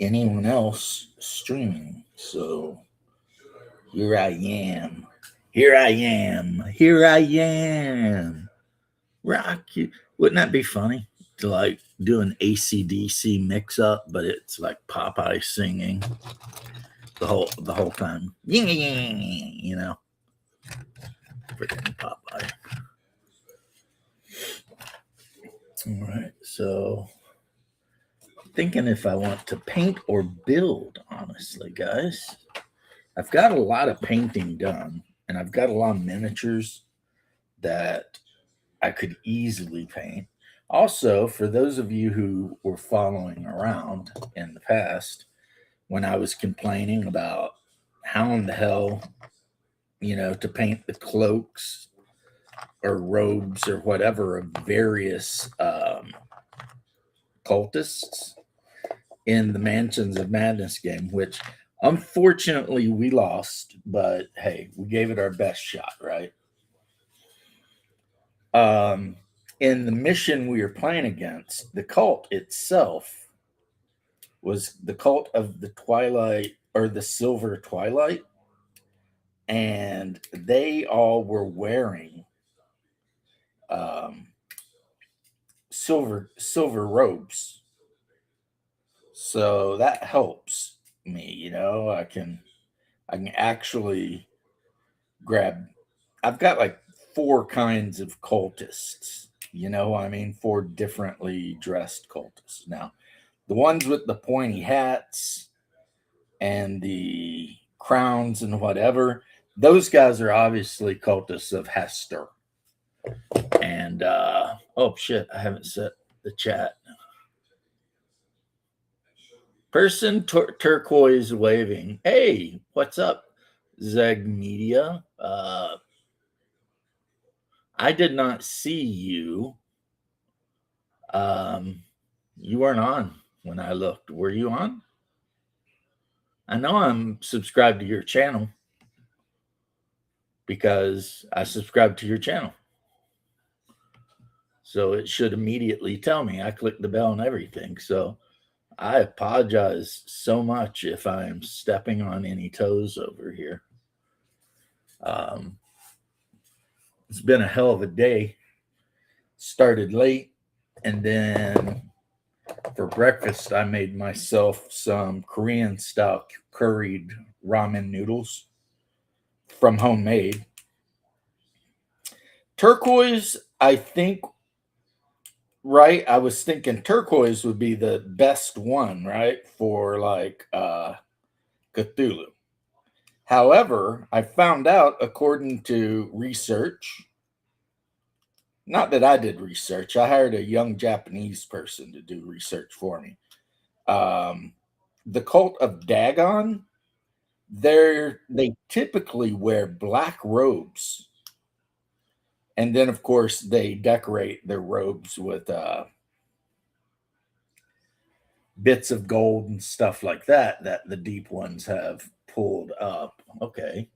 anyone else streaming. So here I am. Here I am. Here I am. Rock you. Wouldn't that be funny to like do an ACDC mix up, but it's like Popeye singing the whole time. You know, freaking Popeye. All right, so thinking if I want to paint or build, honestly, guys. I've got a lot of painting done, and I've got a lot of miniatures that I could easily paint. Also, for those of you who were following around in the past, when I was complaining about how in the hell, to paint the cloaks or robes or whatever of various cultists in the Mansions of Madness game, which unfortunately we lost, but hey, we gave it our best shot, right? Um, in the mission we were playing against, the cult itself was the cult of the Twilight or the Silver Twilight, and they all were wearing um, silver robes. So that helps me, I can actually grab. I've got like four kinds of cultists. You know what I mean? Four differently dressed cultists. Now, the ones with the pointy hats and the crowns and whatever, those guys are obviously cultists of Hester. And oh shit, I haven't set the chat. Person turquoise waving. Hey, what's up, Zeg Media? I did not see you. You weren't on when I looked. Were you on? I know I'm subscribed to your channel because I subscribed to your channel. So it should immediately tell me. I clicked the bell and everything. So I apologize so much if I am stepping on any toes over here. It's been a hell of a day. Started late, and then for breakfast, I made myself some Korean style curried ramen noodles from homemade. Turquoise, I think, right? I was thinking turquoise would be the best one, right? For like Cthulhu. However, I found out according to research, not that I did research, I hired a young Japanese person to do research for me. The cult of Dagon, they typically wear black robes. And then, of course, they decorate their robes with bits of gold and stuff like that the deep ones have pulled up. Okay.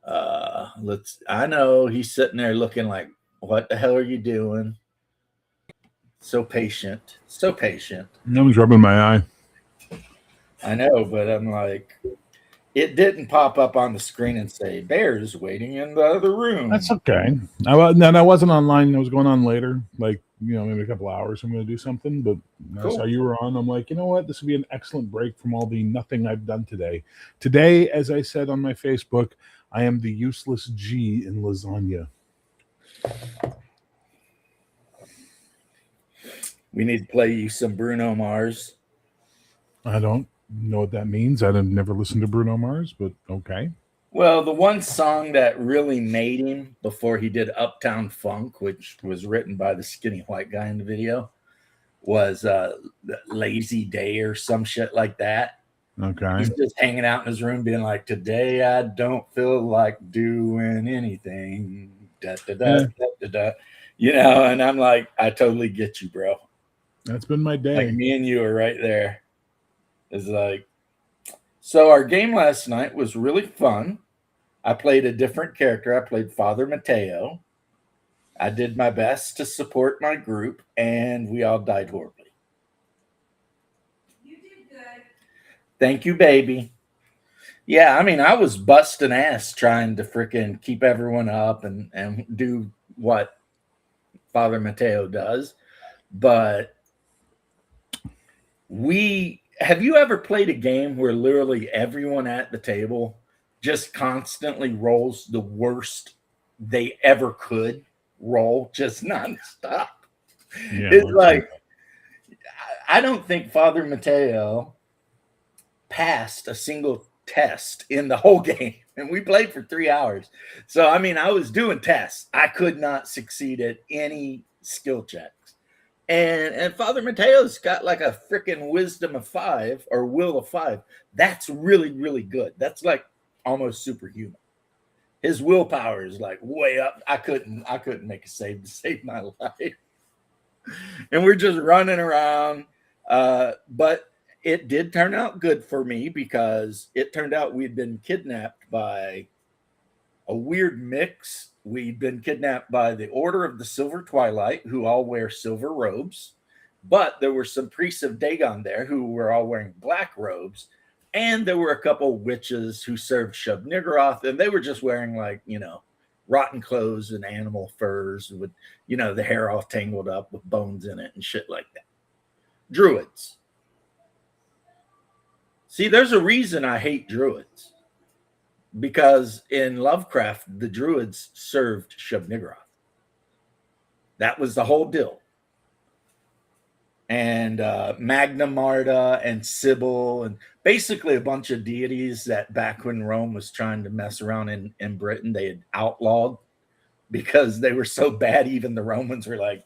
I know he's sitting there looking like, what the hell are you doing? So patient. So patient. I was rubbing my eye. I know, but I'm like, it didn't pop up on the screen and say, Bear's waiting in the other room. That's okay. I wasn't online. I was going on later, like maybe a couple hours. I'm going to do something, but I saw Cool. you were on. I'm like, you know what? This would be an excellent break from all the nothing I've done today. Today, as I said on my Facebook, I am the useless G in lasagna. We need to play you some Bruno Mars. I don't know what that means. I've never listened to Bruno Mars, but okay. Well, the one song that really made him before he did Uptown Funk, which was written by the skinny white guy in the video, was Lazy Day or some shit like that. Okay. He's just hanging out in his room being like, today I don't feel like doing anything. Da, da, da, Yeah, da, da, da. And I'm like, I totally get you, bro. that's been my Like day. me and you are right there. It's like, so our game last night was really fun. I played a different character. I played Father Mateo. I did my best to support my group, and we all died horribly. Thank you, baby. Yeah, I mean, I was busting ass trying to freaking keep everyone up and do what Father Mateo does. But have you ever played a game where literally everyone at the table just constantly rolls the worst they ever could roll, just nonstop? Yeah, It's like, I don't think Father Mateo passed a single test in the whole game, and we played for 3 hours. So I mean, I was doing tests. I could not succeed at any skill checks. And Father Mateo's got like a freaking wisdom of 5 or will of 5. That's really, really good. That's like almost superhuman. His willpower is like way up. I couldn't make a save to save my life. And we're just running around. But it did turn out good for me because it turned out we'd been kidnapped by a weird mix. We'd been kidnapped by the Order of the Silver Twilight, who all wear silver robes, but there were some priests of Dagon there who were all wearing black robes, and there were a couple witches who served Shub-Niggurath, and they were just wearing like, rotten clothes and animal furs with, the hair all tangled up with bones in it and shit like that. Druids. See, there's a reason I hate druids. Because in Lovecraft, the druids served Shub-Niggurath. That was the whole deal. And Magna Marta and Sybil, and basically a bunch of deities that back when Rome was trying to mess around in Britain, they had outlawed because they were so bad. Even the Romans were like,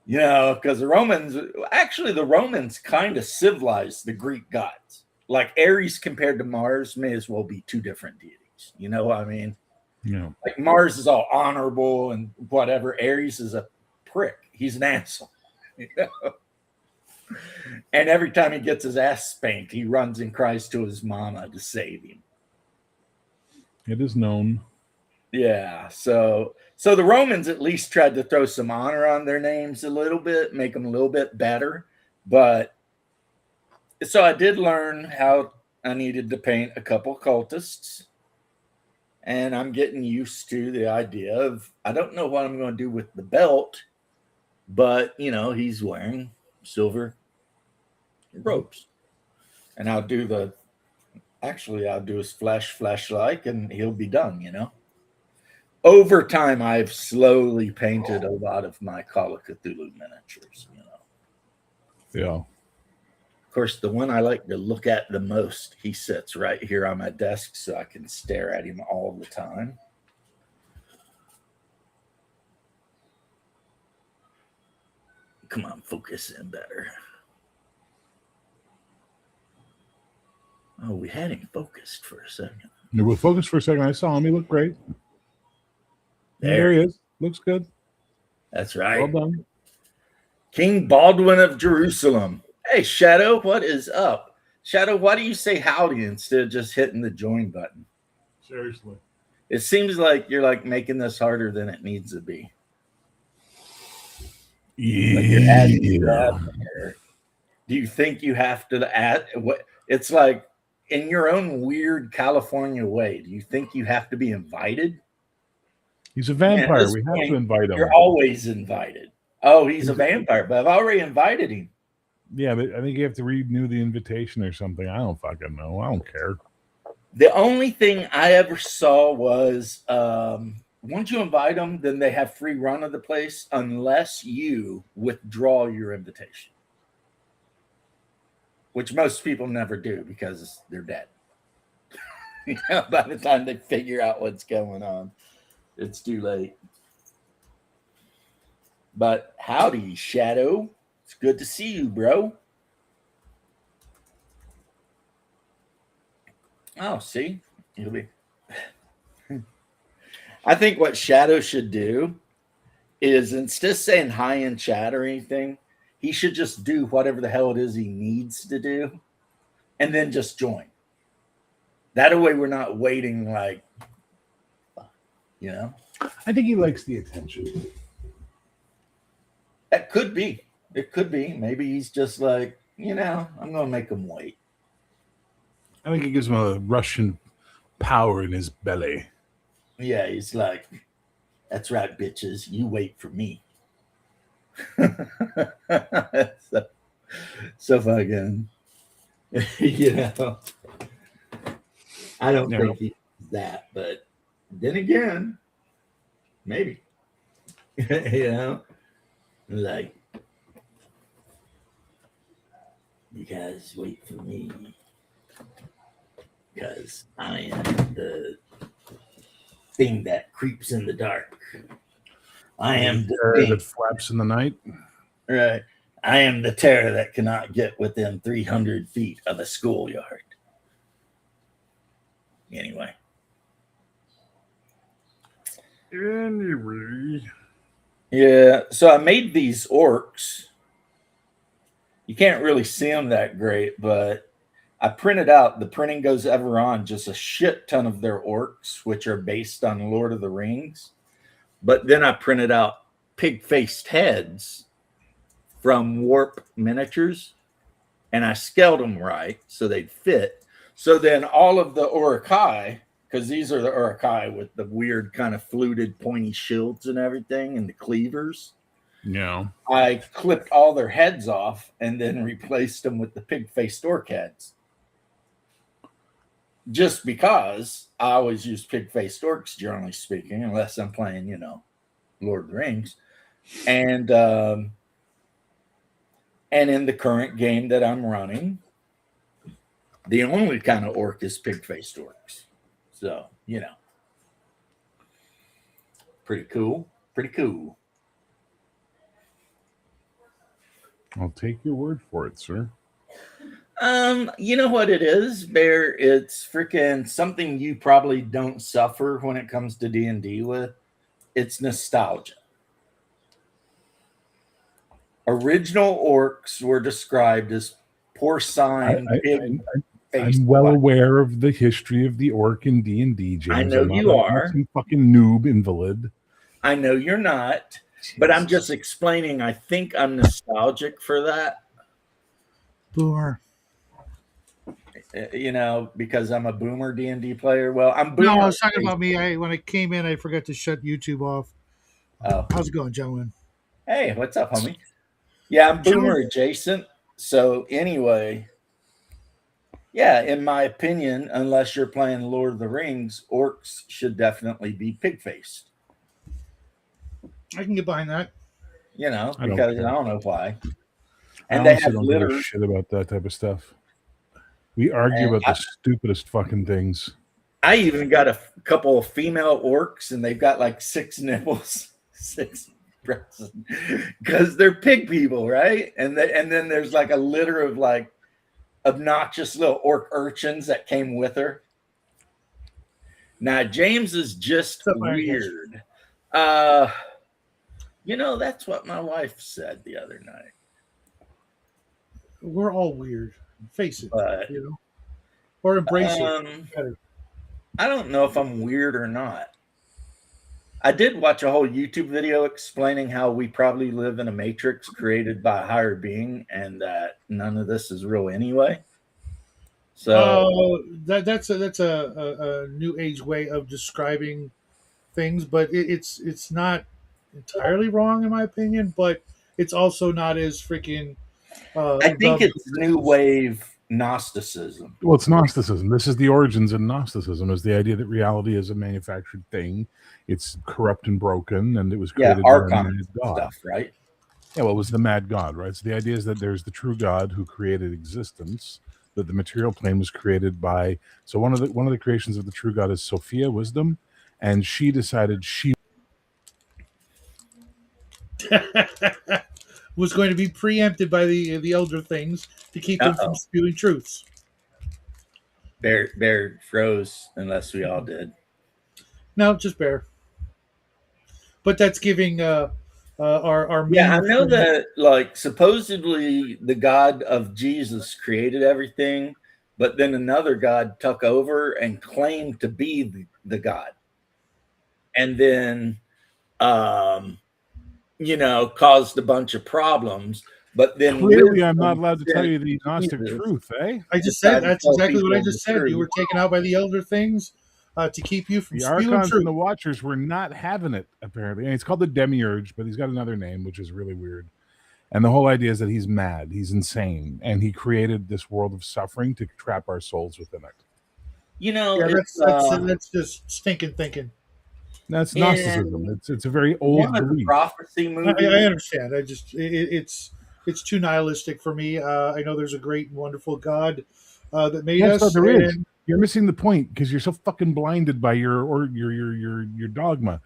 because the Romans kind of civilized the Greek gods. Like Ares compared to Mars may as well be two different deities. You know what I mean? Yeah. Like Mars is all honorable and whatever. Ares is a prick. He's an asshole. And every time he gets his ass spanked, he runs and cries to his mama to save him. It is known. Yeah. So the Romans at least tried to throw some honor on their names a little bit, make them a little bit better. But so I did learn how I needed to paint a couple cultists. And I'm getting used to the idea of, I don't know what I'm going to do with the belt, but, he's wearing silver robes. And I'll do his flesh-like, and he'll be done, Over time, I've slowly painted a lot of my Call of Cthulhu miniatures, Yeah. Of course, the one I like to look at the most, he sits right here on my desk so I can stare at him all the time. Come on, focus in better. Oh, we had him focused for a second. We were focused for a second. I saw him. He looked great. There he is. Looks good. That's right. Well done. King Baldwin of Jerusalem. Hey, Shadow, what is up? Shadow, why do you say howdy instead of just hitting the join button? Seriously. It seems like you're like making this harder than it needs to be. Yeah. Do you think you have to add what? It's like in your own weird California way. Do you think you have to be invited? He's a vampire. We have to invite him. You're always invited. Oh, he's a vampire, but I've already invited him. Yeah, but I think you have to renew the invitation or something. I don't fucking know. I don't care. The only thing I ever saw was once you invite them, then they have free run of the place unless you withdraw your invitation, which most people never do because they're dead. By the time they figure out what's going on, it's too late. But howdy, Shadow. It's good to see you, bro. Oh, see? You'll be. I think what Shadow should do is instead of saying hi in chat or anything, he should just do whatever the hell it is he needs to do and then just join. That way we're not waiting like, I think he likes the attention. That could be. It could be. Maybe he's just like, I'm going to make him wait. I think it gives him a Russian power in his belly. Yeah, he's like, that's right, bitches. You wait for me. so, so fucking, you know. I don't Yeah. think he's that, but then again, maybe. You know, like, you guys wait for me because I am the thing that creeps in the dark. I am the terror thing. that flaps in the night. Right. I am the terror that cannot get within 300 feet of a schoolyard. Anyway. Yeah, so I made these orcs. You can't really see them that great, but I printed out, the printing goes ever on, just a shit ton of their orcs, which are based on Lord of the Rings. But then I printed out pig-faced heads from Warp Miniatures, and I scaled them right so they'd fit. So then all of the Uruk-hai, because these are the Uruk-hai with the weird kind of fluted pointy shields and everything and the cleavers. Yeah. I clipped all their heads off and then replaced them with the pig-faced orc heads. Just because I always use pig-faced orcs, generally speaking, unless I'm playing, Lord of the Rings. And in the current game that I'm running, the only kind of orc is pig-faced orcs. So, pretty cool. Pretty cool. I'll take your word for it, sir. You know what it is, Bear? It's freaking something you probably don't suffer when it comes to D&D with. It's nostalgia. Original orcs were described as porcine, big. I'm well aware of the history of the orc in D&D, James. I know you are. I'm not some fucking noob invalid. I know you're not, but I'm just explaining. I think I'm nostalgic for that. Boomer. Because I'm a boomer D&D player. Well, I'm boomer. No, I was talking about me. When I came in, I forgot to shut YouTube off. Oh. How's it going, gentlemen? Hey, what's up, homie? Yeah, I'm boomer adjacent. So anyway, yeah, in my opinion, unless you're playing Lord of the Rings, orcs should definitely be pig-faced. I can get behind that. Because I don't know why. And I they have don't litter. give a shit about that type of stuff. We argue about the stupidest fucking things. I even got a couple of female orcs, and they've got like 6 nipples, 6 breasts, because they're pig people, right? And then there's like a litter of like obnoxious little orc urchins that came with her. Now James is just weird. That's what my wife said the other night. We're all weird. Face it, or embrace it. I don't know if I'm weird or not. I did watch a whole YouTube video explaining how we probably live in a matrix created by a higher being, and that none of this is real anyway. So that's a new age way of describing things, but it's not entirely wrong in my opinion, but it's also not as freaking. I think it's new wave Gnosticism. Well, it's Gnosticism. This is the origins of Gnosticism. Is the idea that reality is a manufactured thing. It's corrupt and broken, and it was created by a mad god, stuff, right? Yeah, well, it was the mad god, right? So the idea is that there's the true God who created existence. That the material plane was created by. So one of the creations of the true God is Sophia, wisdom, and she decided she was going to be preempted by the elder things to keep them from spewing truths. Bear froze, unless we all did. No, just Bear. But that's giving our I know that like supposedly the God of Jesus created everything, but then another God took over and claimed to be the God, and then caused a bunch of problems. But then Clearly, I'm not wisdom allowed to tell sent you the Gnostic Jesus truth, eh? I just to try said to that's tell exactly what I people just the said. You truth. were taken out by the elder things to keep you from The spewing Archons and the truth. Watchers were not having it, apparently. And it's called the Demiurge, but he's got another name, which is really weird. And the whole idea is that he's mad, he's insane, and he created this world of suffering to trap our souls within it. You know, Yeah, it's that's just stinking thinking. That's in Gnosticism. It's a very old one of the belief. prophecy I movies. understand. I just it's too nihilistic for me. I know there's a great and wonderful God that made Yes, us. but there is. And You're missing the point because you're so fucking blinded by your dogma.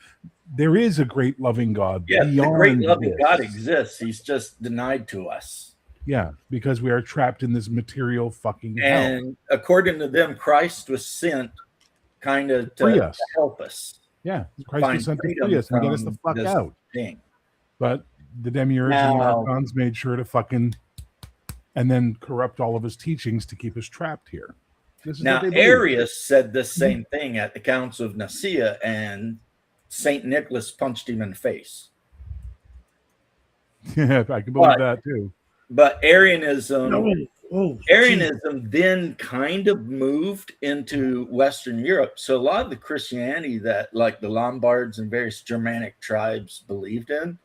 There is a great loving God Yes, the beyond great loving this. God exists. He's just denied to us. Yeah, because we are trapped in this material fucking hell. And according to them, Christ was sent kind of Free to us. help us Yeah, Christ find was sent to freedom free us and get us the from fuck this out. thing. But the Demiurge and the Now- Archons made sure to fucking and then corrupt all of his teachings to keep us trapped here. This is Now, what they believe. Arius said the same thing at the Council of Nicaea, and St. Nicholas punched him in the face. Yeah, I can believe But- that too. But Arianism geez. Arianism then kind of moved into Western Europe. So a lot of the Christianity that like the Lombards and various Germanic tribes believed in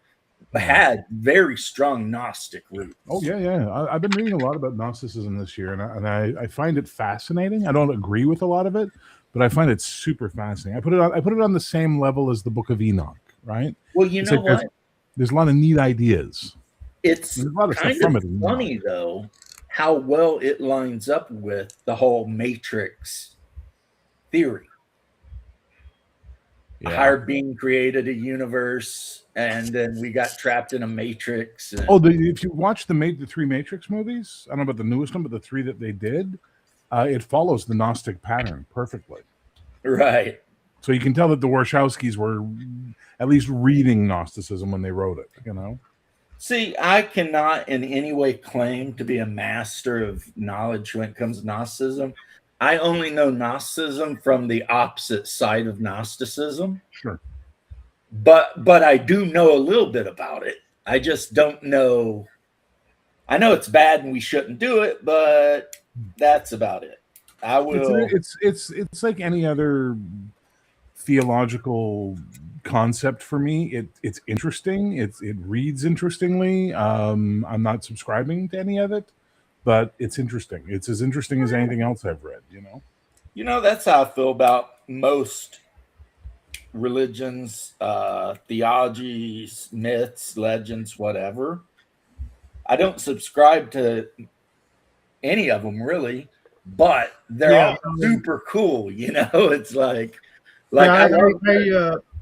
had very strong Gnostic roots. Oh yeah. I've been reading a lot about Gnosticism this year, and I find it fascinating. I don't agree with a lot of it, but I find it super fascinating. I put it on the same level as the Book of Enoch, right? Well, you It's know like what? There's a lot of neat ideas. It's There's a lot of stuff kind from of it in funny though how well it lines up with the whole Matrix theory. A higher being created a universe, and then we got trapped in a matrix. And, Oh, if you watch the three Matrix movies, I don't know about the newest one, but the three that they did, it follows the Gnostic pattern perfectly. right. So you can tell that the Warshawskis were at least reading Gnosticism when they wrote it, you know? See, I cannot in any way claim to be a master of knowledge when it comes to Gnosticism. I only know Gnosticism from the opposite side of Gnosticism, Sure. but I do know a little bit about it. I just don't know. I know it's bad and we shouldn't do it, but that's about it. I will. It's like any other theological concept for me. It's interesting. It reads interestingly. I'm not subscribing to any of it, but it's interesting. It's as interesting as anything else I've read, you know? You know, that's how I feel about most religions, theologies, myths, legends, whatever. I don't subscribe to any of them really, but they're all super cool. You know, it's like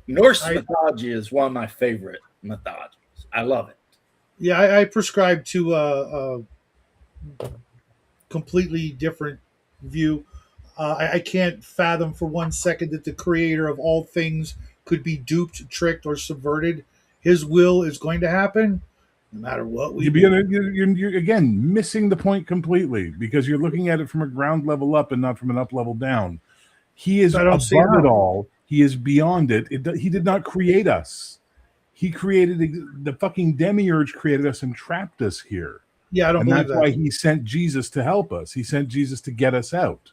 Norse mythology is one of my favorite mythologies. I love it. Yeah, I prescribe to a completely different view. I can't fathom for 1 second that the creator of all things could be duped, tricked, or subverted. His will is going to happen no matter what we do. You're again missing the point completely because you're looking at it from a ground level up and not from an up level down. He is above it all. He is beyond it. He did not create us. He created the fucking Demiurge created us and trapped us here. Yeah, I don't believe that. That's why he sent Jesus to help us. He sent Jesus to get us out.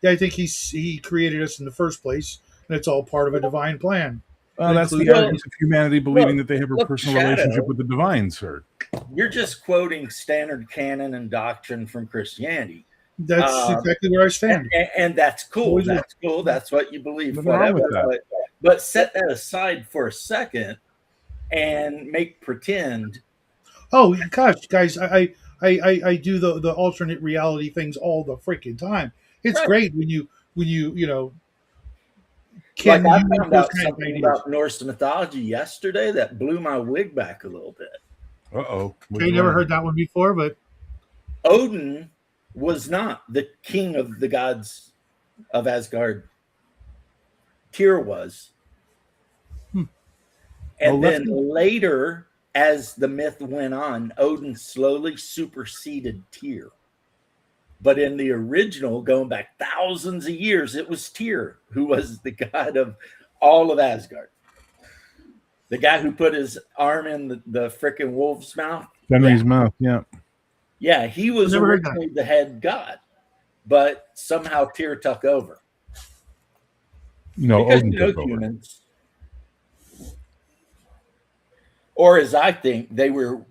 Yeah, I think he created us in the first place, and it's all part of a divine plan. That's the arrogance of humanity believing that they have a personal relationship with the divine, sir. You're just quoting standard canon and doctrine from Christianity. That's exactly where I stand. And that's cool. That's cool. That's what you believe. Whatever. But set that aside for a second and pretend. Oh gosh, guys, I do the alternate reality things all the freaking time. It's great when you can I found out something about Norse mythology yesterday that blew my wig back a little bit. Uh-oh. I never heard that one before, but Odin was not the king of the gods of Asgard. Tyr was. And then later, as the myth went on, Odin slowly superseded Tyr. But in the original, going back thousands of years, it was Tyr who was the god of all of Asgard. The guy who put his arm in the frickin' wolf's mouth, Fenrir's mouth. Yeah. Yeah, he was Never heard that. originally the head god, but somehow Tyr took over. No, Because Odin you know took over. humans, or as I think, they were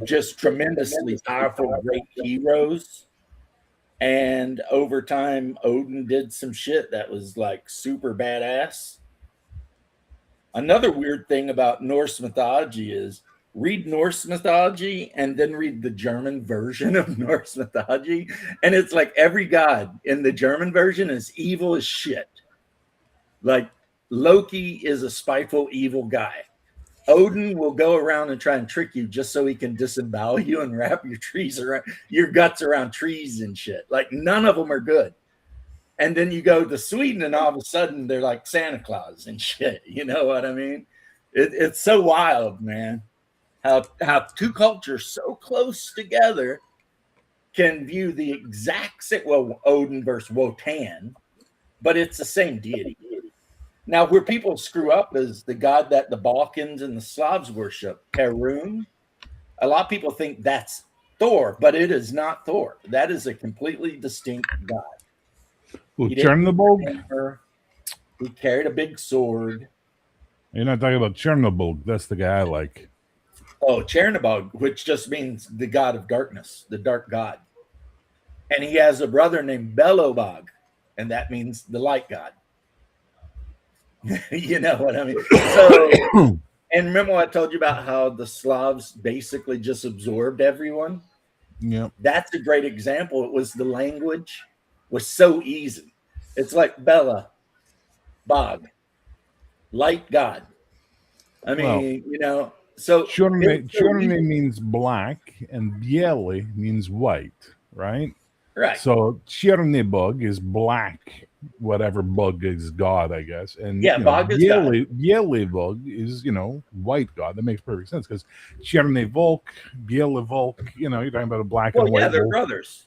just tremendously powerful, great heroes. And over time, Odin did some shit that was like super badass. Another weird thing about Norse mythology is read Norse mythology and then read the German version of Norse mythology. And it's like every god in the German version is evil as shit. Like Loki is a spiteful, evil guy. Odin will go around and try and trick you just so he can disembowel you and wrap your guts around trees and shit. Like none of them are good. And then you go to Sweden and all of a sudden they're like Santa Claus and shit. You know what I mean? It's so wild, man. How two cultures so close together can view the exact same, well, Odin versus Wotan, but it's the same deity. Now, where people screw up is the god that the Balkans and the Slavs worship, Perun. A lot of people think that's Thor, but it is not Thor. That is a completely distinct god. Ooh, He didn't Chernobyl? have hammer. He carried a big sword. You're not talking about Chernobyl. That's the guy I like. Oh, Chernobog, which just means the god of darkness, the dark god. And he has a brother named Belobog, and that means the light god. You know what I mean? So, and remember what I told you about how the Slavs basically just absorbed everyone? Yep. That's a great example. It was the language was so easy. It's like Bella, Bog, light god. I mean, Well, you know, so Chorne means black and Biele means white, right? right. So Chernebog is black, whatever bug is God, I guess. And Yeah, Bog is God. Bielebog is, white God. That makes perfect sense because Chernevolk, Bielevolk, you're talking about a black Well, and white yeah, they're wolf. brothers.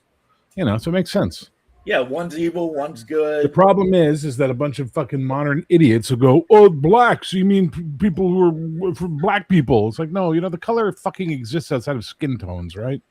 So it makes sense. Yeah, one's evil, one's The good. problem is that a bunch of fucking modern idiots will go, "Oh, blacks? You mean people who are for black people?" It's like, no, the color fucking exists outside of skin tones, right?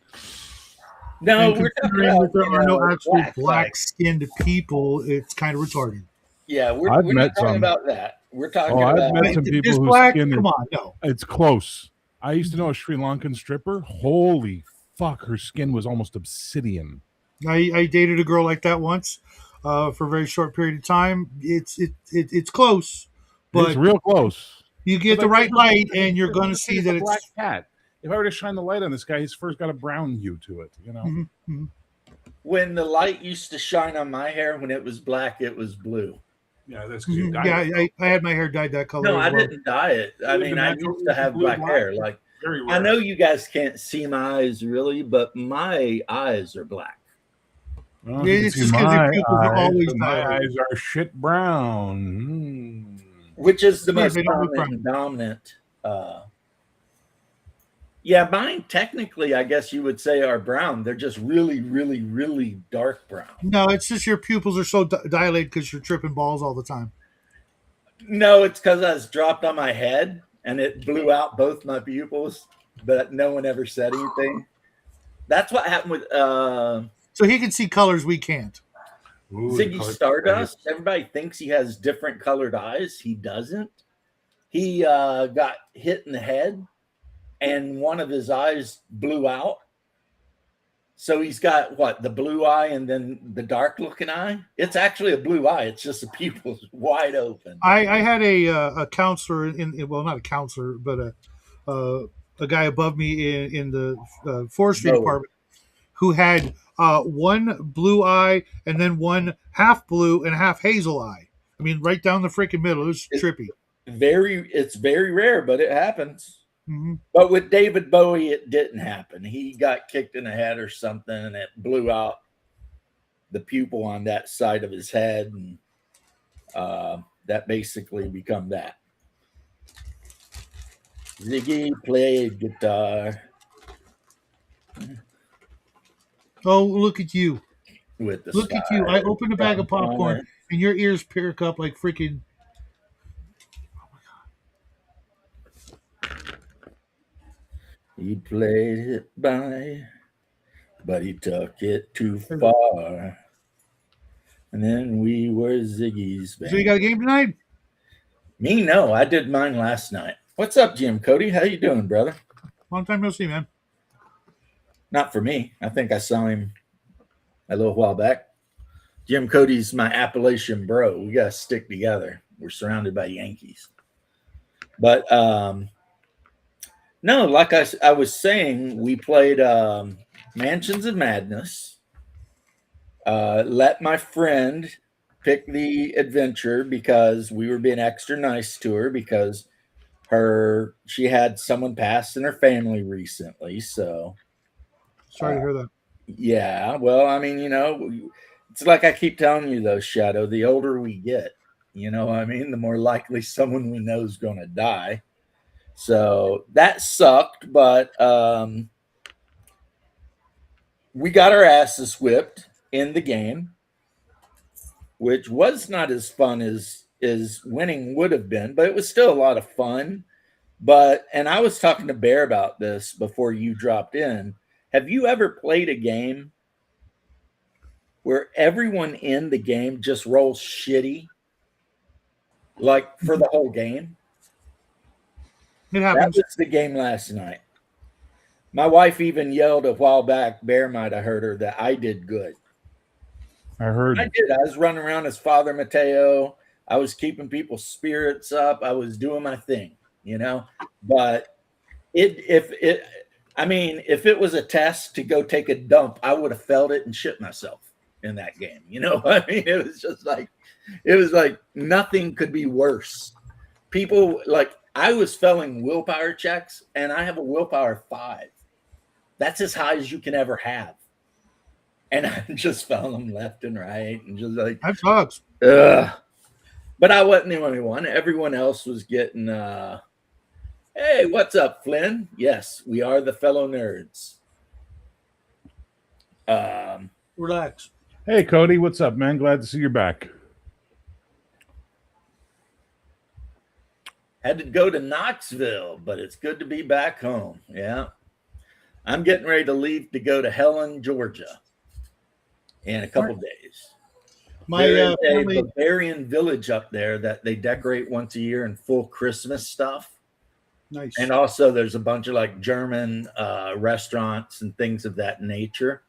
No, And we're talking considering about that there are no actual black black-skinned people, it's kind of retarded. Yeah, we're I've not met talking some. about that. We're talking I've about met some people Just whose black? skin Come is, on, no. it's close. I used to know a Sri Lankan stripper. Holy fuck, her skin was almost obsidian. I dated a girl like that once for a very short period of time. It's close, but It's real close. you get But the like, right light, and you're going to let's say see it's that a black it's. cat. If I were to shine the light on this guy, he's first got a brown hue to it. Mhm, mhm. when the light used to shine on my hair when it was black, it was blue. Yeah, that's because you Mhm. dyed Yeah, it. I had my hair dyed that color. No, as I well. didn't dye it. I It was mean, a I natural used to have blue black black. hair. Like, Very rare. I know you guys can't see my eyes really, but my eyes are black. Well, Yeah, you can it's see just 'cause my your pupils are eyes, always but my dilated. eyes are shit brown. Which is the Yeah, most they don't look common and dominant. Yeah, mine technically, I guess you would say, are brown. They're just really, really, really dark brown. No, it's just your pupils are so dilated because you're tripping balls all the time. No, it's because I was dropped on my head and it blew out both my pupils, but no one ever said anything. That's what happened with So he can see colors we can't. Ooh, the Ziggy color- Stardust. Everybody thinks he has different colored eyes. He doesn't. He got hit in the head and one of his eyes blew out. So he's got what, the blue eye and then the dark looking eye? It's actually a blue eye. It's just the pupils wide open. I had a counselor well, not a counselor, but a guy above me in the forestry No. department who had one blue eye and then one half blue and half hazel eye. I mean, right down the freaking middle. It was trippy. It's very rare, but it happens. Mm-hmm. But with David Bowie, it didn't happen. He got kicked in the head or something, and it blew out the pupil on that side of his head, and that basically become that. Ziggy played guitar Oh, look at you. with the Look at you. I opened a bag of popcorn popcorn. and your ears perk up like freaking. He played it by, but he took it too far. And then we were Ziggy's band. So you got a game tonight? Me, no. I did mine last night. What's up, Jim Cody? How you doing, brother? Long time no see, man. Not for me. I think I saw him a little while back. Jim Cody's my Appalachian bro. We got to stick together. We're surrounded by Yankees. But no, like I was saying, we played Mansions of Madness. Let my friend pick the adventure because we were being extra nice to her because she had someone pass in her family recently. So Sorry to hear that. yeah, well, I mean, it's like I keep telling you though, Shadow, the older we get, what I mean, the more likely someone we know is going to die. So that sucked, but we got our asses whipped in the game, which was not as fun as winning would have been, but it was still a lot of fun. And I was talking to Bear about this before you dropped in. Have you ever played a game where everyone in the game just rolls shitty, like for the whole game? It happens. That was the game last night. My wife even yelled a while back, Bear might have heard her, that I did good. I heard. I did. I was running around as Father Mateo. I was keeping people's spirits up. I was doing my thing, But if it was a test to go take a dump, I would have felt it and shit myself in that game. I mean, it was like nothing could be worse. People I was failing willpower checks, and I have a willpower 5. That's as high as you can ever have. And I just found them left and right, and just like That sucks. But I wasn't the only one. Everyone else was getting. Hey, what's up, Flynn? Yes, we are the fellow nerds. Relax. Hey, Cody, what's up, man? Glad to see you're back. Had to go to Knoxville, but it's good to be back home. Yeah, I'm getting ready to leave to go to Helen, Georgia, in a couple days. My family, a Bavarian village up there that they decorate once a year in full Christmas stuff. Nice. And also there's a bunch of German restaurants and things of that nature.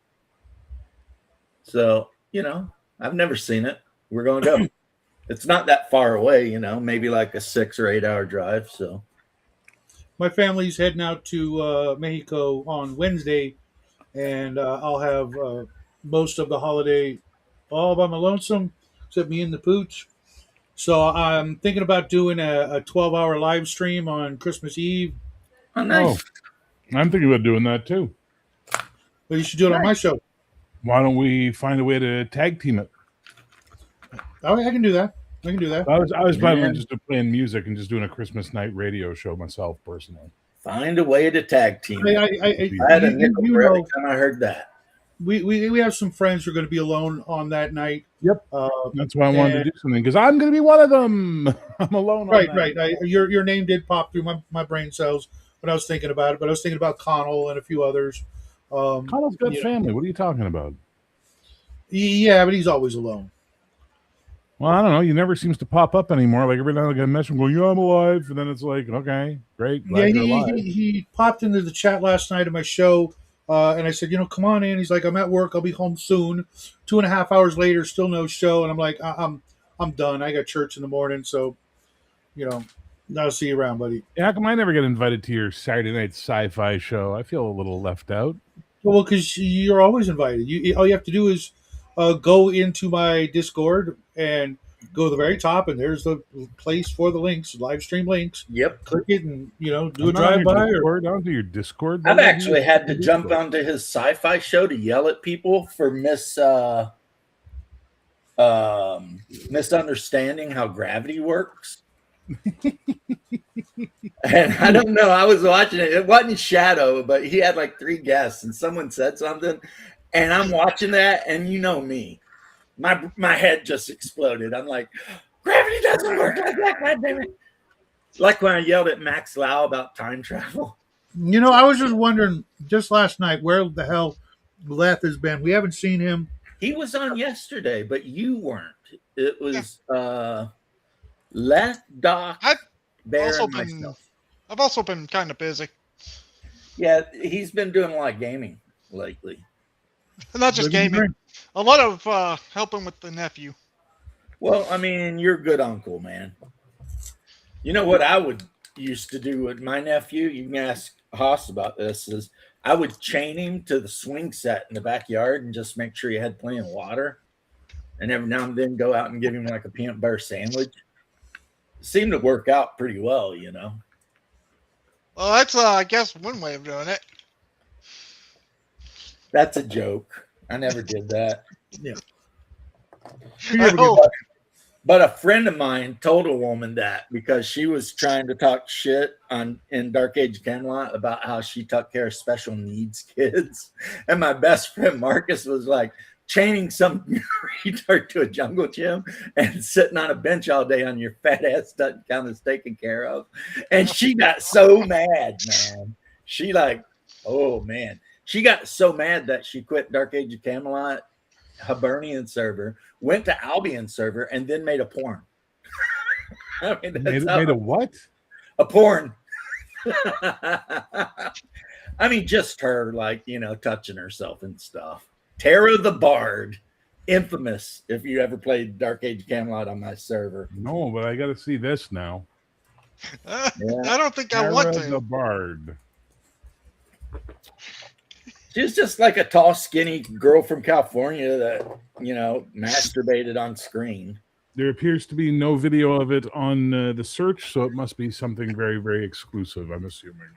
So, I've never seen it. We're going to go. It's not that far away, maybe like a 6 or 8 hour drive. So my family's heading out to Mexico on Wednesday, and I'll have most of the holiday all by my lonesome, except me and the pooch. So I'm thinking about doing a 12-hour live stream on Christmas Eve. Oh, nice. I'm thinking about doing that too. But you should do it on my show. Why don't we find a way to tag team it? Oh, I can do that. I was planning on just playing music and just doing a Christmas night radio show myself personally. Find a way to tag team. I had a nickel for every time I heard that. We have some friends who are going to be alone on that night. Yep, that's why I wanted to do something because I'm going to be one of them. I'm alone. Right. Your name did pop through my brain cells when I was thinking about it, but I was thinking about Connell and a few others. Connell's got family. What are you talking about? Yeah, but he's always alone. Well, I don't know. He never seems to pop up anymore. Like every time I get a message, I'm going, "Yeah, I'm alive," and then it's like, "Okay, great." Glad he popped into the chat last night of my show. And I said, come on in. He's like, I'm at work. I'll be home soon. 2.5 hours later, still no show. And I'm like, I'm done. I got church in the morning. So, I'll see you around, buddy. Yeah, how come I never get invited to your Saturday night sci-fi show? I feel a little left out. Well, because you're always invited. All you have to do is go into my Discord and go to the very top, and there's the place for the links, live stream links. Yep. Click it and, do a drive-by. Down to your Discord. I've actually had to jump onto his sci-fi show to yell at people for misunderstanding how gravity works. And I don't know. I was watching it. It wasn't Shadow, but he had 3 guests, and someone said something, and I'm watching that, and you know me. My head just exploded. I'm like, gravity doesn't work like that, goddammit. Like when I yelled at Max Lau about time travel. You know, I was just wondering just last night where the hell Leth has been. We haven't seen him. He was on yesterday, but you weren't. It Yeah. was Leth, Doc, I've Bear, also and been myself. I've also been kind of busy. Yeah, he's been doing a lot of gaming lately. Not just Living the gaming. dream. A lot of helping with the nephew. Well, I mean, you're a good uncle, man. You know what I would used to do with my nephew? You can ask Haas about this. Is I would chain him to the swing set in the backyard and just make sure he had plenty of water, and every now and then go out and give him like a peanut butter sandwich. It seemed to work out pretty well, you know. Well, that's I guess one way of doing it. That's a joke. I never did that. I hope. But a friend of mine told a woman that because she was trying to talk shit in Dark Age Camelot about how she took care of special needs kids. And my best friend Marcus was like chaining some retard to a jungle gym and sitting on a bench all day on your fat ass doesn't count as taken care of. And she got so mad, man. She like, oh man. She got so mad that she quit Dark Age of Camelot, Hibernian server, went to Albion server, and then made a porn. I mean, that's Made a what? a porn. I mean, just her, like, you know, touching herself and stuff. Tara the Bard, infamous. If you ever played Dark Age Camelot on my server, No, but I got to see this now. Yeah. I don't think I want Tara the to. Bard. she was just like a tall, skinny girl from California that, you know, masturbated on screen. There appears to be no video of it on the search, so it must be something very, very exclusive, I'm assuming.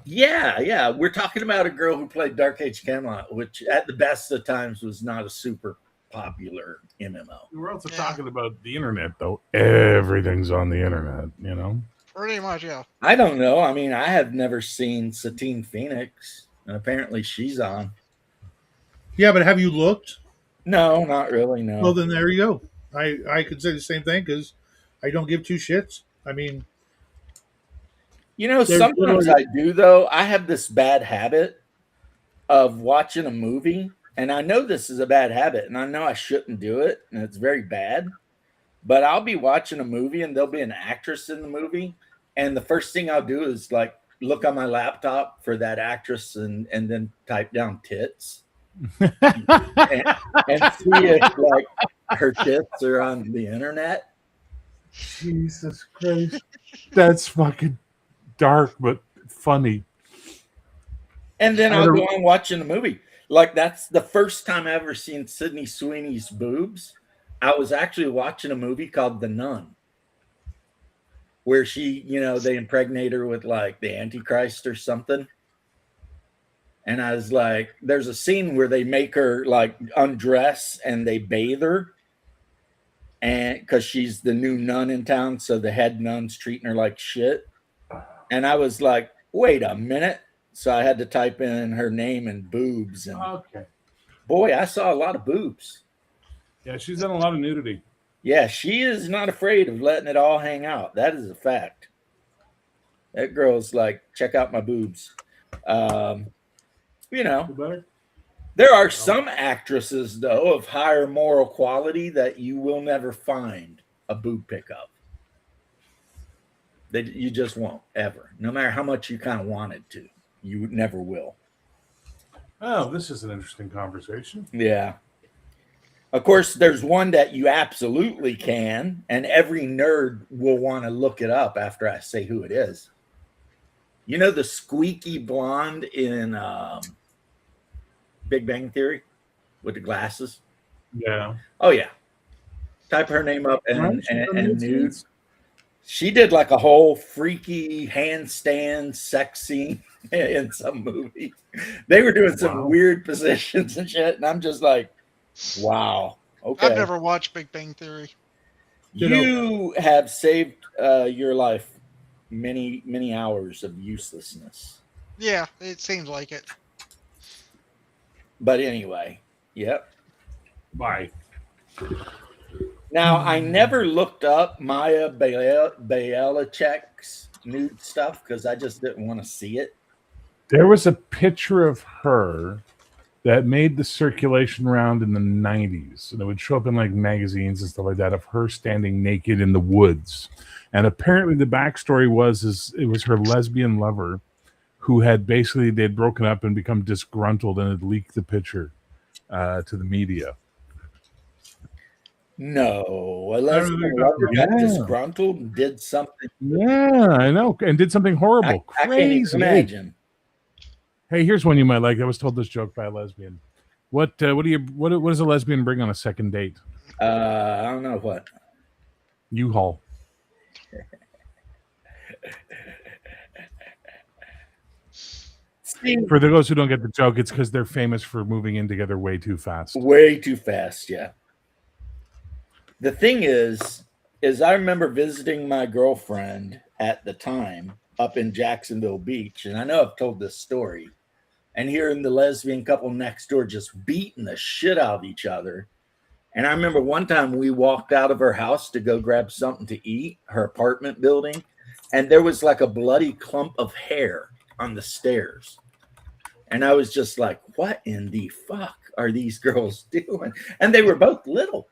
Yeah. We're talking about a girl who played Dark Age Camelot, which at the best of times was not a super popular MMO. We're also Yeah. talking about the internet, though. Everything's on the internet, you know? Pretty much, yeah. I don't know. I mean, I have never seen Satine Phoenix, and apparently she's on. Yeah, but have you looked? No, not really. No. Well, then there you go. I could say the same thing because I don't give two shits. I mean, You know, There's sometimes literally- I do, though. I have this bad habit of watching a movie, and I know this is a bad habit, and I know I shouldn't do it, and it's very bad. But I'll be watching a movie, and there'll be an actress in the movie, and the first thing I'll do is like look on my laptop for that actress, and then type down tits, and see if like her tits are on the internet. Jesus Christ. That's fucking dark, but funny. And then I I'll don't- go on watching the movie. Like that's the first time I ever seen Sydney Sweeney's boobs. I was actually watching a movie called The Nun, where she, you know, they impregnate her with like the Antichrist or something. And I was like, there's a scene where they make her like undress and they bathe her. And because she's the new nun in town, so the head nun's treating her like shit. And I was like, wait a minute. So I had to type in her name and boobs. And Okay. boy, I saw a lot of boobs. Yeah, she's done a lot of nudity. Yeah, she is not afraid of letting it all hang out. That is a fact. That girl's like, check out my boobs. You know, Feel better? there are some actresses, though, of higher moral quality that you will never find a boob pick of. That you just won't, ever. No matter how much you kind of wanted to. You never will. Oh, this is an interesting conversation. Yeah. Of course, there's one that you absolutely can, and every nerd will want to look it up after I say who it is. You know the squeaky blonde in Big Bang Theory with the glasses? Yeah. Oh, yeah. Type her name up Right, and, she's done and nude nude. scenes. She did like a whole freaky handstand sex scene in some movie. They were doing some Wow. weird positions and shit, and I'm just like, wow. Okay. I've never watched Big Bang Theory. You have saved your life many hours of uselessness. Yeah, it seems like it. But anyway, yep. Bye. Now I never looked up Maya Bialichek's nude stuff because I just didn't want to see it. There was a picture of her that made the circulation round in the 90s, and it would show up in like magazines and stuff like that, of her standing naked in the woods. And apparently the backstory was it was her lesbian lover who had basically, they'd broken up and become disgruntled and had leaked the picture to the media. No, a lesbian lover got disgruntled and did something. Yeah, I know, and did something horrible. I can't even imagine. Hey, here's one you might like. I was told this joke by a lesbian. What does a lesbian bring on a second date? I don't know what. U-Haul. For those who don't get the joke, it's because they're famous for moving in together way too fast. Way too fast, yeah. The thing is I remember visiting my girlfriend at the time up in Jacksonville Beach, and I know I've told this story, and hearing the lesbian couple next door just beating the shit out of each other. And I remember one time we walked out of her house to go grab something to eat, her apartment building, and there was like a bloody clump of hair on the stairs. And I was just like, what in the fuck are these girls doing? And they were both little.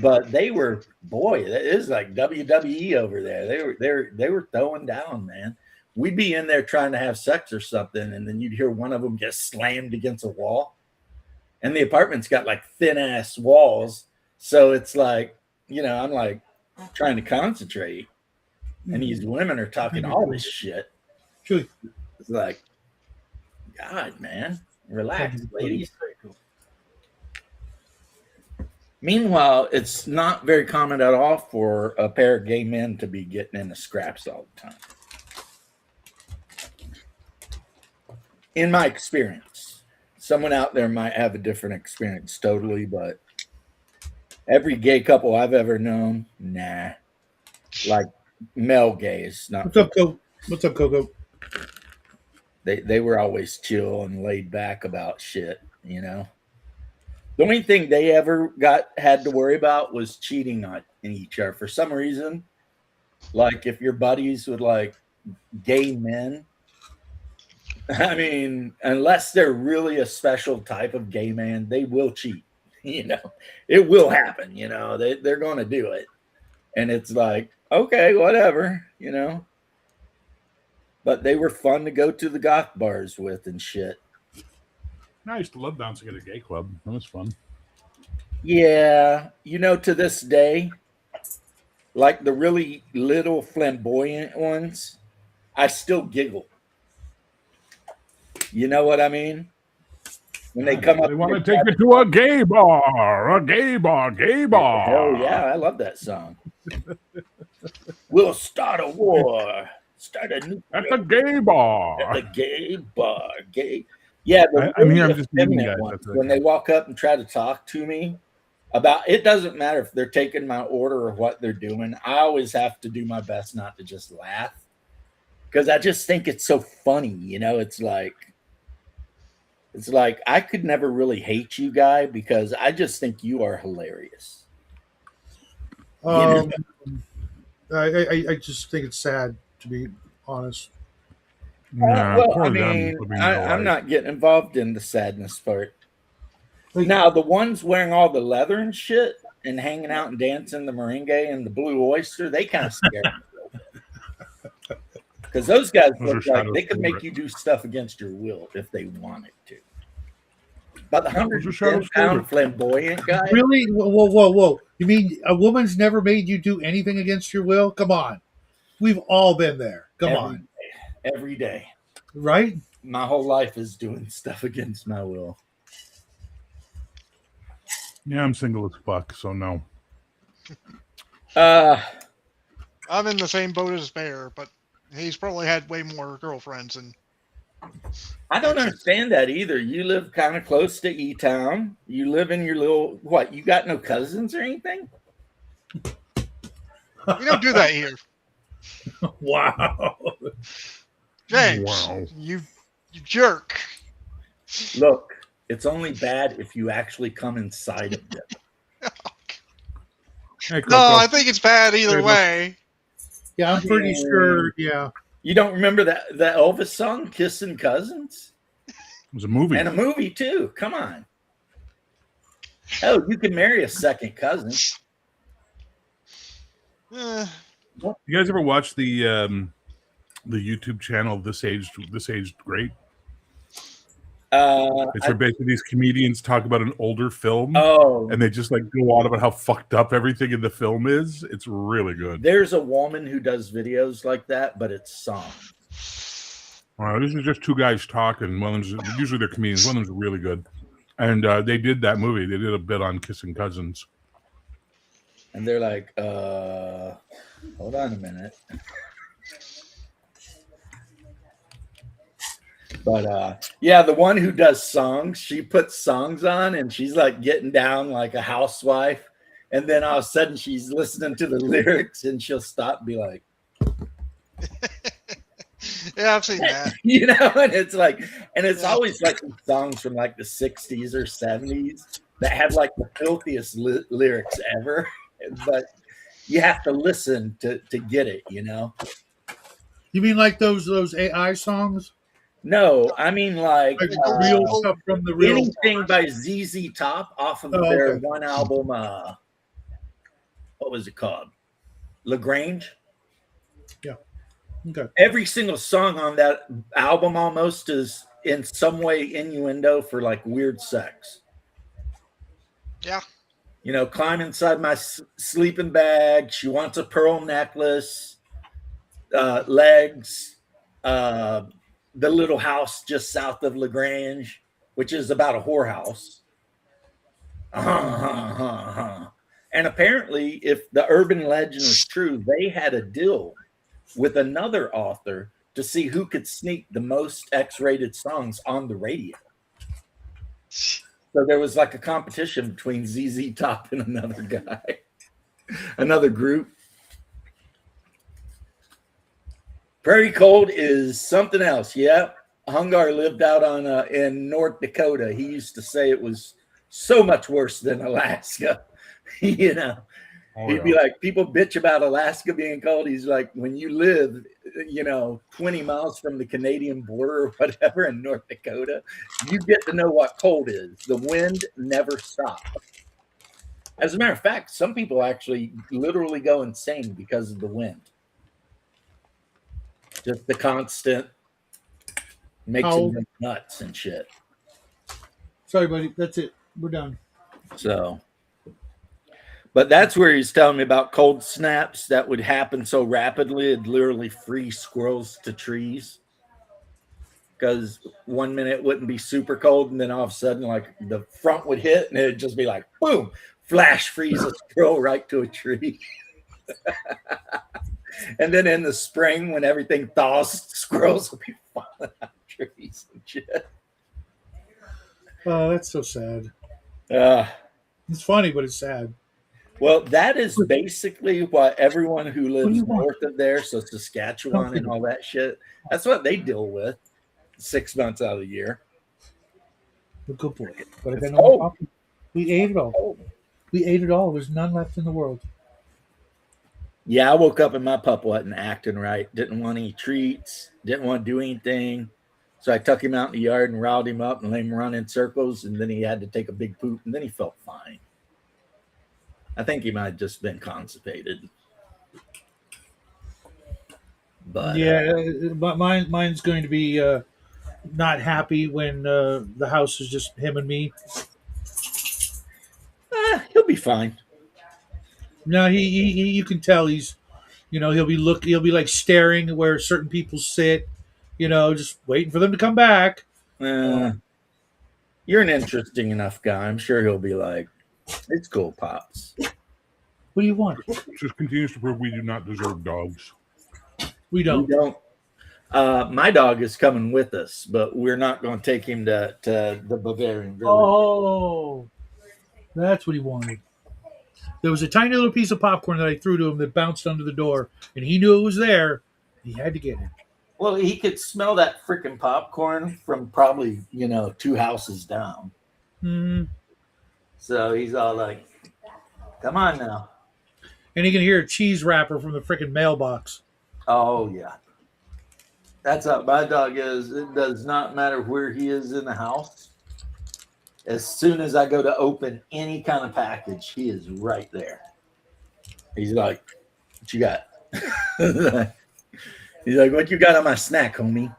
But they were, boy, it was like WWE over there. They were throwing down, man. We'd be in there trying to have sex or something, and then you'd hear one of them get slammed against a wall. And the apartment's got like thin ass walls. So it's like, I'm like trying to concentrate. And these women are talking all this shit. It's like, God, man, relax, ladies. Meanwhile, it's not very common at all for a pair of gay men to be getting into scraps all the time. In my experience, someone out there might have a different experience totally, but every gay couple I've ever known, nah. Like male gays. Not What's up, Coco? What's up, Coco? They were always chill and laid back about shit, The only thing they ever had to worry about was cheating on each other for some reason. Like if your buddies with like gay men, I mean, unless they're really a special type of gay man, they will cheat. It will happen. They're going to do it, and it's like, okay, whatever. But they were fun to go to the goth bars with and shit. I used to love bouncing at a gay club. That was fun. Yeah. To this day, like the really little flamboyant ones, I still giggle. You know what I mean? When they come up. They want to take you to a gay bar. Hell yeah, I love that song. We'll start a war. Start a new at the gay bar. At the gay bar. Gay. Yeah, I'm here. I'm just ones, when they walk up and try to talk to me about it, doesn't matter if they're taking my order or what they're doing. I always have to do my best not to just laugh because I just think it's so funny. It's like I could never really hate you, guy, because I just think you are hilarious. I just think it's sad, to be honest. I'm not getting involved in the sadness part. Now, the ones wearing all the leather and shit and hanging out and dancing the merengue and the blue oyster, they kind of scare me. Because those guys look like they could make you do stuff against your will if they wanted to. But the 110-pound flamboyant guy? Really? Whoa. You mean a woman's never made you do anything against your will? Come on. We've all been there. Come on. Every day. Right? My whole life is doing stuff against my will. Yeah, I'm single as fuck, so no. I'm in the same boat as Bear, but he's probably had way more girlfriends and I don't understand that either. You live kind of close to E-Town. You live in your little what? You got no cousins or anything? We don't do that here. Wow. James, wow. You jerk. Look, it's only bad if you actually come inside of them. Hey, No, I think it's bad either way. Yeah, I'm pretty sure. Yeah. You don't remember that Elvis song, "Kissing Cousins," It was a movie. and a movie too? Come on. Oh, you can marry a second cousin. Eh, You guys ever watch the YouTube channel This Aged Great? It's where basically these comedians talk about an older film, and they just like go on about how fucked up everything in the film is. It's really good. There's a woman who does videos like that, but it's songs. This is just two guys talking. One of them's usually they're comedians. One of them's really good, and they did that movie. They did a bit on Kissing Cousins, and they're like, "Hold on a minute." But yeah, the one who does songs, she puts songs on and she's like getting down like a housewife. And then all of a sudden she's listening to the lyrics and she'll stop and be like, yeah, I've seen that. you know, and it's like, and it's always like songs from like the 60s or 70s that have like the filthiest lyrics ever. But you have to listen to get it, you know? You mean like those AI songs? No, I mean like real stuff from the real. Anything by ZZ Top off of their one album. What was it called? LaGrange. Yeah. Okay. Every single song on that album almost is in some way innuendo for like weird sex. Yeah. You know, climb inside my sleeping bag. She wants a pearl necklace. Legs. The little house just south of LaGrange, which is about a whorehouse. And apparently, if the urban legend is true, they had a deal with another author to see who could sneak the most X-rated songs on the radio. So there was like a competition between ZZ Top and another guy, another group. Prairie Cold is something else. Yeah. Hungar lived out on in North Dakota. He used to say it was so much worse than Alaska. You know, he'd be like, people bitch about Alaska being cold. He's like, when you live, you know, 20 miles from the Canadian border or whatever in North Dakota, you get to know what cold is. The wind never stops. As a matter of fact, some people actually literally go insane because of the wind. Just the constant makes them go nuts and shit. Sorry, buddy. That's it. We're done. So, but that's where he's telling me about cold snaps that would happen so rapidly, it'd literally freeze squirrels to trees. Because 1 minute it wouldn't be super cold, and then all of a sudden, like the front would hit, and it'd just be like, boom, flash freeze a squirrel right to a tree. And then in the spring, when everything thaws, squirrels will be falling out of trees and shit. Oh, that's so sad. It's funny, but it's sad. Well, that is basically what everyone who lives north of there, so Saskatchewan and all that shit, that's what they deal with 6 months out of the year. Good boy. But I got no coffee. We ate it all. We ate it all. There's none left in the world. Yeah, I woke up and my pup wasn't acting right. Didn't want any treats. Didn't want to do anything. So I took him out in the yard and riled him up and let him run in circles. And then he had to take a big poop. And then he felt fine. I think he might have just been constipated. But yeah, mine's going to be not happy when the house is just him and me. He'll be fine. No, he you can tell he's, you know, he'll be like staring where certain people sit, you know, just waiting for them to come back. You're an interesting enough guy. I'm sure he'll be like, it's cool, Pops. What do you want? Just continues to prove we do not deserve dogs. We don't. We don't. My dog is coming with us, but we're not going to take him to the Bavarian Village. Oh, that's what he wanted. There was a tiny little piece of popcorn that I threw to him that bounced under the door, and he knew it was there. He had to get it. Well, he could smell that freaking popcorn from probably, 2 houses down. Mm-hmm. So he's all like, come on now. And he can hear a cheese wrapper from the freaking mailbox. Oh, yeah. That's how my dog is. It does not matter where he is in the house. As soon as I go to open any kind of package, he is right there. He's like, "What you got?" He's like, "What you got on my snack, homie?"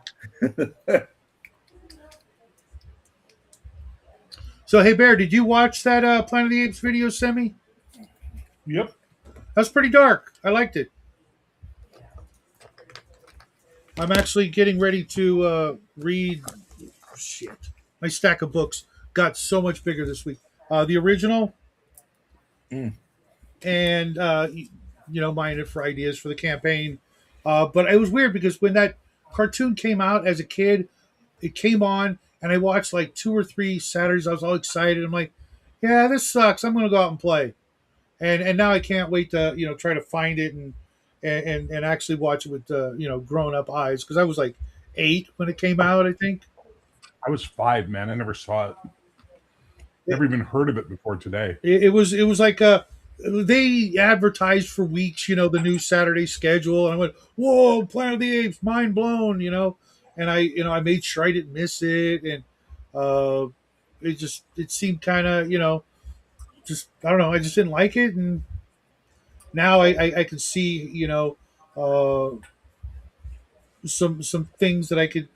So, hey, Bear, did you watch that Planet of the Apes video, Semi? Yep. That's pretty dark. I liked it. I'm actually getting ready to read. Shit. My stack of books got so much bigger this week. The original. Mm. And, mine it for ideas for the campaign. But it was weird because when that cartoon came out as a kid, it came on and I watched like 2 or 3 Saturdays. I was all excited. I'm like, yeah, this sucks. I'm going to go out and play. And now I can't wait to, try to find it and actually watch it with, grown up eyes. Cause I was like 8 when it came out, I think. I was 5, man. I never saw it. Never even heard of it before today. It was like they advertised for weeks, the new Saturday schedule, and I went, "Whoa, Planet of the Apes, mind blown!" And I made sure I didn't miss it, and it seemed kind of, just I don't know, I just didn't like it, and now I can see, some things that I could,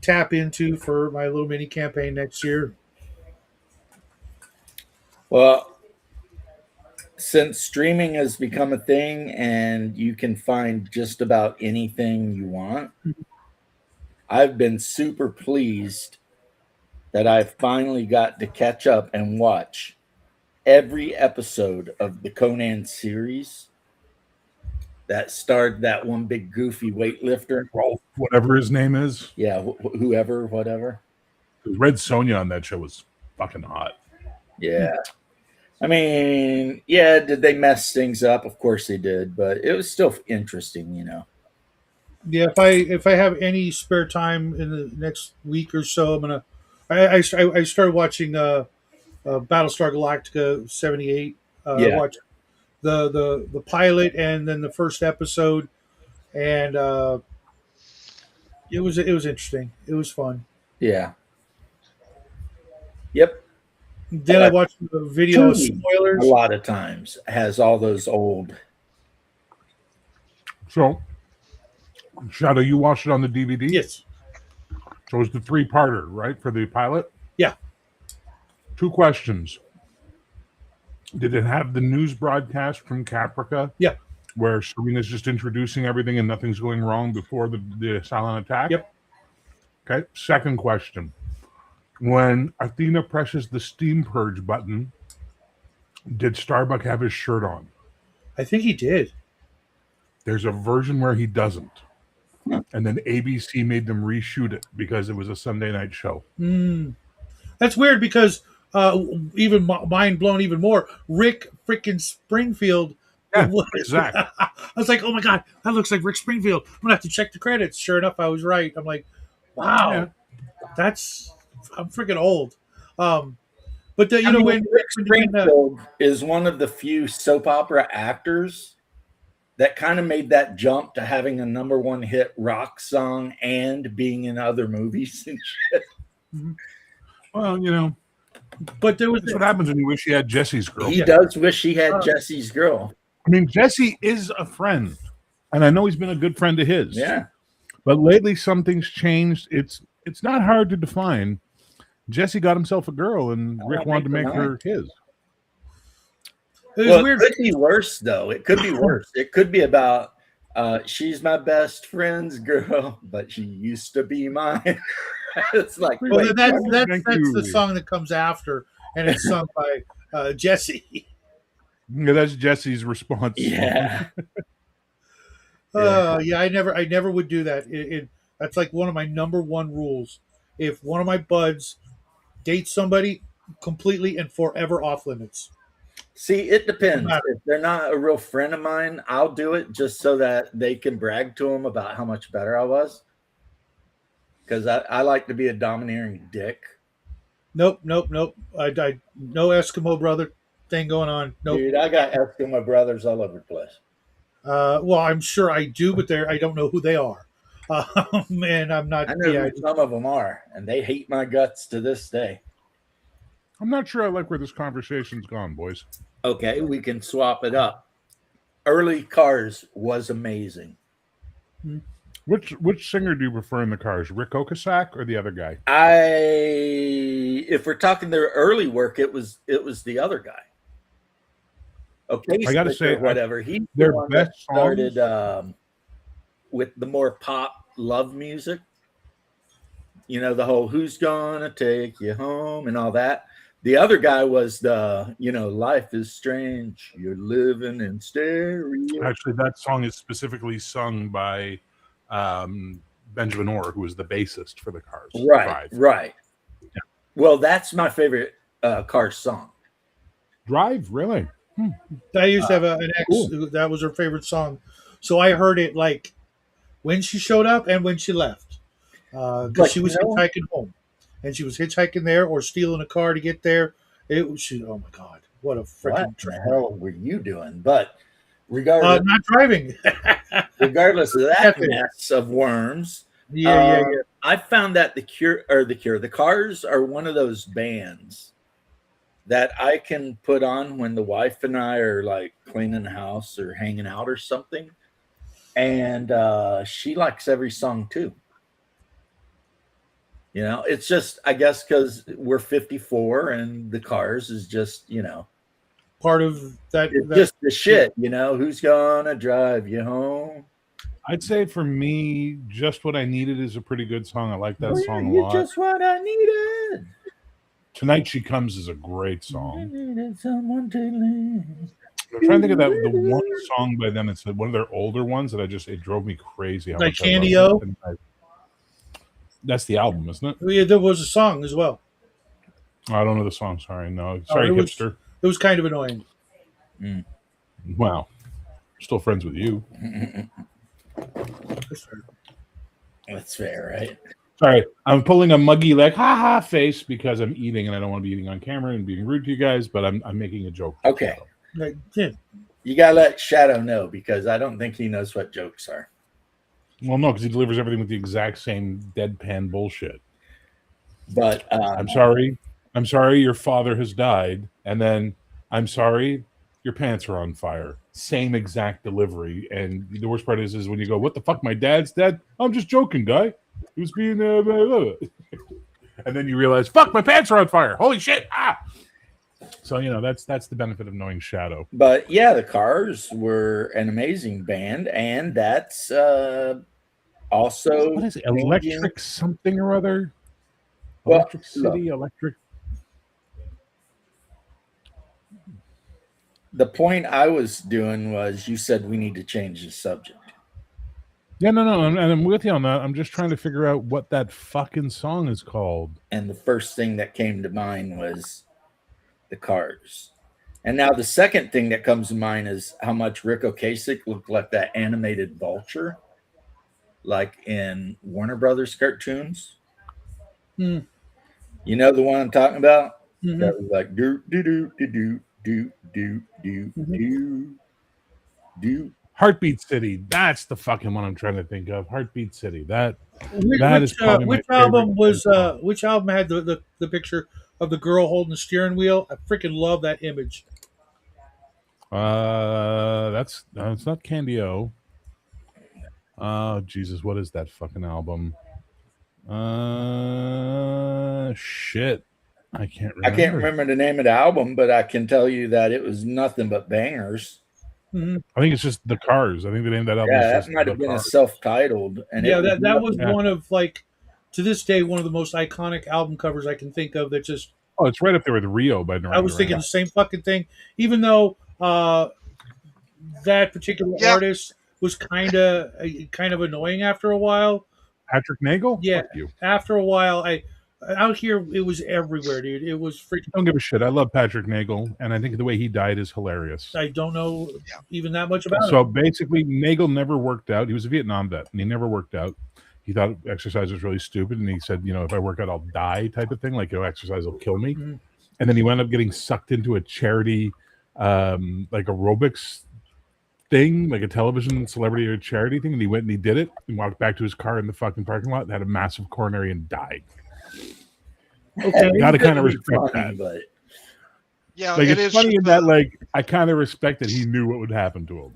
tap into for my little mini campaign next year. Well, since streaming has become a thing and you can find just about anything you want, I've been super pleased that I finally got to catch up and watch every episode of the Conan series that starred that one big goofy weightlifter. Well, whatever his name is. Yeah, whoever, whatever. Red Sonja on that show was fucking hot. Yeah. I mean, yeah, did they mess things up? Of course they did, but it was still interesting, Yeah, if I have any spare time in the next week or so, I'm gonna. I started watching Battlestar Galactica '78. Yeah. I watched the pilot and then the first episode, and it was interesting. It was fun. Yeah. Yep. Then I watched the video spoilers. A lot of times has all those old. So, Shadow, you watched it on the DVD? Yes. So it was the 3-parter, right, for the pilot? Yeah. 2 questions. Did it have the news broadcast from Caprica? Yeah. Where Serena's just introducing everything and nothing's going wrong before the silent attack? Yep. Okay. Second question. When Athena presses the steam purge button, did Starbuck have his shirt on? I think he did. There's a version where he doesn't. And then ABC made them reshoot it because it was a Sunday night show. That's weird because even mind blown even more. Rick freaking Springfield. Yeah, exactly. I was like, oh my God, that looks like Rick Springfield. I'm going to have to check the credits. Sure enough, I was right. I'm like, wow, I'm freaking old. But when Rick Springfield is one of the few soap opera actors that kind of made that jump to having a #1 hit rock song and being in other movies and shit. Well, but there was that's what happens when you wish you had Jesse's girl. He does wish he had Jesse's girl. I mean, Jesse is a friend, and I know he's been a good friend of his. Yeah. But lately, something's changed. It's not hard to define. Jesse got himself a girl, and Rick wanted to make her his. It was weird. It could be worse, though. It could be worse. It could be about she's my best friend's girl, but she used to be mine. It's like, well, that's the song that comes after, and it's sung by Jesse. Yeah, that's Jesse's response. Yeah. I never would do that. That's like one of my #1 rules. If one of my buds dates somebody, completely and forever off limits. See, it depends. If they're not a real friend of mine, I'll do it just so that they can brag to them about how much better I was. Because I like to be a domineering dick. Nope. I no Eskimo brother thing going on. Nope. Dude, I got Eskimo brothers all over the place. Well, I'm sure I do, but I don't know who they are. And I'm not. I know Yeah, who some of them are, and they hate my guts to this day. I'm not sure I like where this conversation's gone, boys. Okay, we can swap it up. Early Cars was amazing. Which singer do you prefer in the Cars, Rick Ocasek or the other guy? If we're talking their early work, it was the other guy. Okay, I gotta say, whatever. He's the their one that best started songs- with the more pop love music. You know, the whole "Who's Gonna Take You Home" and all that. The other guy was the, "Life is Strange, You're Living in Stereo." Actually, that song is specifically sung by Benjamin Orr, who was the bassist for the Cars. Right, Drive. right. Yeah. Well, that's my favorite Cars song. Drive, really? I used to have an ex cool. who that was her favorite song, so I heard it like when she showed up and when she left, But, because she was hitchhiking home, and she was hitchhiking there or stealing a car to get there. Oh my god, what a freaking What the trip! hell were you doing? But regardless, Not driving. regardless of that mess of worms, yeah. I found that the Cars are one of those bands that I can put on when the wife and I are like cleaning the house or hanging out or something, and she likes every song too. It's just, I guess, because we're 54 and the Cars is just, Part of that. it's just the shit. Who's gonna drive you home? I'd say for me, Just What I Needed is a pretty good song. I like that song a You're lot. just what I needed. Tonight She Comes is a great song. Needed someone to live. I'm trying to think of the one song by them. It's one of their older ones that it drove me crazy. How Like much I loved Candy it. O? That's the album, isn't it? Yeah, there was a song as well. I don't know the song. Sorry, no. Sorry, it was- hipster. It was kind of annoying. Wow, still friends with you. That's fair, right? Sorry, I'm pulling a muggy like ha face because I'm eating and I don't want to be eating on camera and being rude to you guys, but I'm making a joke. Okay. Like, yeah. You gotta let Shadow know, because I don't think he knows what jokes are. Well, no, because he delivers everything with the exact same deadpan bullshit. But I'm sorry. I'm sorry your father has died. And then I'm sorry your pants are on fire. Same exact delivery. And the worst part is when you go, what the fuck? My dad's dead? I'm just joking, guy. He was being blah, blah, blah. And then you realize, fuck, my pants are on fire. Holy shit. Ah. So, that's the benefit of knowing Shadow. But yeah, the Cars were an amazing band, and that's also What is it? Electric something or other? Well, Electric City, Electric. The point I was doing was, you said we need to change the subject. Yeah, no, and I'm with you on that. I'm just trying to figure out what that fucking song is called. And the first thing that came to mind was the Cars. And now the second thing that comes to mind is how much Rick Ocasek looked like that animated vulture, like in Warner Brothers cartoons. Hmm. You know the one I'm talking about? Mhm. That was like do do do do do do do do do. Heartbeat City. That's the fucking one I'm trying to think of. Heartbeat City. That Which, is probably my which album favorite was song. which album had the picture of the girl holding the steering wheel? I freaking love that image. That's it's not Candy O. Oh Jesus, what is that fucking album? Shit. I can't remember. I can't remember the name of the album, but I can tell you that it was nothing but bangers. Mm-hmm. I think it's just The Cars. I think the name of that album Yeah, is that just might The have been a Cars. self-titled. And Yeah, it that was Yeah. one of, like, to this day, one of the most iconic album covers I can think of. That just Oh, it's right up there with Rio by Duran I was thinking Duran. the same fucking thing. Even though that particular Yeah. artist was kind of annoying after a while. Patrick Nagel? Yeah. Fuck you. After a while, out here it was everywhere, dude. It was freaking. Don't give a shit. I love Patrick Nagel, and I think the way he died is hilarious. I don't know even that much about So it. basically, Nagel never worked out. He was a Vietnam vet, and he never worked out. He thought exercise was really stupid, and he said, if I work out, I'll die type of thing. Like, exercise will kill me. Mhm. And then he wound up getting sucked into a charity, like aerobics thing, like a television celebrity or charity thing, and he went and he did it and walked back to his car in the fucking parking lot and had a massive coronary and died. Okay. Gotta kind of It'd be respect funny, that. but Yeah, Like it it's is funny just in that, like, I kind of respect that he knew what would happen to him.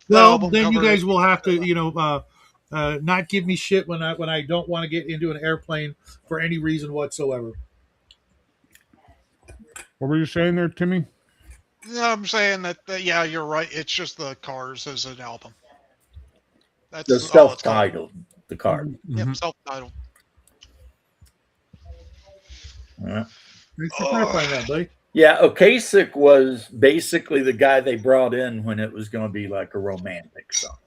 Well, album then you cover. guys will have to, not give me shit when I don't want to get into an airplane for any reason whatsoever. What were you saying there, Timmy? No, I'm saying that yeah, you're right. It's just the Cars as an album. That's the all it's called. self-titled, the card. Yep, self-titled. Yeah. Thanks for clarifying that, buddy. Yeah, Ocasek was basically the guy they brought in when it was going to be like a romantic song.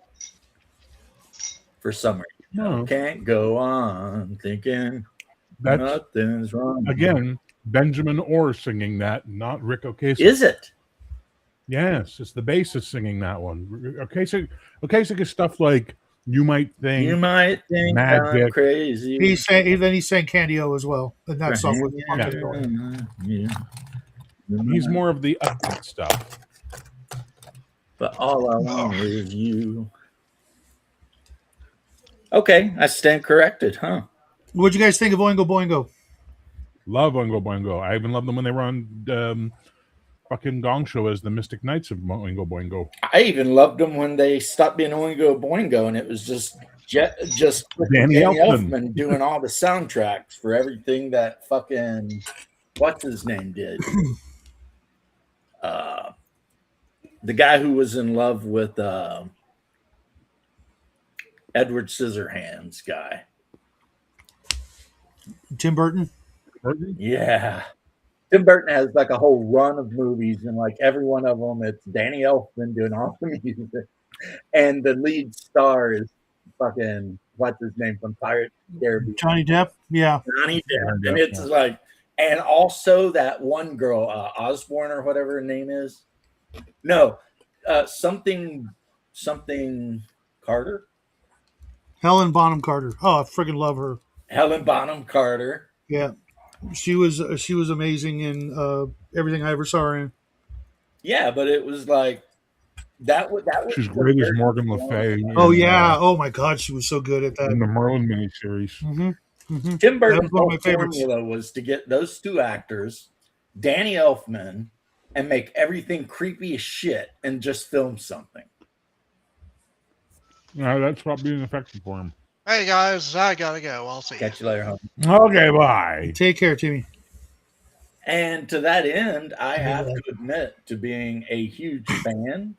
For some reason, No. Can't go on thinking That's nothing's wrong. again Benjamin Orr singing that, not Rick Ocasek. Is it? Yes, it's the bassist singing that one. Ocasek is stuff like You Might Think. You might think I'm Magic. crazy. He sang Candy O as well, and that song was fucking good. He's more of the upbeat stuff. But all I want is you. Okay, I stand corrected, huh? What'd you guys think of Oingo Boingo? Love Oingo Boingo. I even loved them when they were on fucking Gong Show as the Mystic Knights of Oingo Boingo. I even loved them when they stopped being Oingo Boingo and it was just Danny Elfman doing all the soundtracks for everything that fucking what's his name did. The guy who was in love with Edward Scissorhands guy. Tim Burton? Yeah. Tim Burton has like a whole run of movies, and like every one of them, it's Danny Elfman doing all the music. And the lead star is fucking, what's his name from Pirates of the Caribbean? Johnny Depp? Yeah. Johnny Depp. And it's like, and also that one girl, Osborne or whatever her name is. No, something Carter. Helen Bonham Carter. Oh, I freaking love her. Helen Bonham Carter. Yeah. She was amazing in everything I ever saw her in. Yeah, but it was like that was She's great as Morgan Le Fay. Oh yeah! Oh my God, she was so good at that. In the Merlin miniseries. Tim Burton's one of my whole favorites. formula was to get those two actors, Danny Elfman, and make everything creepy as shit and just film something. Yeah, that's probably being effective for him. Hey guys, I gotta go. I'll see you. Catch you later, home. Okay, bye. Take care, Timmy. And to that end, I have to admit to being a huge fan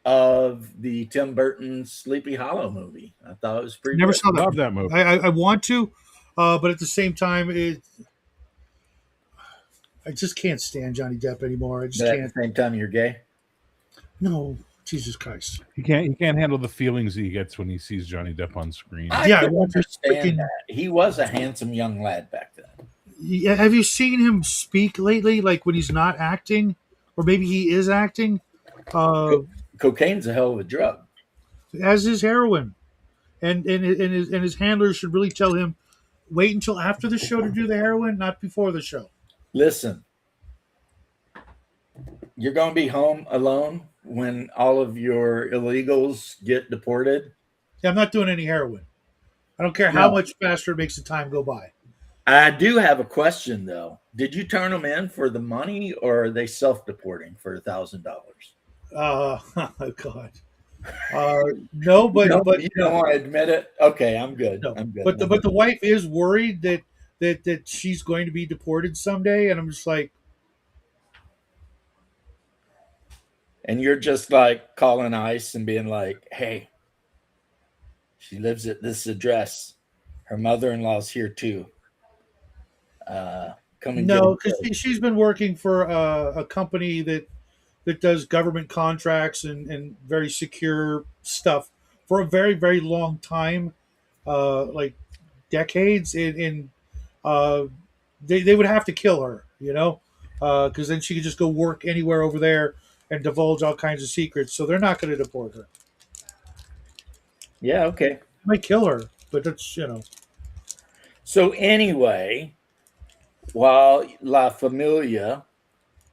of the Tim Burton Sleepy Hollow movie. I thought it was pretty Never good. saw that. Love that movie. I want to, but at the same time, I just can't stand Johnny Depp anymore. I just But at can't. the same time, you're gay. No, Jesus Christ. He can't handle the feelings he gets when he sees Johnny Depp on screen. I Yeah, I can want to understand freaking- that. He was a handsome young lad back then. Yeah, have you seen him speak lately? Like when he's not acting, or maybe he is acting, Cocaine's a hell of a drug. as is heroin, and his handlers should really tell him, wait until after the show to do the heroin, not before the show. Listen, you're going to be home alone when all of your illegals get deported. Yeah, I'm not doing any heroin. I don't care how No. much faster it makes the time go by. I do have a question, though. Did you turn them in for the money, or are they self-deporting for $1,000? Oh God. No, but You don't want to admit it. Okay, I'm good. no. I'm good. But the wife is worried that she's going to be deported someday, and I'm just like, And you're just like calling ICE and being like, "Hey, she lives at this address. Her mother-in-law's here too. Come and no, get her." because she's been working for a company that does government contracts and very secure stuff for a very, very long time, like decades. They would have to kill her, because then she could just go work anywhere over there and divulge all kinds of secrets. So they're not going to deport her. Yeah, okay. They might kill her, but that's So anyway, while La Familia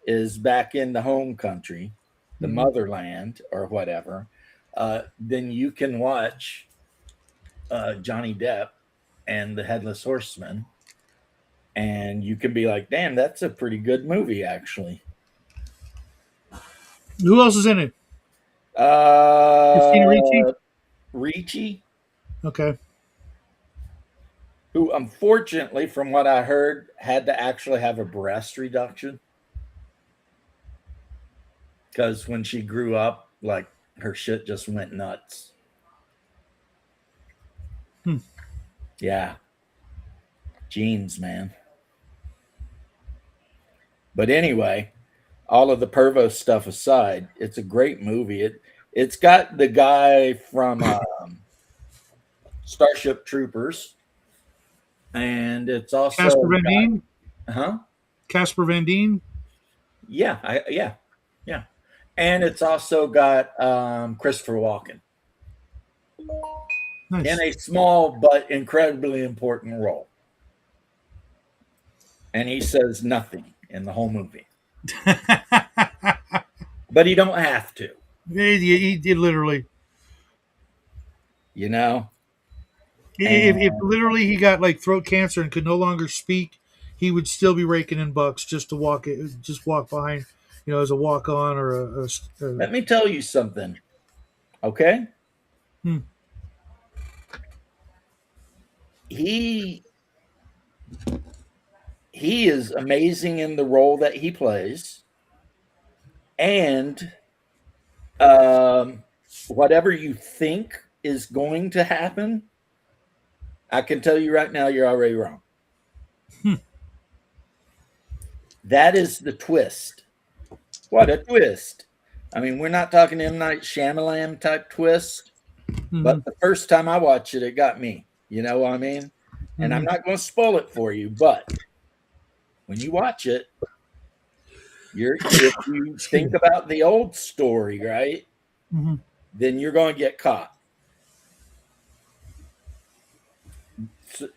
is back in the home country, the Mhm. motherland or whatever, then you can watch Johnny Depp and the Headless Horseman, and you can be like, damn, that's a pretty good movie, actually. Who else is in it? Christina Ricci. Ricci, Okay. who unfortunately, from what I heard, had to actually have a breast reduction because when she grew up, like her shit just went nuts. Hmm. Yeah. Genes, man. But anyway, all of the Pervo stuff aside, it's a great movie. It's got the guy from Starship Troopers, and it's also Casper Van Dien. huh? Casper Van Dien. Yeah, and it's also got Christopher Walken Nice. in a small but incredibly important role, and he says nothing in the whole movie, but he don't have to, he did literally. you know. If literally he got like throat cancer and could no longer speak, he would still be raking in bucks just to walk behind, as a walk on or a Let me tell you something, okay? Hmm. He is amazing in the role that he plays, and whatever you think is going to happen, I can tell you right now, you're already wrong. That is the twist. What a twist! I mean, we're not talking M. Night Shyamalan type twist, but the first time I watched it, it got me. You know what I mean? And I'm not going to spoil it for you, but when you watch it, if you think about the old story, right, then you're going to get caught. So,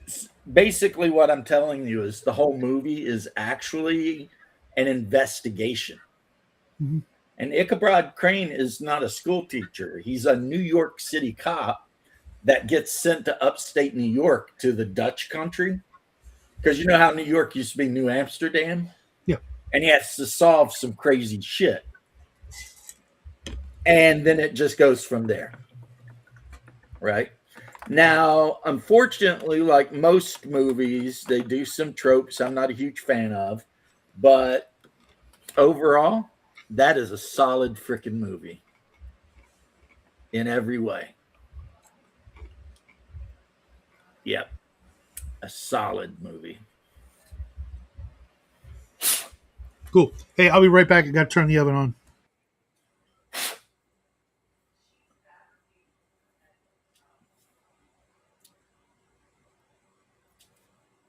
basically, what I'm telling you is the whole movie is actually an investigation. And Ichabod Crane is not a school teacher. He's a New York City cop that gets sent to upstate New York to the Dutch country. Because you know how New York used to be New Amsterdam? Yeah. And he has to solve some crazy shit. And then it just goes from there. Right? Now, unfortunately, like most movies, they do some tropes I'm not a huge fan of. But overall, that is a solid freaking movie. In every way. Yep. A solid movie. Cool. Hey, I'll be right back. I got to turn the oven on.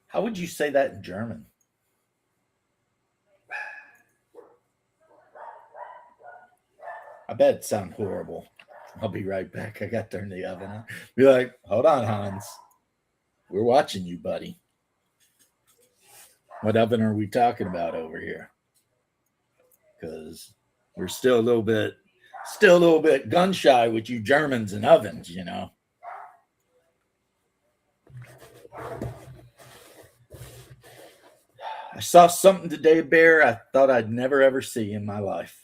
How would you say that in German? I bet it sounds horrible. I'll be right back. I got to turn the oven on. Be like, hold on, Hans. We're watching you, buddy. What oven are we talking about over here? Because we're still a little bit gun shy with you Germans and ovens, you know. I saw something today, Bear, I thought I'd never ever see in my life.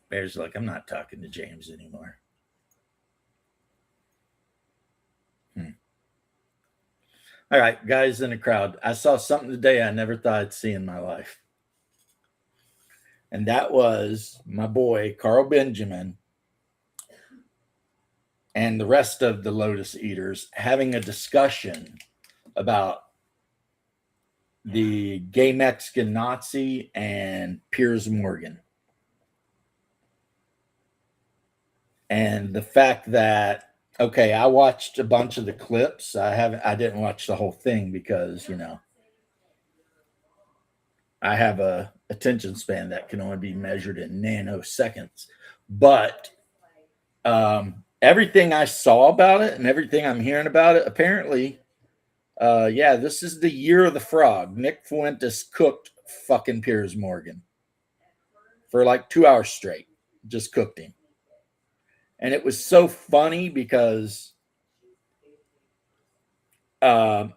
Bear's like, I'm not talking to James anymore. All right, guys in the crowd. I saw something today I never thought I'd see in my life. And that was my boy, Carl Benjamin, and the rest of the Lotus Eaters having a discussion about the gay Mexican Nazi and Piers Morgan. And the fact that, okay, I watched a bunch of the clips. I didn't watch the whole thing because, I have a attention span that can only be measured in nanoseconds. But everything I saw about it and everything I'm hearing about it, apparently Yeah, this is the year of the frog. Nick Fuentes cooked fucking Piers Morgan for like 2 hours straight. Just cooked him. And it was so funny because and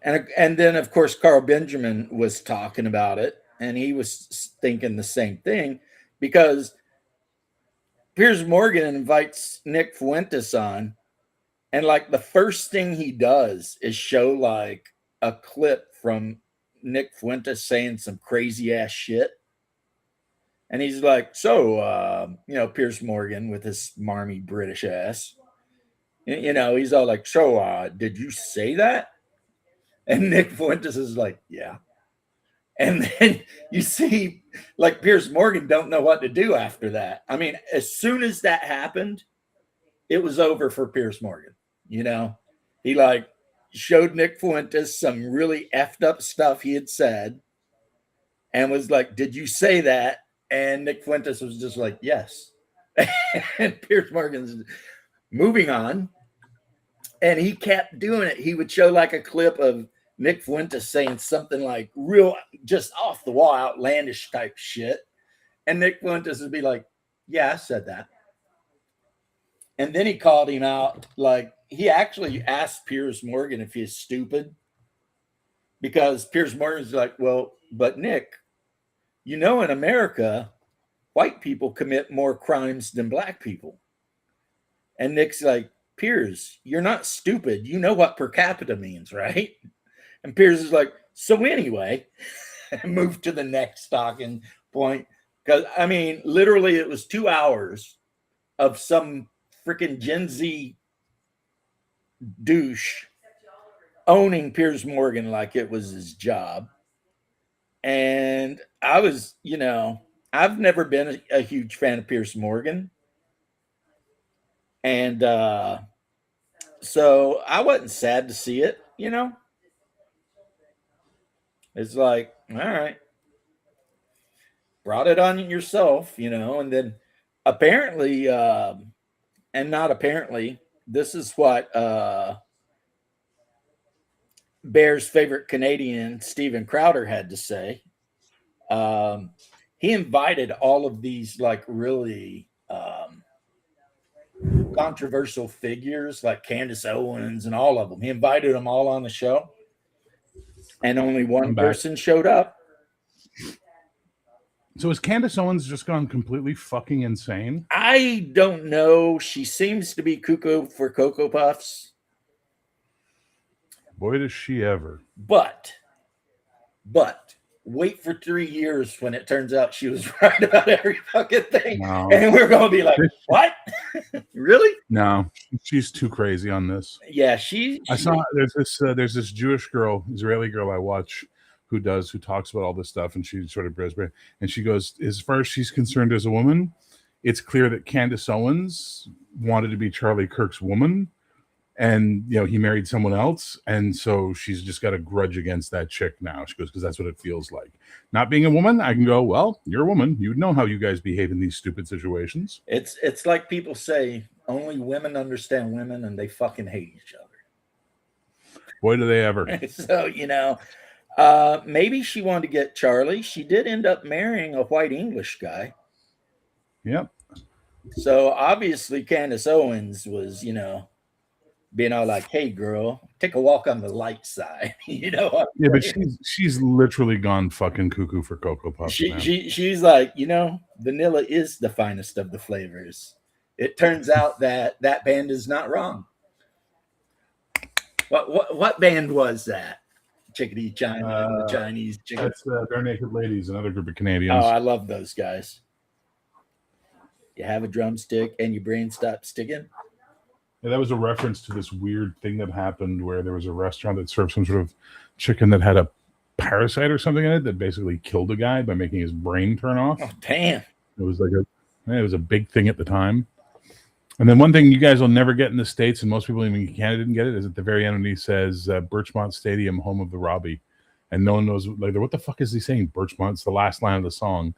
then of course Carl Benjamin was talking about it, and he was thinking the same thing because Piers Morgan invites Nick Fuentes on, and like the first thing he does is show like a clip from Nick Fuentes saying some crazy ass shit. And he's like, so, Piers Morgan with his marmy British ass, he's all like, so, did you say that? And Nick Fuentes is like, yeah. And then you see, like, Piers Morgan don't know what to do after that. I mean, as soon as that happened, it was over for Piers Morgan. He like showed Nick Fuentes some really effed up stuff he had said and was like, did you say that? And Nick Fuentes was just like, yes. And Piers Morgan's moving on. And he kept doing it. He would show like a clip of Nick Fuentes saying something like real, just off the wall, outlandish type shit. And Nick Fuentes would be like, yeah, I said that. And then he called him out. Like, he actually asked Piers Morgan if he's stupid, because Piers Morgan's like, well, but Nick, in America, white people commit more crimes than black people. And Nick's like, Piers, you're not stupid. You know what per capita means, right? And Piers is like, so anyway, move to the next talking point. Because, I mean, literally it was 2 hours of some freaking Gen Z douche owning Piers Morgan like it was his job. And I was, I've never been a huge fan of Piers Morgan. And so I wasn't sad to see it, It's like, all right, brought it on yourself, and then apparently, and not apparently, this is what Bear's favorite Canadian, Steven Crowder, had to say. He invited all of these like really controversial figures like Candace Owens and all of them. He invited them all on the show, and only one person showed up. So has Candace Owens just gone completely fucking insane? I don't know. She seems to be cuckoo for Cocoa Puffs. Boy, does she ever. But wait for 3 years when it turns out she was right about every fucking thing. No. And we're going to be like, what? Really? No, she's too crazy on this. Yeah, I saw there's this Jewish girl, Israeli girl I watch who talks about all this stuff, and she sort of and she goes, as far as she's concerned as a woman, it's clear that Candace Owens wanted to be Charlie Kirk's woman, and he married someone else, and so she's just got a grudge against that chick now. She goes, because that's what it feels like. Not being a woman, I can go, well, you're a woman, you know how you guys behave in these stupid situations. It's like people say, only women understand women, and they fucking hate each other. Boy, do they ever. So maybe she wanted to get Charlie. She did end up marrying a white English guy. Yep. So obviously Candace Owens was, being all like, hey girl, take a walk on the light side. Yeah, but she's literally gone fucking cuckoo for Cocoa Puffs. She's like, vanilla is the finest of the flavors. It turns out that band is not wrong. What band was that? Chickadee China, the Chinese chicken. That's Bare Naked Ladies, another group of Canadians. Oh, I love those guys. You have a drumstick and your brain stops sticking. Yeah, that was a reference to this weird thing that happened where there was a restaurant that served some sort of chicken that had a parasite or something in it that basically killed a guy by making his brain turn off. Oh, damn. It was a big thing at the time. And then one thing you guys will never get in the States, and most people even in Canada didn't get it, is at the very end when he says Birchmont Stadium, home of the Robbie. And no one knows, like, what the fuck is he saying? Birchmont, it's the last line of the song.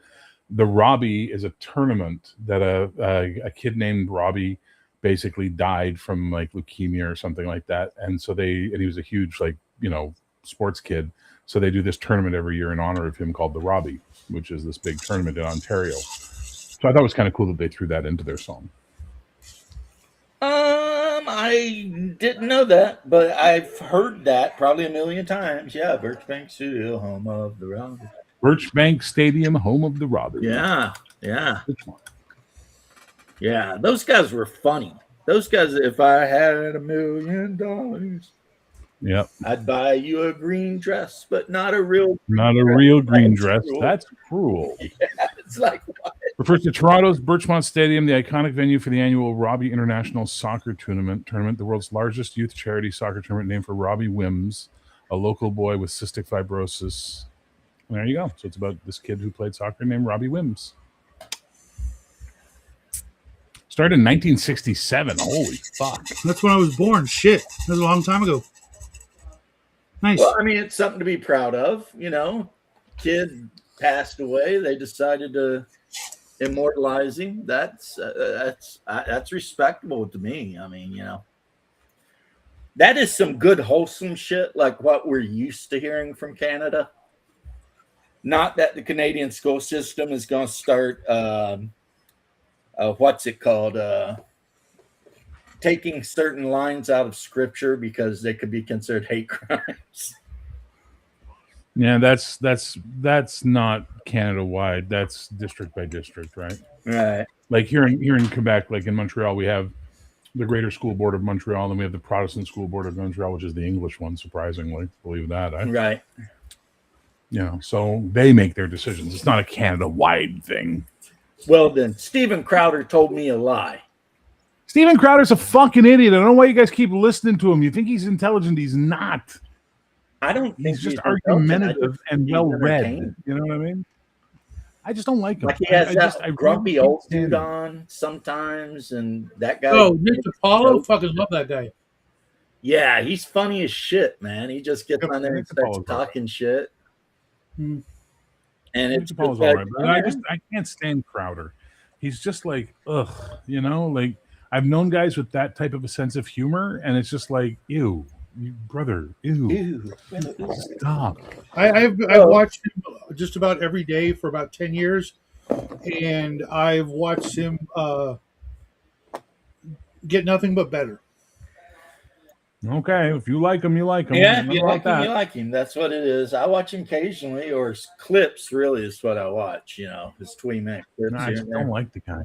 The Robbie is a tournament that a kid named Robbie basically died from like leukemia or something like that. And so he was a huge, like, sports kid. So they do this tournament every year in honor of him called the Robbie, which is this big tournament in Ontario. So I thought it was kind of cool that they threw that into their song. I didn't know that, but I've heard that probably a million times. Yeah, Birchbank Studio, home of the Robbie. Birchbank Stadium, home of the Robbie. Yeah, yeah, Which one? yeah. Those guys were funny. Those guys, if I had $1 million, Yep. I'd buy you a green dress, but not a real. Not a real green That's dress. cruel. That's cruel. It's like what? Refers to Toronto's Birchmont Stadium, the iconic venue for the annual Robbie International Soccer Tournament, the world's largest youth charity soccer tournament named for Robbie Wims, a local boy with cystic fibrosis. And there you go. So it's about this kid who played soccer named Robbie Wims. Started in 1967. Holy fuck. That's when I was born. Shit. That was a long time ago. Nice. Well, I mean, it's something to be proud of. You know, kid passed away. They decided to immortalize him. That's respectable to me. I mean, you know, that is some good wholesome shit, like what we're used to hearing from Canada. Not that the Canadian school system is going to start. What's it called? Taking certain lines out of scripture because they could be considered hate crimes. Yeah, that's not Canada wide. That's district by district, right? Right. Like here in Quebec, like in Montreal, we have the Greater School Board of Montreal, and we have the Protestant School Board of Montreal, which is the English one, surprisingly. Believe that, eh? Right. You know, so they make their decisions. It's not a Canada wide thing. Well, then, Steven Crowder told me a lie. Steven Crowder's a fucking idiot. I don't know why you guys keep listening to him. You think he's intelligent. He's not. I don't think He's just intelligent. argumentative and he's well read. entertaining. You know what I mean? I just don't like him. Like he has I that grumpy really old can't stand dude him. on sometimes, and that guy. Oh, Mr. Paulo? Fucking love that guy. Yeah, he's funny as shit, man. He just gets Yep, on there and Mr. starts Paulo's talking shit. Hmm. And it's Mr. Paul's all right, but I can't stand Crowder. He's just like, ugh, you know, like I've known guys with that type of a sense of humor, and it's just like, ew, brother, ew. Stop. I've watched him just about every day for about 10 years, and I've watched him get nothing but better. Okay, if you like him, you like him. Yeah, Nothing you about like him, that. you like him. That's what it is. I watch him occasionally, or clips. Really, is what I watch. You know, his tweet clips. No, I here just and don't there. like the guy.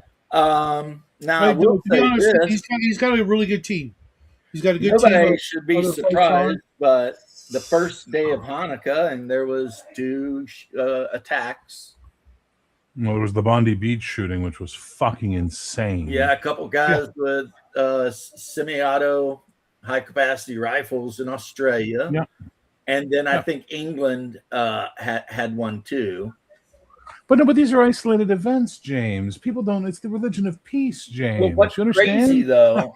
Now I will To be say honest, this: he's got a really good team. He's got a good nobody team. should be other folks surprised, on. but the first day of Hanukkah, and there was 2 attacks. Well, there was the Bondi Beach shooting, which was fucking insane. Yeah, a couple guys with semi-auto high-capacity rifles in Australia. Yeah. And then I Yeah. think England had one too. But no, but these are isolated events, James. People don't. It's the religion of peace, James. Well, what's you understand? crazy though,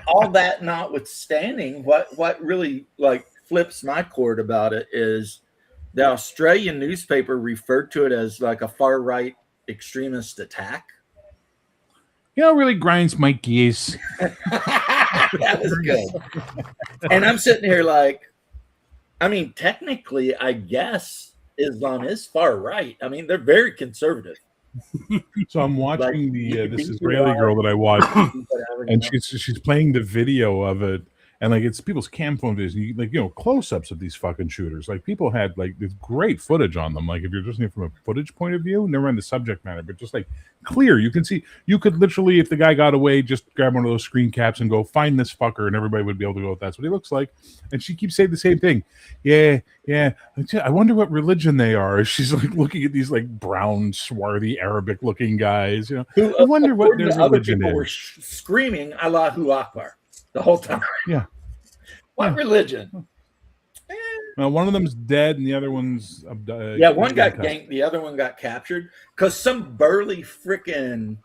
all that notwithstanding, what really like flips my cord about it is the Australian newspaper referred to it as like a far right extremist attack. You know, what really grinds my gears. That was good. And I'm sitting here like, I mean, technically, I guess Islam is far right. I mean, they're very conservative. So I'm watching Like, this you Israeli are- girl that I watched, Whatever, and you know. she's playing the video of it, and like it's people's cam phone videos, and you, like, you know, close-ups of these fucking shooters. Like people had like this great footage on them. Like if you're just looking from a footage point of view, never mind the subject matter, but just like clear, you can see. You could literally, if the guy got away, just grab one of those screen caps and go find this fucker, and everybody would be able to go. That's what he looks like. And she keeps saying the same thing. Yeah. I wonder what religion they are. She's like looking at these like brown, swarthy, Arabic-looking guys. You know, Who, I wonder what according their to other religion people were is. screaming Allahu Akbar the whole time. Yeah. What Yeah. religion? Well, one of them's dead, and the other one's Yeah, one got custody. ganked, the other one got captured because some burly freaking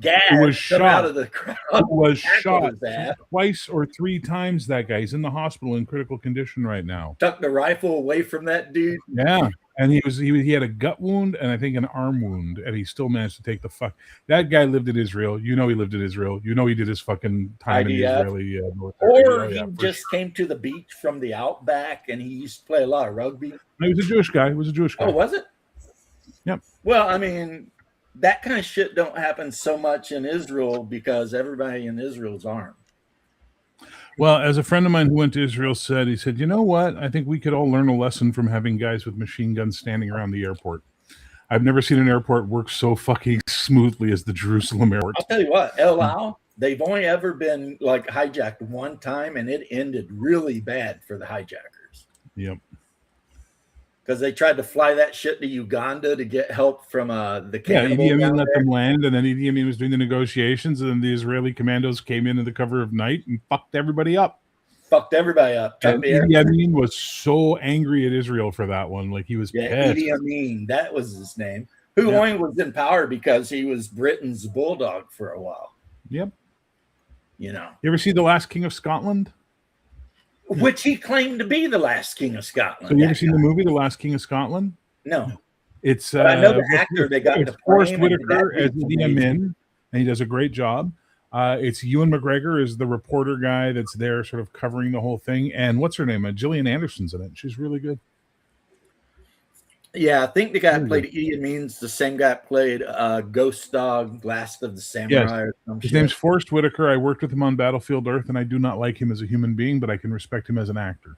gag Who was come out shot. of the crowd. Who was Tackled shot his ass. twice or 3 times. That guy, he's in the hospital in critical condition right now. Tucked the rifle away from that dude. Yeah, And he had a gut wound and I think an arm wound, and he still managed to take the fuck. That guy lived in Israel. You know he lived in Israel. You know he did his fucking time in the IDF. Israeli military. Or Oh, he yeah, for just sure. came to the beach from the outback, and he used to play a lot of rugby. He was a Jewish guy. He was a Jewish guy. Oh, was it? Yep. Well, I mean, that kind of shit don't happen so much in Israel because everybody in Israel is armed. Well, as a friend of mine who went to Israel said, he said, you know what? I think we could all learn a lesson from having guys with machine guns standing around the airport. I've never seen an airport work so fucking smoothly as the Jerusalem airport. I'll tell you what, El Al, they've only ever been like hijacked one time, and it ended really bad for the hijackers. Yep. Because they tried to fly that shit to Uganda to get help from the Yeah, cannibal Idi Amin down let there. them land, and then Idi Amin was doing the negotiations, and then the Israeli commandos came in the cover of night and fucked everybody up. Fucked everybody up. And Idi Amin was so angry at Israel for that one. Like, he was pissed. Idi Amin, that was his name. Who Yeah. only was in power because he was Britain's bulldog for a while. Yep. You know, You ever see The Last King of Scotland? which he claimed to be the last king of Scotland. So you ever that seen guy. the movie The Last King of Scotland? No. It's But I know the actor they got it's to play Forrest him, and Whitaker that as dude's Idi amazing. Amin, and he does a great job. It's Ewan McGregor is the reporter guy that's there, sort of covering the whole thing. And what's her name? Gillian Anderson's in it. She's really good. Yeah, I think the guy There that you played Idi Amin's the same guy that played Ghost Dog, Last of the Samurai, or some His shit. name's Forrest Whitaker. I worked with him on Battlefield Earth, and I do not like him as a human being, but I can respect him as an actor.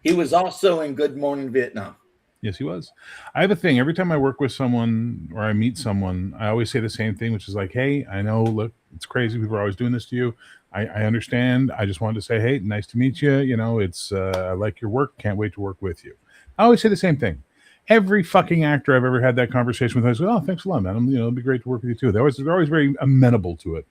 He was also in Good Morning Vietnam. Yes, he was. I have a thing. Every time I work with someone or I meet someone, I always say the same thing, which is like, hey, I know, look, it's crazy. People are always doing this to you. I understand. I just wanted to say, hey, nice to meet you. You know, it's I like your work. Can't wait to work with you. I always say the same thing. Every fucking actor I've ever had that conversation with, I say, oh, thanks a lot, man. You know, it'd be great to work with you too. They're always very amenable to it.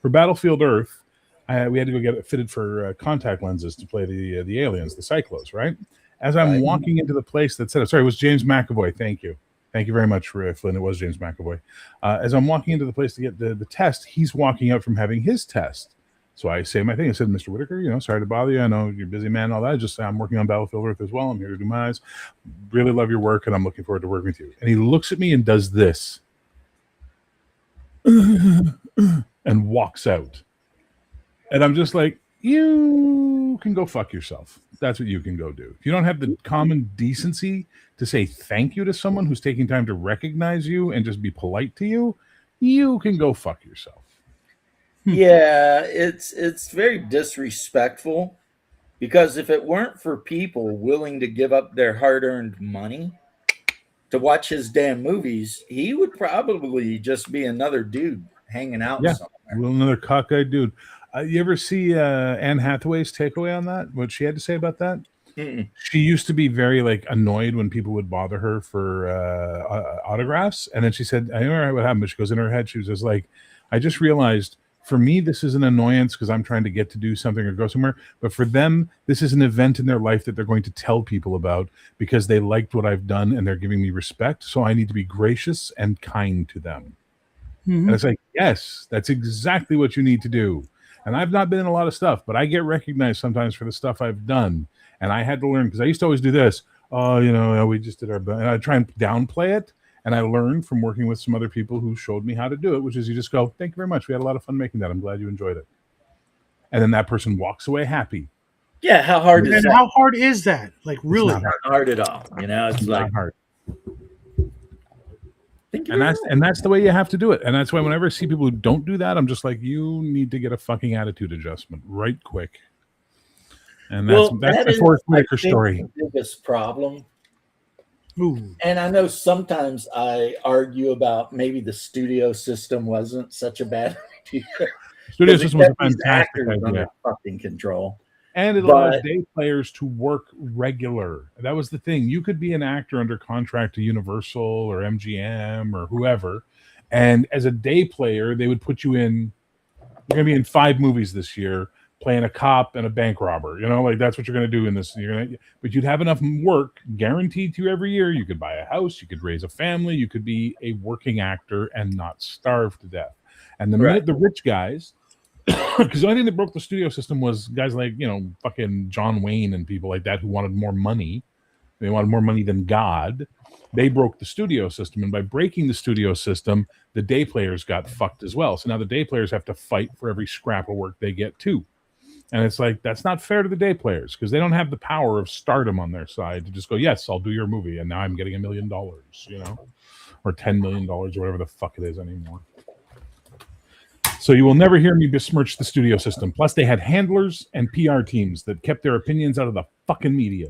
For Battlefield Earth, we had to go get it fitted for contact lenses to play the aliens, the Cyclos, right? As I'm Right. walking into the place that said, sorry, it was James McAvoy. Thank you. Thank you very much, Flynn. It was James McAvoy. As I'm walking into the place to get the test, he's walking out from having his test. So I say my thing. I said, Mr. Whitaker, you know, sorry to bother you. I know you're a busy man and all that. I'm working on Battlefield Earth as well. I'm here to do my eyes. Really love your work, and I'm looking forward to working with you. And he looks at me and does this and walks out. And I'm just like, you can go fuck yourself. That's what you can go do. If you don't have the common decency to say thank you to someone who's taking time to recognize you and just be polite to you, you can go fuck yourself. Yeah, it's very disrespectful because if it weren't for people willing to give up their hard-earned money to watch his damn movies, he would probably just be another dude hanging out Yeah. somewhere. Well, another cockeyed dude. You ever see Anne Hathaway's takeaway on that? What she had to say about that? Mm-mm. She used to be very like annoyed when people would bother her for autographs, and then she said, "I don't know what happened," but she goes in her head. She was just like, "I just realized for me this is an annoyance because I'm trying to get to do something or go somewhere, but for them this is an event in their life that they're going to tell people about because they liked what I've done and they're giving me respect. So I need to be gracious and kind to them." And it's like, yes, that's exactly what you need to do. And I've not been in a lot of stuff, but I get recognized sometimes for the stuff I've done. And I had to learn because I used to always do this. Oh, you know, we just did our best. And I try and downplay it. And I learned from working with some other people who showed me how to do it, which is you just go, thank you very much. We had a lot of fun making that. I'm glad you enjoyed it. And then that person walks away happy. Yeah, how hard is And that? how hard is that? Like, really? not Not hard at all. You know, it's It's like not hard. thank you And very that's much. the way you have to do it. And that's why whenever I see people who don't do that, I'm just like, you need to get a fucking attitude adjustment right quick. And that's that the is, Forrest I Whitaker think, story. the biggest problem. Ooh. And I know sometimes I argue about maybe the studio system wasn't such a bad idea. Studio Because it System was a kept these fantastic actors idea. under fucking control. And it allows But- day players to work regular. That was the thing. You could be an actor under contract to Universal or MGM or whoever. And as a day player, they would put you in, you're going to be in 5 movies this year, playing a cop and a bank robber. You know, like that's what you're going to do in this. But you'd have enough work guaranteed to you every year. You could buy a house, you could raise a family, you could be a working actor and not starve to death. And the minute the rich guys, because the only thing that broke the studio system was guys like, you know, fucking John Wayne and people like that who wanted more money. They wanted more money than God. They broke the studio system, and by breaking the studio system, the day players got fucked as well. So now the day players have to fight for every scrap of work they get too. And it's like, that's not fair to the day players because they don't have the power of stardom on their side to just go, yes, I'll do your movie, and now I'm getting $1 million, you know, or $10 million or whatever the fuck it is anymore. So you will never hear me besmirch the studio system. Plus, they had handlers and PR teams that kept their opinions out of the fucking media.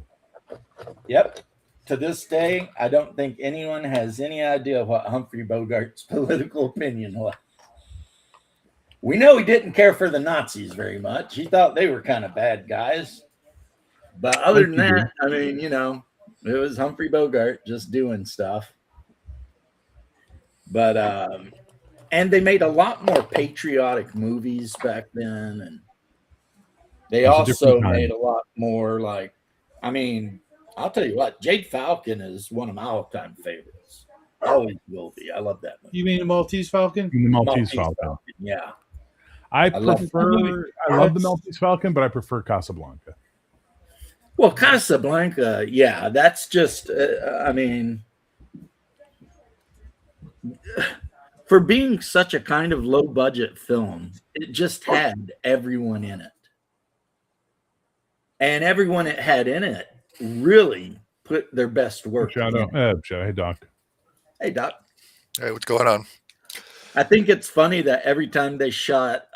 Yep. To this day, I don't think anyone has any idea what Humphrey Bogart's political opinion was. We know he didn't care for the Nazis very much. He thought they were kind of bad guys. But other than that, I mean, you know, it was Humphrey Bogart just doing stuff. But and they made a lot more patriotic movies back then, and they also made a lot more like, I mean, I'll tell you what, Jade Falcon is one of my all-time favorites. Always will be. I love that movie. You mean the Maltese Falcon? The Maltese Falcon. Yeah. I love the Maltese Falcon, but I prefer Casablanca. Well, Casablanca, yeah, that's just, I mean, for being such a kind of low-budget film, it just had everyone in it. And everyone it had in it really put their best work. Shout out. Hey, Doc. Hey, Doc. Hey, what's going on? I think it's funny that every time they shot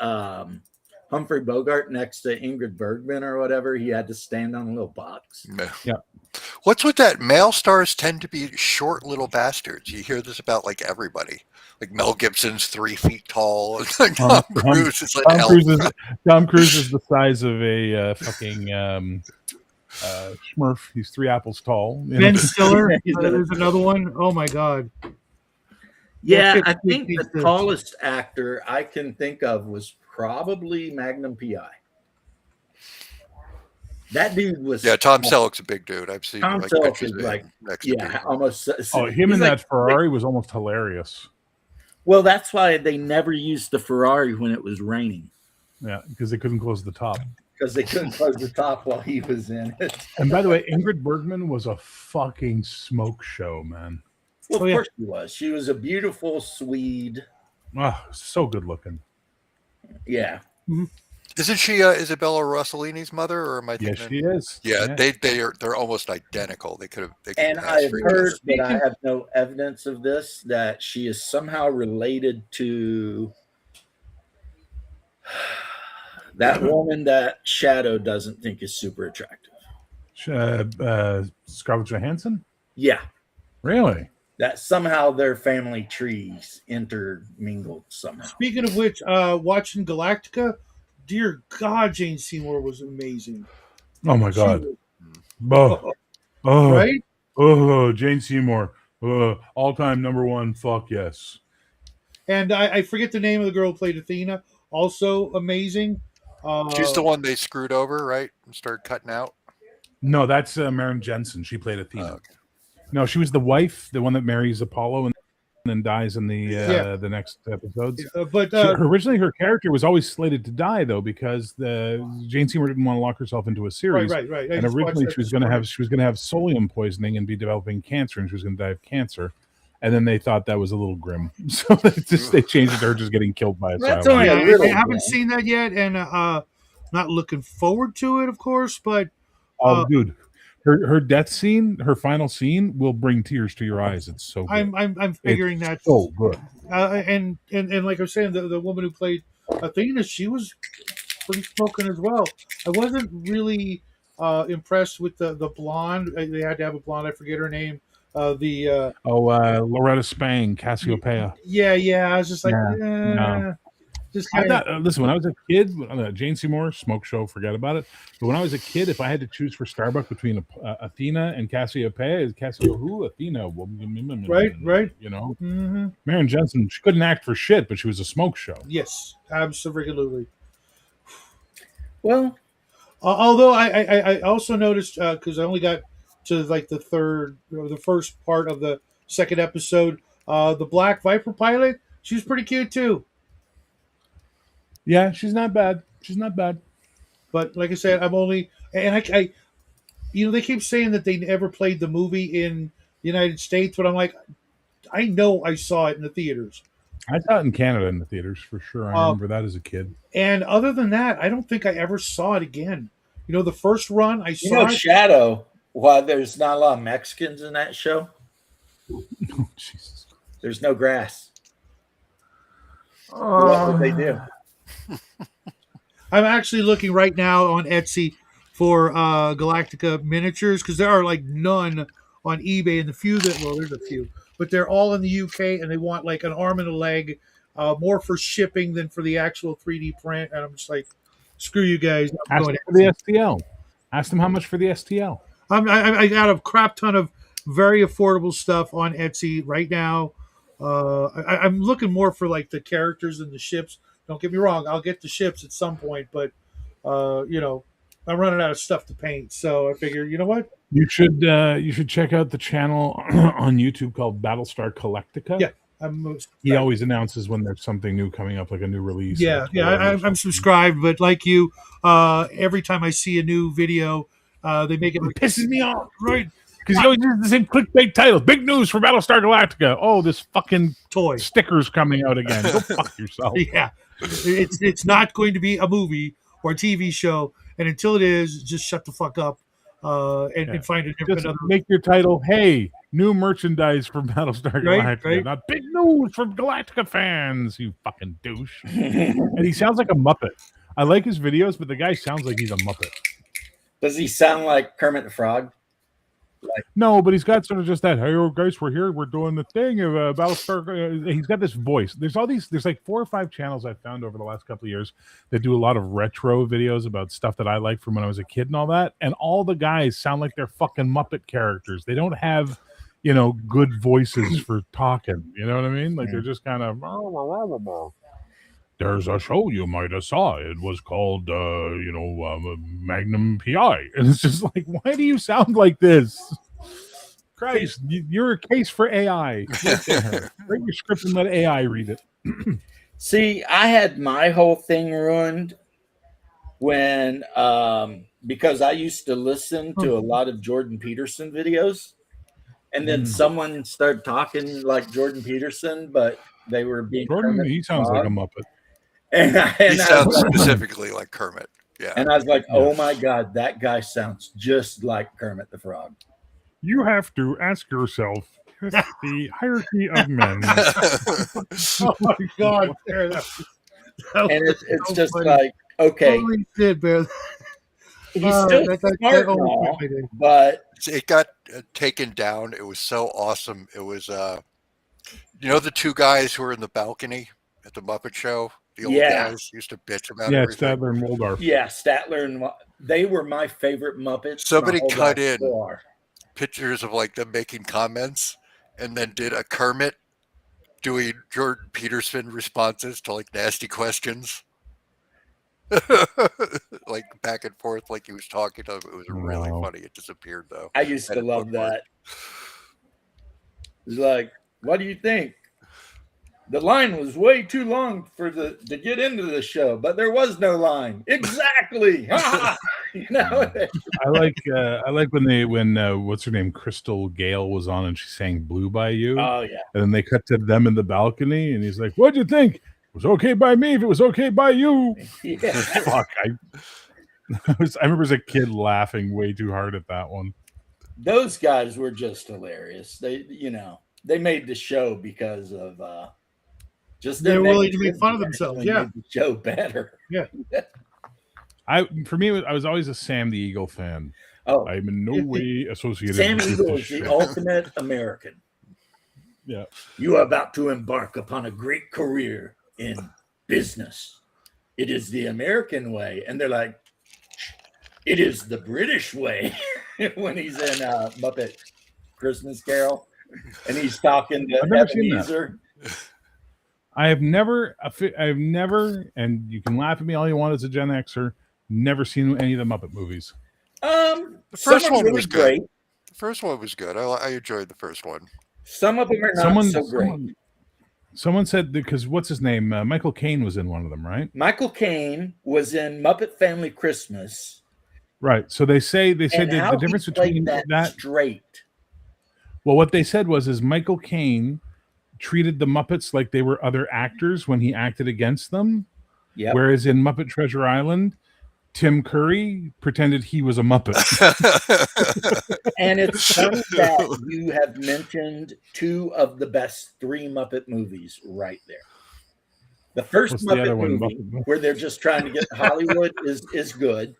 Humphrey Bogart next to Ingrid Bergman or whatever, he had to stand on a little box. Yeah. What's with that? Male stars tend to be short little bastards. You hear this about like everybody. Like Mel Gibson's 3 feet tall. And Tom Cruise is like Tom Cruise is the size of a fucking Smurf. He's 3 apples tall. Ben Stiller. There's another one. Oh my god. Yeah, I think the tallest actor I can think of was probably Magnum PI. That dude was. Yeah, Tom Selleck's a big dude. I've seen Tom like Selleck pictures is of like, next yeah, to almost. Oh, him in that Ferrari was almost hilarious. Well, that's why they never used the Ferrari when it was raining. Yeah, because they couldn't close the top. Because they couldn't close the top while he was in it. And by the way, Ingrid Bergman was a fucking smoke show, man. Well, of course she was. She was a beautiful Swede. Oh, so good looking. Yeah. Mm-hmm. Isn't she Isabella Rossellini's mother, or am I thinking? Yes, she is. Yeah, they're almost identical. They could. And I've heard, but I have no evidence of this, that she is somehow related to that woman that Shadow doesn't think is super attractive. Scarlett Johansson? Yeah. Really? That somehow their family trees intermingled somehow. Speaking of which, watching Galactica, dear God, Jane Seymour was amazing. Oh my God. Right? Oh, Jane Seymour. All-time number one. Fuck yes. And I forget the name of the girl who played Athena. Also amazing. She's the one they screwed over, right? And started cutting out. No, that's Maren Jensen. She played Athena. Oh, okay. No, she was the wife, the one that marries Apollo and then dies in the next episodes. Originally, her character was always slated to die though because Jane Seymour didn't want to lock herself into a series. Right. And originally, she was going to have solium poisoning and be developing cancer, and she was going to die of cancer. And then they thought that was a little grim, so they changed it to her just getting killed by a silent. I haven't seen that yet, and not looking forward to it, of course. But dude. Her death scene, her final scene, will bring tears to your eyes. It's so good. I'm figuring that so good. And like I was saying, the woman who played Athena, she was pretty smoking as well. I wasn't really impressed with the blonde. They had to have a blonde. I forget her name. Loretta Spang, Cassiopeia. Yeah. I was just like, no. Listen, when I was a kid, Jane Seymour, smoke show, forget about it. But when I was a kid, if I had to choose for Starbucks between Athena and Cassiopeia, Athena. Right. You know, Maren Jensen, she couldn't act for shit, but she was a smoke show. Yes, absolutely. Well, although I also noticed because I only got to like the first part of the second episode, the Black Viper pilot, she was pretty cute too. Yeah, she's not bad. But like I said, I'm only, and they keep saying that they never played the movie in the United States, but I'm like, I know I saw it in the theaters. I saw it in Canada in the theaters for sure. I remember that as a kid. And other than that, I don't think I ever saw it again. The first run I You saw know, it. Shadow, why there's not a lot of Mexicans in that show? Oh, Jesus. There's no grass. What would they do? I'm actually looking right now on Etsy for Galactica miniatures because there are like none on eBay, and the few there's a few, but they're all in the UK, and they want like an arm and a leg, more for shipping than for the actual 3D print. And I'm just like, screw you guys. I'm Ask going them for the STL. Ask them how much for the STL. I got a crap ton of very affordable stuff on Etsy right now. I'm looking more for like the characters and the ships. Don't get me wrong, I'll get the ships at some point, but I'm running out of stuff to paint. So I figure, you know what? You should check out the channel on YouTube called Battlestar Galactica. Yeah, he always announces when there's something new coming up, like a new release. Yeah, I'm subscribed, but like you, every time I see a new video, they make it pisses me off, right? Because he always uses the same clickbait title. Big news for Battlestar Galactica. Oh, this fucking toy sticker's coming out again. Go fuck yourself. Yeah, it's not going to be a movie or a TV show, and until it is, just shut the fuck up and find a different. Just make your title, hey, new merchandise from Battlestar Galactica. Right. Not big news from Galactica fans, you fucking douche. And he sounds like a Muppet. I like his videos, but the guy sounds like he's a Muppet. Does he sound like Kermit the Frog? No, but he's got sort of just that. Hey, guys, we're here. We're doing the thing of Battlestar. He's got this voice. There's like 4 or 5 channels I've found over the last couple of years that do a lot of retro videos about stuff that I liked from when I was a kid and all that. And all the guys sound like they're fucking Muppet characters. They don't have, good voices for talking. You know what I mean? Like they're just kind of. There's a show you might have saw. It was called, Magnum PI. And it's just like, why do you sound like this? Christ, you're a case for AI. Write your script and let AI read it. See, I had my whole thing ruined when, because I used to listen to a lot of Jordan Peterson videos. And then someone started talking like Jordan Peterson, but they were being Jordan. He sounds like a Muppet. And he sounds specifically like Kermit. Yeah. And I was like, oh my God, that guy sounds just like Kermit the Frog. You have to ask yourself the hierarchy of men. Oh my God. And it's so just funny. Like, okay. Holy shit, man. He's still smart now, but it got taken down. It was so awesome. It was, the 2 guys who were in the balcony at the Muppet Show? The old guys used to bitch about everything. Statler and Waldorf. Yeah, Statler and they were my favorite Muppets. Somebody cut in pictures of like them making comments and then did a Kermit doing Jordan Peterson responses to like nasty questions. Like back and forth like he was talking to him. It was really funny. It disappeared though. I used to love that. It's like, what do you think? The line was way too long to get into the show, but there was no line. Exactly. I like when what's her name, Crystal Gale was on and she sang "Blue by You." Oh yeah. And then they cut to them in the balcony, and he's like, "What'd you think? It was okay by me if it was okay by you." Yeah. Fuck. I remember as a kid laughing way too hard at that one. Those guys were just hilarious. They made the show because of they're willing to make fun of themselves. Yeah, made the show better. Yeah. I was always a Sam the Eagle fan. Oh, I'm in no way associated. Sam with Eagle this is the show. ultimate American. Yeah, you are about to embark upon a great career in business. It is the American way, and they're like, it is the British way. When he's in Muppet Christmas Carol, and he's talking to Ebenezer. I've never, and you can laugh at me all you want as a Gen Xer, never seen any of the Muppet movies. The first one was great. The first one was good. I enjoyed the first one. Some of them are not so great. Someone said, because what's his name? Michael Caine was in one of them, right? Michael Caine was in Muppet Family Christmas. Right. So they say And that how the he difference played between that straight. well, what they said was Michael Caine treated the Muppets like they were other actors when he acted against them. Yep. Whereas in Muppet Treasure Island, Tim Curry pretended he was a Muppet. And it's funny that you have mentioned two of the best 3 Muppet movies right there. The first What's the other Muppet one? movie, Muppet- where they're just trying to get to Hollywood, is good.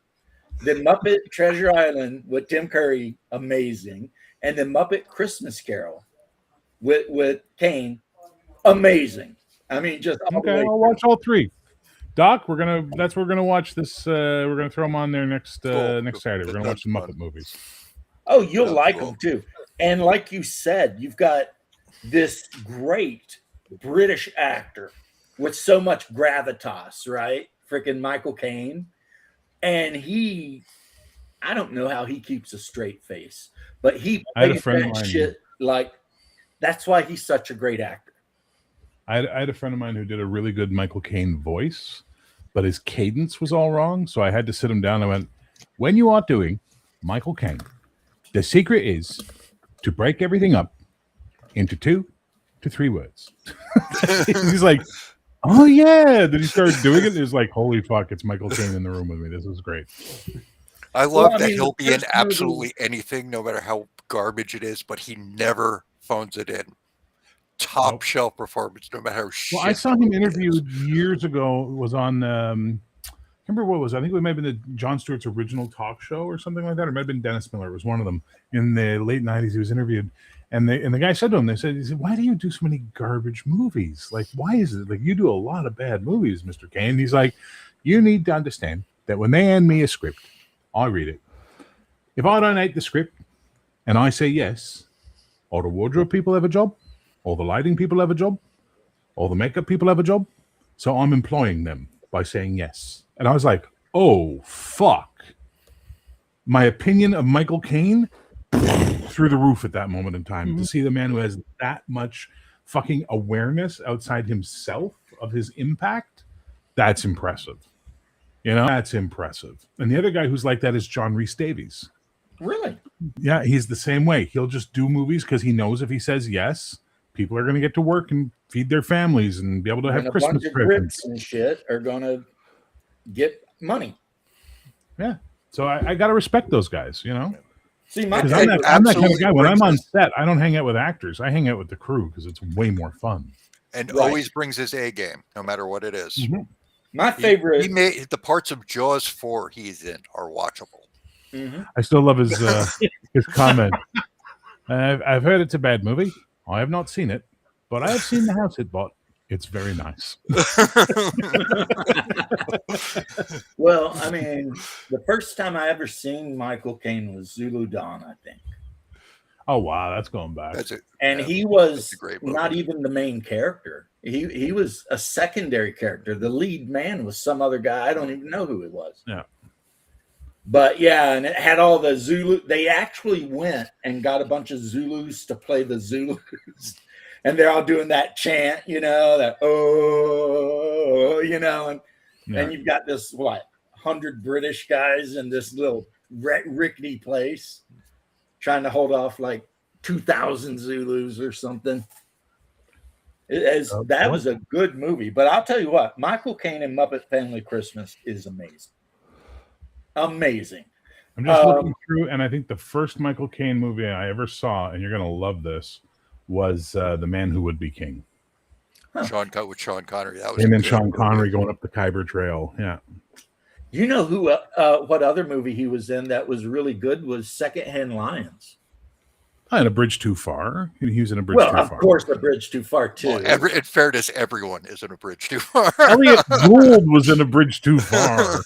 The Muppet Treasure Island with Tim Curry, amazing. And the Muppet Christmas Carol with Kane, amazing. I mean, just all the Okay, way I'll watch all 3. Doc, that's what we're gonna watch this. We're gonna throw them on there next next Saturday. We're gonna watch the Muppet movies. Oh, you'll That's like cool. them too. And like you said, you've got this great British actor with so much gravitas, right? Freaking Michael Caine. And I don't know how he keeps a straight face, but he I had a plays friend of that mine shit like that's why he's such a great actor. I had a friend of mine who did a really good Michael Caine voice, but his cadence was all wrong. So I had to sit him down. I went, when you are doing Michael Caine, the secret is to break everything up into 2 to 3 words. He's like, oh yeah. Then he started doing it. It was like, holy fuck, it's Michael Caine in the room with me. This is great. I love Well, I that mean, he'll the be in first absolutely anything, no matter how garbage it is, but he never phones it in. Top Nope. shelf performance, no matter how shit. Well, I saw him it is. interviewed years ago. It was on remember what it was? I think it might have been the Jon Stewart's original talk show or something like that, or it might have been Dennis Miller. It was one of them in the late 90s. He was interviewed, and the guy said to him, he said, why do you do so many garbage movies? Like, why is it like you do a lot of bad movies, Mr. Caine? He's like, you need to understand that when they hand me a script, I read it. If I don't hate the script and I say yes, all the wardrobe people have a job, all the lighting people have a job, all the makeup people have a job. So I'm employing them by saying yes. And I was like, oh, fuck. My opinion of Michael Caine through the roof at that moment in time. To see the man who has that much fucking awareness outside himself of his impact, that's impressive. You know, that's impressive. And the other guy who's like that is John Rhys Davies. Really? Yeah, he's the same way. He'll just do movies because he knows if he says yes, people are going to get to work and feed their families and be able to have And a Christmas bunch of presents. Brits and shit are gonna get money. Yeah. So I got to respect those guys, you know? See, my Because I'm that kind of absolutely guy. When I'm on brings set, I don't hang out with actors. I hang out with the crew because it's way more fun. and Right. always brings his A game, no matter what it is. Mhm. my favorite. He made the parts of Jaws 4 he's in are watchable. Mhm. I still love his comment. I've heard it's a bad movie. I have not seen it, but I have seen the house it bought. It's very nice. Well, I mean, the first time I ever seen Michael Caine was Zulu Dawn, I think. Oh wow, that's going back. That's it. And Yeah, he was a great movie. not even the main character. He was a secondary character. The lead man was some other guy. I don't even know who it was. Yeah. But yeah, and it had all the Zulu. They actually went and got a bunch of Zulus to play the Zulus. And they're all doing that chant, you know, that oh, you know, and you've got this 100 British guys in this little rickety place trying to hold off like 2,000 Zulus or something. That was a good movie. But I'll tell you what, Michael Caine and Muppet Family Christmas is amazing. Amazing. I'm just looking through, and I think the first Michael Caine movie I ever saw, and you're going to love this, was The Man Who Would Be King. with Sean Connery. That was Him a and good Sean movie. Connery going up the Khyber Trail. Yeah. You know who? What other movie he was in that was really good was Secondhand Lions. And A Bridge Too Far. He was in A Bridge Well, Too of Far. course, A Bridge Too Far too. Well, in fairness, everyone is in a bridge too far. Elliot Gould was in A Bridge Too Far.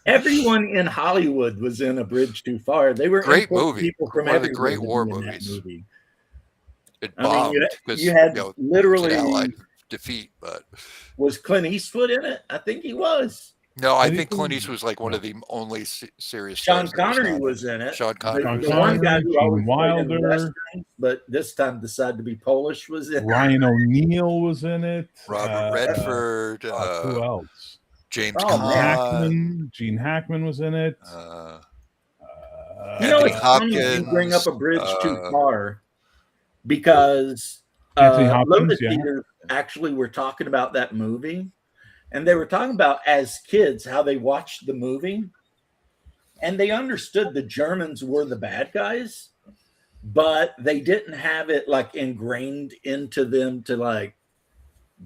Everyone in Hollywood was in A Bridge Too Far. They were Great importing movie. people from One of the everywhere great to war be in that movies. movie. It I mean, bombed because you had it was literally an Allied defeat, but was Clint Eastwood in it? I think he was. no, I Clint think Clint Eastwood- Eastwood was like one of the only serious. Sean stars that Connery not- was in it. Sean The, Connery. Sean was the in one it. guy who Gene always played in Wilder. westerns, but this time decided to be Polish was in it. Ryan O'Neal was in it. Robert Redford. Who else? James Oh, Caan. Gene Hackman was in it. You know, Anthony it's funny you bring up a Hopkins, bridge too far because Anthony Hopkins, Lotus yeah. Eaters actually were talking about that movie, and they were talking about as kids how they watched the movie, and they understood the Germans were the bad guys, but they didn't have it like ingrained into them to like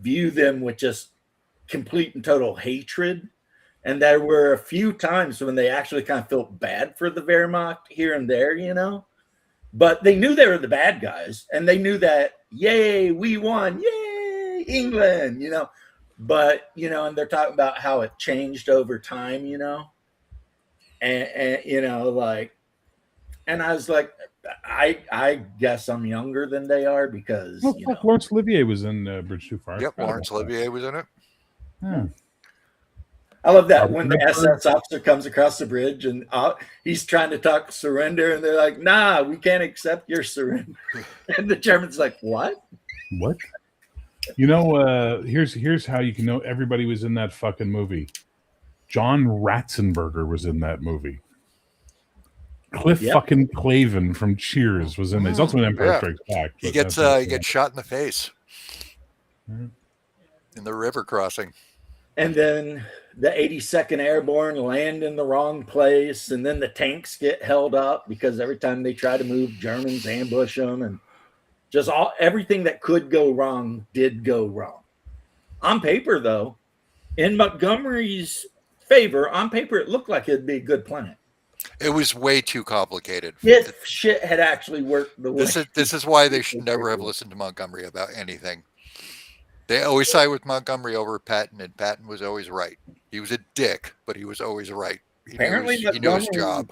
view them with just complete and total hatred. And there were a few times when they actually kind of felt bad for the Wehrmacht here and there, you know, but they knew they were the bad guys and they knew that, yay, we won, yay, England, you know, but, you know, and they're talking about how it changed over time, you know, and you know, like, and I was like, I guess I'm younger than they are because, Oh, you fuck, know, Laurence Olivier was in Bridge Too Far. yep, Laurence Olivier was in it. Yeah. I love that Robert when the Redford. SS officer comes across the bridge and he's trying to talk surrender, and they're like, "Nah, we can't accept your surrender." And the German's like, "What?" What? You know, here's how you can know everybody was in that fucking movie. John Ratzenberger was in that movie. Cliff Yep. fucking Clavin from Cheers was in it. He's also in Empire Yeah. Strikes Back. He but gets that's- he gets shot in the face Mhm. in the river crossing. And then the 82nd Airborne land in the wrong place, and then the tanks get held up because every time they try to move, Germans ambush them, and just everything that could go wrong did go wrong. On paper, though, in Montgomery's favor, on paper, it looked like it'd be a good plan. It was way too complicated. If shit had actually worked the way. This is why they should never have listened to Montgomery about anything. They always side with Montgomery over Patton, and Patton was always right. He was a dick, but he was always right. He knew his job.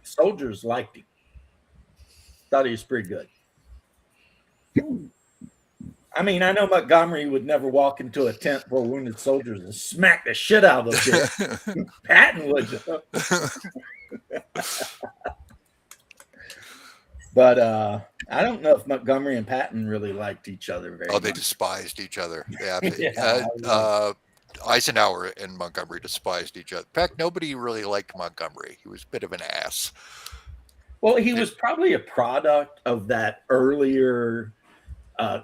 Soldiers liked him. Thought he was pretty good. I mean, I know Montgomery would never walk into a tent full of wounded soldiers and smack the shit out of them. Patton would. But I don't know if Montgomery and Patton really liked each other very much. Oh, they despised each other. Yeah. Yeah. Eisenhower and Montgomery despised each other. In fact, nobody really liked Montgomery. He was a bit of an ass. Well, he was probably a product of that earlier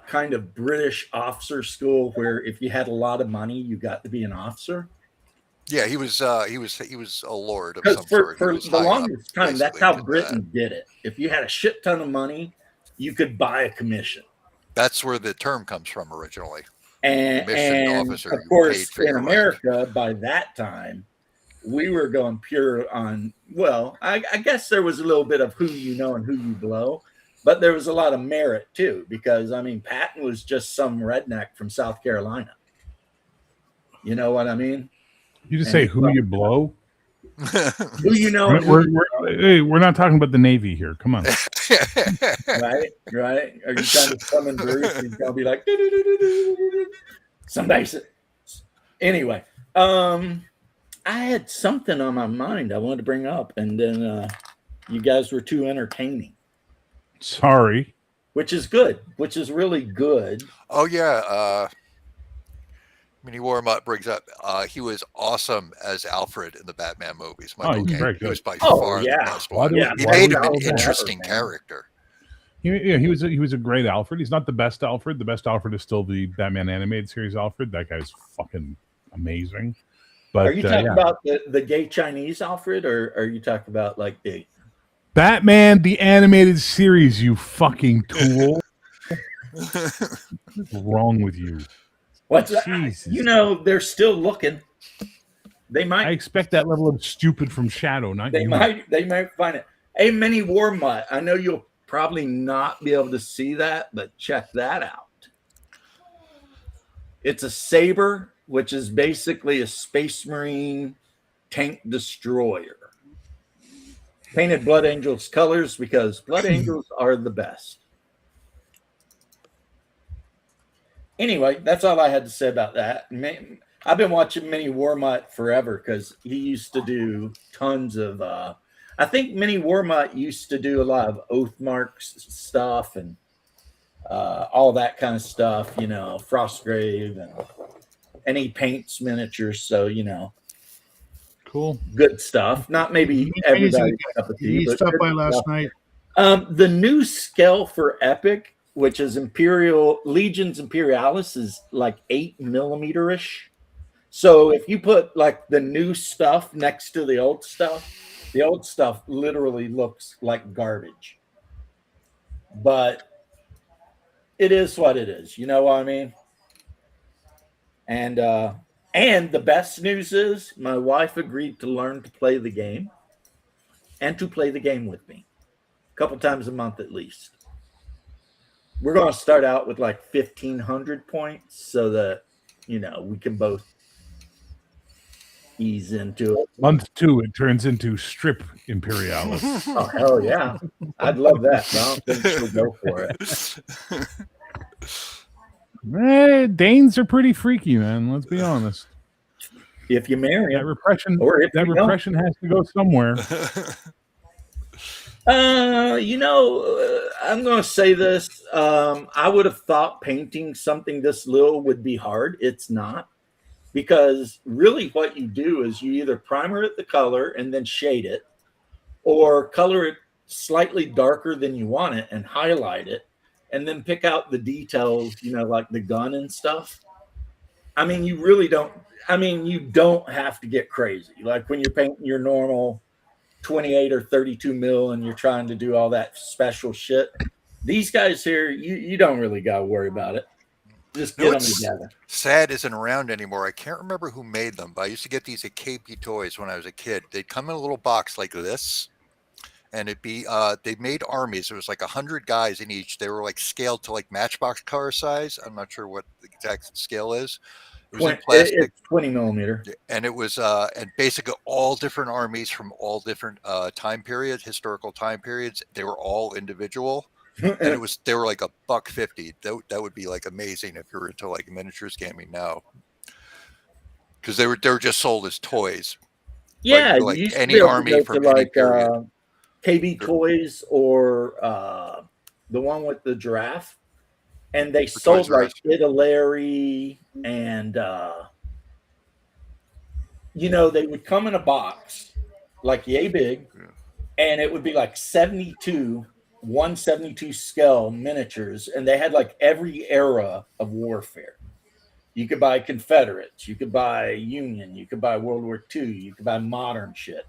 kind of British officer school where if you had a lot of money, you got to be an officer. Yeah, he was a lord of some sort. For the longest time, that's how Britain did it. If you had a shit ton of money, you could buy a commission. That's where the term comes from originally. And officer, of course, in America, by that time, we were going pure on, well, I guess there was a little bit of who you know and who you blow, but there was a lot of merit too, because, I mean, Patton was just some redneck from South Carolina. You know what I mean? You just say who you blow? Who you know? We're not talking about the Navy here. Come on. Right? Are you trying to summon Bruce and you'll be like, somebody said. Anyway, I had something on my mind I wanted to bring up, and then you guys were too entertaining. Sorry. Which is good. Which is really good. Oh yeah. Minnie Warmuth brings up he was awesome as Alfred in the Batman movies. Michael Caine. He was by far the best one. He made him an interesting character. He was a great Alfred. He's not the best Alfred. The best Alfred is still the Batman animated series Alfred. That guy's fucking amazing. But are you talking about the gay Chinese Alfred, or are you talking about like the Batman the animated series? You fucking tool! What's wrong with you? What's you know, they're still looking. They might. I expect that level of stupid from Shadow. Not they you. They might find it. A Minnie Warmuth. I know you'll probably not be able to see that, but check that out. It's a Saber, which is basically a Space Marine tank destroyer. Painted Blood Angels colors because Blood Angels are the best. Anyway, that's all I had to say about that. I've been watching Minnie Warmuth forever because he used to do tons of. I think Minnie Warmuth used to do a lot of Oathmarks stuff and all that kind of stuff. You know, Frostgrave and he paints miniatures. So you know, Cool. Good stuff. Not maybe everybody's cup of tea, but stopped by last night. The new scale for Epic, which is Legions Imperialis, is like 8 millimeter ish. So if you put like the new stuff next to the old stuff literally looks like garbage. But it is what it is. You know what I mean? And the best news is my wife agreed to learn to play the game and to play the game with me a couple times a month at least. We're going to start out with like 1,500 points so that, we can both ease into it. Month 2, it turns into Strip Imperialis. Oh, hell yeah. I'd love that, but I don't think she'll go for it. Danes are pretty freaky, man. Let's be honest. If you marry that repression has to go somewhere. I'm going to say this. I would have thought painting something this little would be hard. It's not. Because really what you do is you either primer it the color and then shade it, or color it slightly darker than you want it and highlight it, and then pick out the details, like the gun and stuff. I mean, you don't have to get crazy. Like when you're painting your normal 28 or 32 mil and you're trying to do all that special shit. These guys here, you don't really got to worry about it. Just get them together. Sad isn't around anymore. I can't remember who made them, but I used to get these at KP Toys when I was a kid. They'd come in a little box like this, and it'd be they made armies. There was like 100 guys in each. They were like scaled to like Matchbox car size. I'm not sure what the exact scale is. It was in plastic. It's 20 millimeter, and it was and basically all different armies from all different time periods, historical time periods. They were all individual. And they were like $150. That would be like amazing if you're into like miniatures gaming now, because they were just sold as toys. Yeah, like any army from any period. KB Toys or the one with the giraffe, and they sold like Italeri and they would come in a box like yay big, and it would be like 172 scale miniatures, and they had like every era of warfare. You could buy Confederates, you could buy Union, you could buy World War II, you could buy modern shit.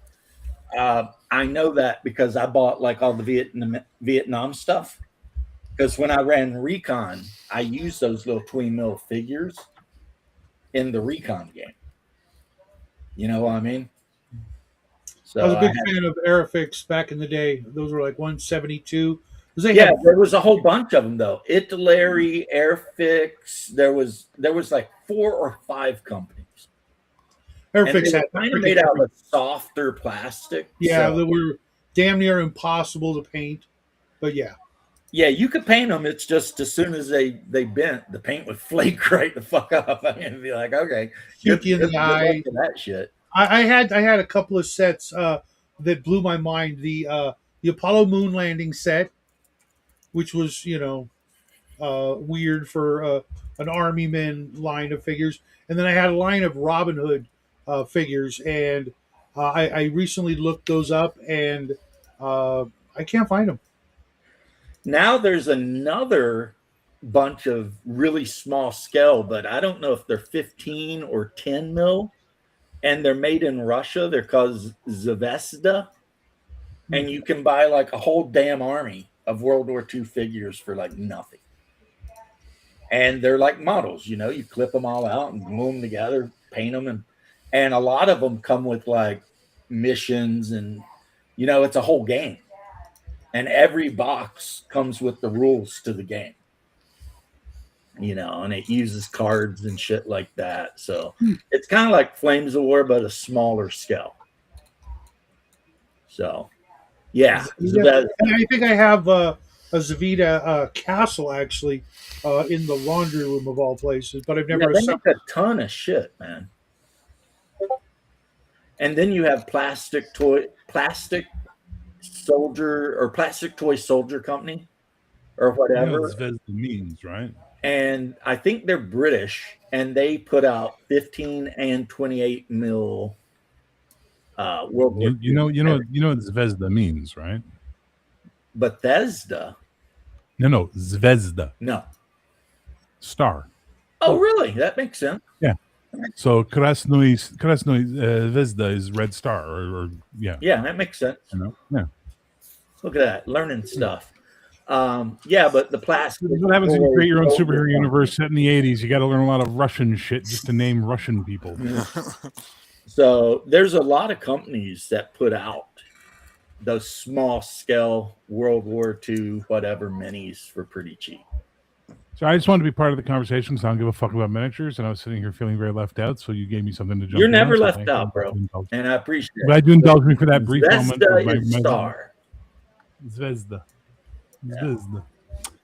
I know that because I bought like all the Vietnam stuff, because when I ran Recon, I used those little 20 mil figures in the Recon game. You know what I mean? So I was a big fan of Airfix back in the day. Those were like 172. There was a whole bunch of them though. Italeri, Airfix. There was like 4 or 5 companies. Airfix had kind of made out of softer plastic. Yeah, they were damn near impossible to paint. But yeah, you could paint them. It's just as soon as they bent, the paint would flake right the fuck up. I mean, it'd be like, okay, in the eye. That shit. I had a couple of sets that blew my mind. The Apollo moon landing set, which was weird for an Army Men line of figures, and then I had a line of Robin Hood figures, and I recently looked those up, and I can't find them. Now there's another bunch of really small scale, but I don't know if they're 15 or 10 mil. And they're made in Russia. They're called Zvezda. And you can buy like a whole damn army of World War II figures for like nothing. And they're like models, you clip them all out and glue them together, paint them. And a lot of them come with like missions and, it's a whole game. And every box comes with the rules to the game. And it uses cards and shit like that. So it's kind of like Flames of War, but a smaller scale. So, yeah. And I think I have a Zavita castle actually in the laundry room of all places, but I've never. They make a ton of shit, man. And then you have Plastic Toy Soldier Company, or whatever. That's what the means, right? And I think they're British, and they put out 15 and 28 mil World War you know what Zvezda means, right? Bethesda. No, Zvezda. No. Star. Oh, really? That makes sense. Yeah. So Krasnoy Zvezda is red star, or yeah. Yeah, that makes sense. Yeah. Look at that, learning stuff. Yeah, but the plastic. What happens when you create your own superhero universe set in the 80s? You got to learn a lot of Russian shit just to name Russian people. So there's a lot of companies that put out those small scale World War II whatever minis for pretty cheap. So I just wanted to be part of the conversation because I don't give a fuck about miniatures, and I was sitting here feeling very left out. So you gave me something to jump. You're never left out, bro, and I appreciate it. Glad you indulged me for that brief moment. Star. Zvezda.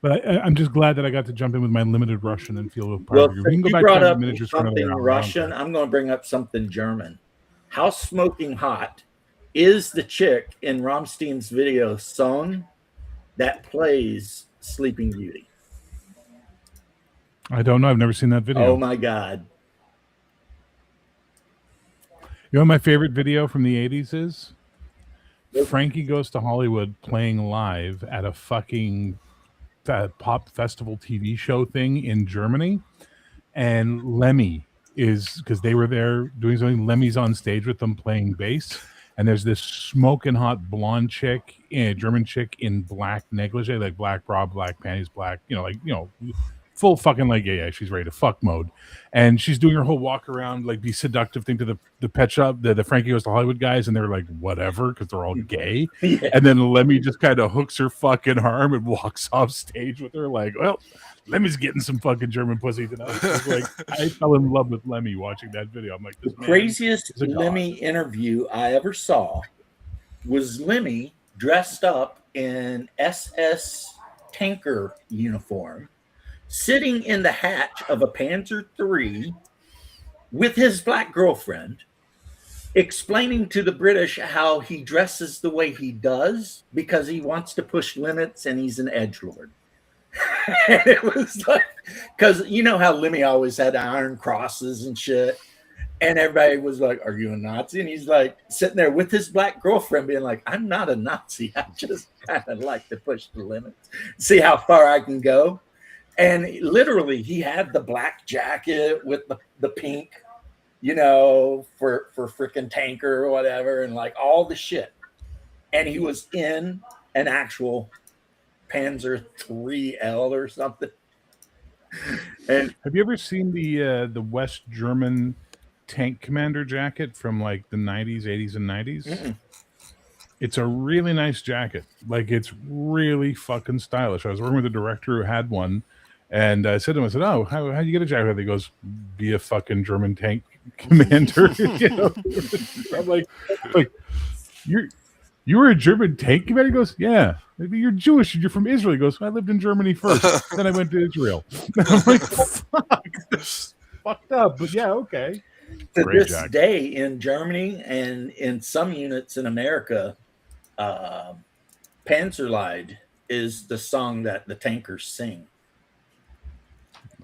But I'm just glad that I got to jump in with my limited Russian and feel part of you. We can go back brought to up miniatures something Russian. I'm going to bring up something German. House Smoking Hot is the chick in Rammstein's video Son that plays Sleeping Beauty. I don't know. I've never seen that video. Oh my God. You know what my favorite video from the 80s is? Frankie Goes to Hollywood playing live at a fucking pop festival TV show thing in Germany. And Lemmy is, because they were there doing something, Lemmy's on stage with them playing bass. And there's this smoking hot blonde chick, German chick in black negligee, like black bra, black panties, black, full fucking like, yeah, she's ready to fuck mode. And she's doing her whole walk around, like be seductive thing to the pet shop, the Frankie Goes to Hollywood guys, and they're like, whatever, because they're all gay. Yeah. And then Lemmy just kind of hooks her fucking arm and walks off stage with her, like, well, Lemmy's getting some fucking German pussy tonight. Like, I fell in love with Lemmy watching that video. I'm like, this the craziest Lemmy interview I ever saw was Lemmy dressed up in SS tanker uniform, sitting in the hatch of a Panzer III with his black girlfriend, explaining to the British how he dresses the way he does because he wants to push limits and he's an edgelord. And it was like, because you know how Lemmy always had iron crosses and shit. And everybody was like, are you a Nazi? And he's like sitting there with his black girlfriend being like, I'm not a Nazi. I just kind of like to push the limits, see how far I can go. And literally, he had the black jacket with the pink, for freaking tanker or whatever, and like all the shit. And he was in an actual Panzer IIIL or something. And have you ever seen the West German tank commander jacket from like the 90s, 80s, and 90s? Mm-mm. It's a really nice jacket. Like, it's really fucking stylish. I was working with a director who had one. And I said to him, oh, how do you get a jacket? He goes, be a fucking German tank commander. I'm like, you were a German tank commander? He goes, yeah. Maybe you're Jewish and you're from Israel. He goes, I lived in Germany first. Then I went to Israel. I'm like, fuck, that's fucked up. But yeah, okay. To this day in Germany and in some units in America, Panzerlied is the song that the tankers sing.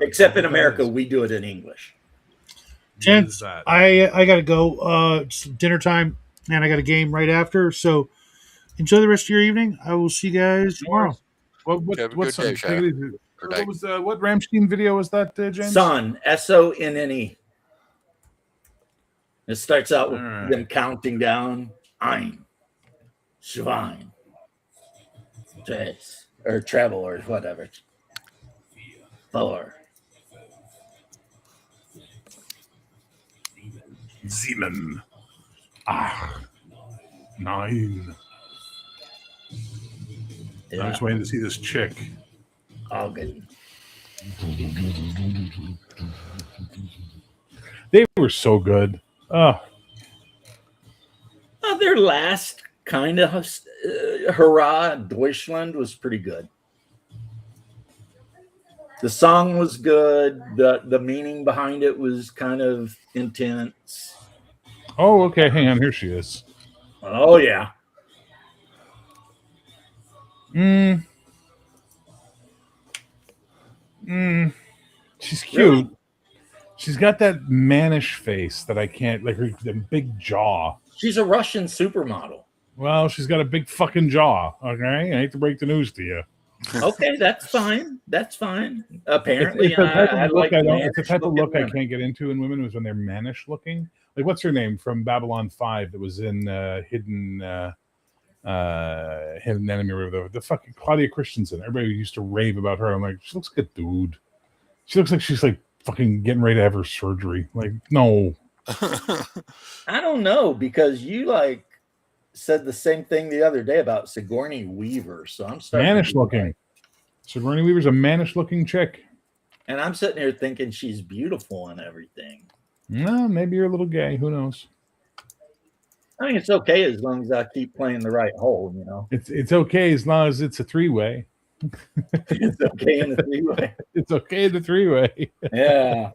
Except in America, we do it in English. Gents, I got to go. It's dinner time, and I got a game right after. So enjoy the rest of your evening. I will see you guys tomorrow. What Rammstein video was that, James? Son, SONNE. It starts out with them counting down. Ein, Schwein, Tres, or treble, or whatever. 4. Sieben. 8. 9. Yeah. I'm just waiting to see this chick. Oh, good. They were so good. Their last kind of Hurrah Deutschland was pretty good. The song was good. The meaning behind it was kind of intense. Oh, okay. Hang on. Here she is. Oh, yeah. She's cute. Really? She's got that mannish face that I can't, like her the big jaw. She's a Russian supermodel. Well, she's got a big fucking jaw. Okay, I hate to break the news to you. Okay, that's fine. That's fine. Apparently, it's a type of look I can't get into in women is when they're mannish looking. Like, what's her name from Babylon 5 that was in Hidden Enemy? Or the fucking Claudia Christensen. Everybody used to rave about her. I'm like, she looks like a dude. She looks like she's like fucking getting ready to have her surgery. Like, no. I don't know, because you like said the same thing the other day about Sigourney Weaver. So I'm starting mannish looking. Sigourney Weaver's a mannish looking chick. And I'm sitting here thinking she's beautiful and everything. No, maybe you're a little gay. Who knows? I mean, it's okay as long as I keep playing the right hole, you know. It's okay as long as it's a three-way. It's okay in the three-way. It's okay in the three-way. Yeah.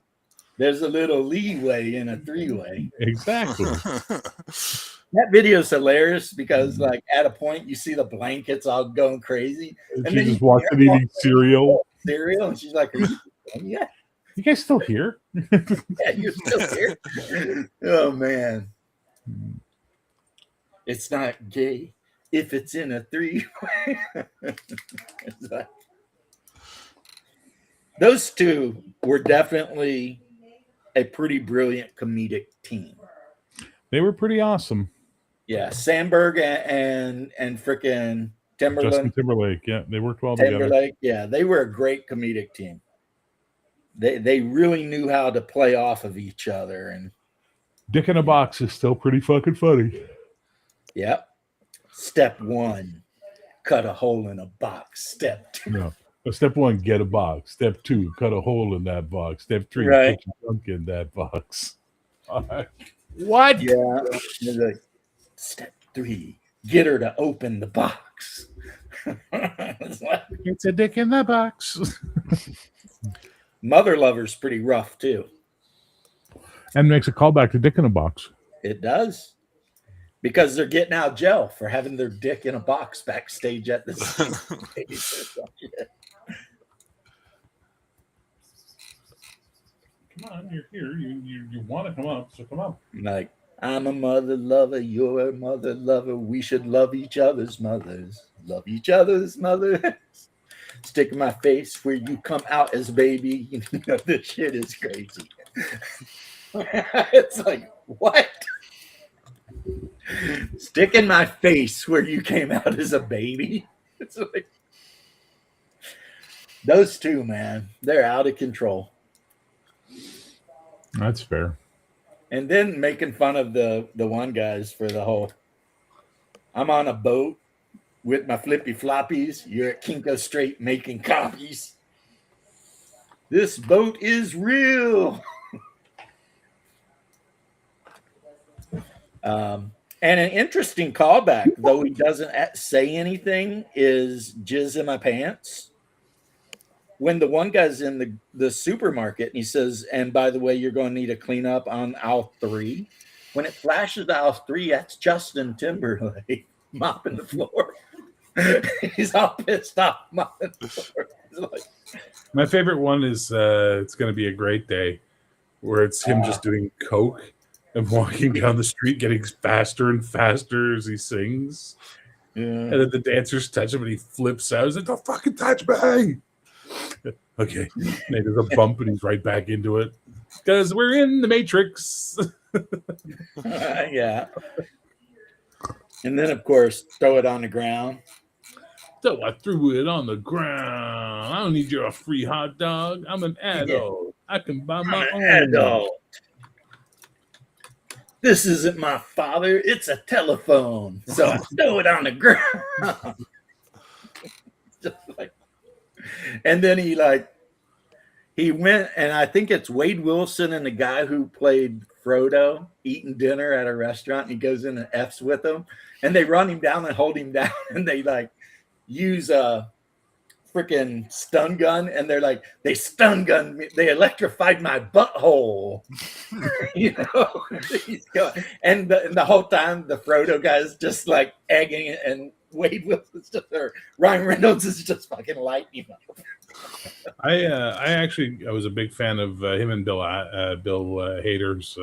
There's a little leeway in a three-way. Exactly. That video is hilarious because, like, at a point you see the blankets all going crazy, and then just watching eating cereal. And she's like, "Yeah, you guys still here? Yeah, you're still here." Oh man, it's not gay if it's in a three-way. Like, those two were definitely a pretty brilliant comedic team. They were pretty awesome. Yeah, Sandberg and frickin' Timberlake. Justin Timberlake, yeah, they worked well together. Yeah, they were a great comedic team. They really knew how to play off of each other. And Dick in a Box is still pretty fucking funny. Yep. Step 1, cut a hole in a box. Step 2. No. Step 1, get a box. Step 2, cut a hole in that box. Step 3, right. Put your junk in that box. What? Yeah. Like, step 3, get her to open the box. It's a dick in the box. Mother Lover's pretty rough too. And makes a callback to Dick in a Box. It does. Because they're getting out of jail for having their dick in a box backstage at the stage. Come on, you're here. You want to come up, so come up. Like, I'm a mother lover, you're a mother lover. We should love each other's mothers. Love each other's mothers. Stick in my face where you come out as baby. You know, this shit is crazy. It's like, what? Stick in my face where you came out as a baby. It's like, those two, man, they're out of control. That's fair. And then making fun of the one guys for the whole, I'm on a boat with my flippy floppies. You're at Kinko Strait making copies. This boat is real. And an interesting callback, though he doesn't say anything, is Jizz in My Pants. When the one guy's in the supermarket and he says, and by the way, you're going to need a cleanup on aisle 3. When it flashes to aisle 3, that's Justin Timberlake mopping the floor. He's all pissed off mopping the floor. Like, my favorite one is It's Gonna Be a Great Day, where it's him just doing coke and walking down the street, getting faster and faster as he sings. Yeah. And then the dancers touch him and he flips out. He's like, don't fucking touch me. Okay. And there's a bump and he's right back into it. Because we're in the Matrix. Yeah. And then, of course, throw it on the ground. So I threw it on the ground. I don't need your free hot dog. I'm an adult. Yeah. I can buy my own. Adult. This isn't my father. It's a telephone. So I throw it on the ground. Just like, and then he went, and I think it's Wade Wilson and the guy who played Frodo eating dinner at a restaurant. And he goes in and F's with them, and they run him down and hold him down, and they like use a freaking stun gun, and they're like, they stun gunned me, they electrified my butthole. You know, he's going, and the whole time the Frodo guy's just like egging it and Wade Wilson is just, or Ryan Reynolds is just fucking lighting him up. I was a big fan of him and Bill Hader's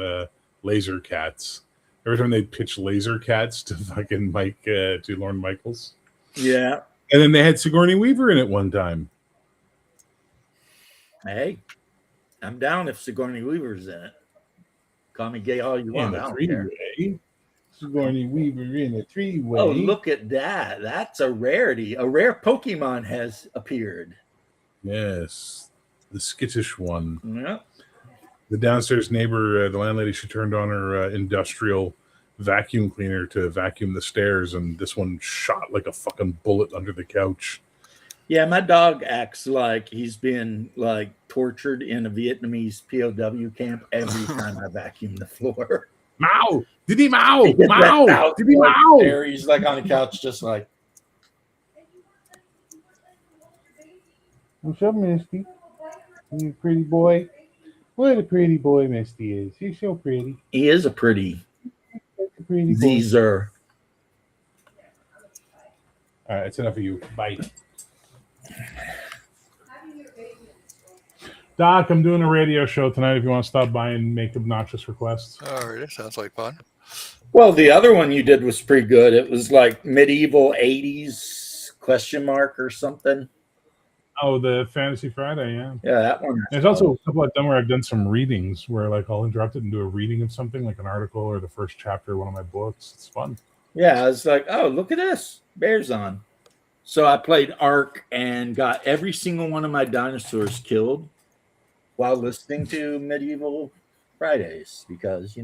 Laser Cats. Every time they pitch Laser Cats to fucking to Lorne Michaels. Yeah. And then they had Sigourney Weaver in it one time. Hey, I'm down if Sigourney Weaver's in it. Call me gay all you want. I don't care. Sigourney Weaver in a 3-way. Oh, look at that. That's a rarity. A rare Pokemon has appeared. Yes. The skittish one. Yeah. The downstairs neighbor, the landlady, she turned on her industrial vacuum cleaner to vacuum the stairs, and this one shot like a fucking bullet under the couch. Yeah, my dog acts like he's been like tortured in a Vietnamese POW camp every time I vacuum the floor. Mow! Did he mow? Mow! Did he mow? There, he's like on the couch, just like. What's up, Misty? You pretty boy. What a pretty boy Misty is. He's so pretty. He is a pretty boy. Caesar. All right, that's enough of you. Bye. Doc, I'm doing a radio show tonight if you want to stop by and make obnoxious requests. All right, sounds like fun. Well, the other one you did was pretty good. It was like medieval 80s ? Or something. Oh, the Fantasy Friday, yeah. Yeah, that one. There's also a couple of them where I've done some readings where like I'll interrupt it and do a reading of something, like an article or the first chapter of one of my books. It's fun. Yeah, I was like, oh, look at this. Bears on. So I played Ark and got every single one of my dinosaurs killed while listening to Medieval Fridays because,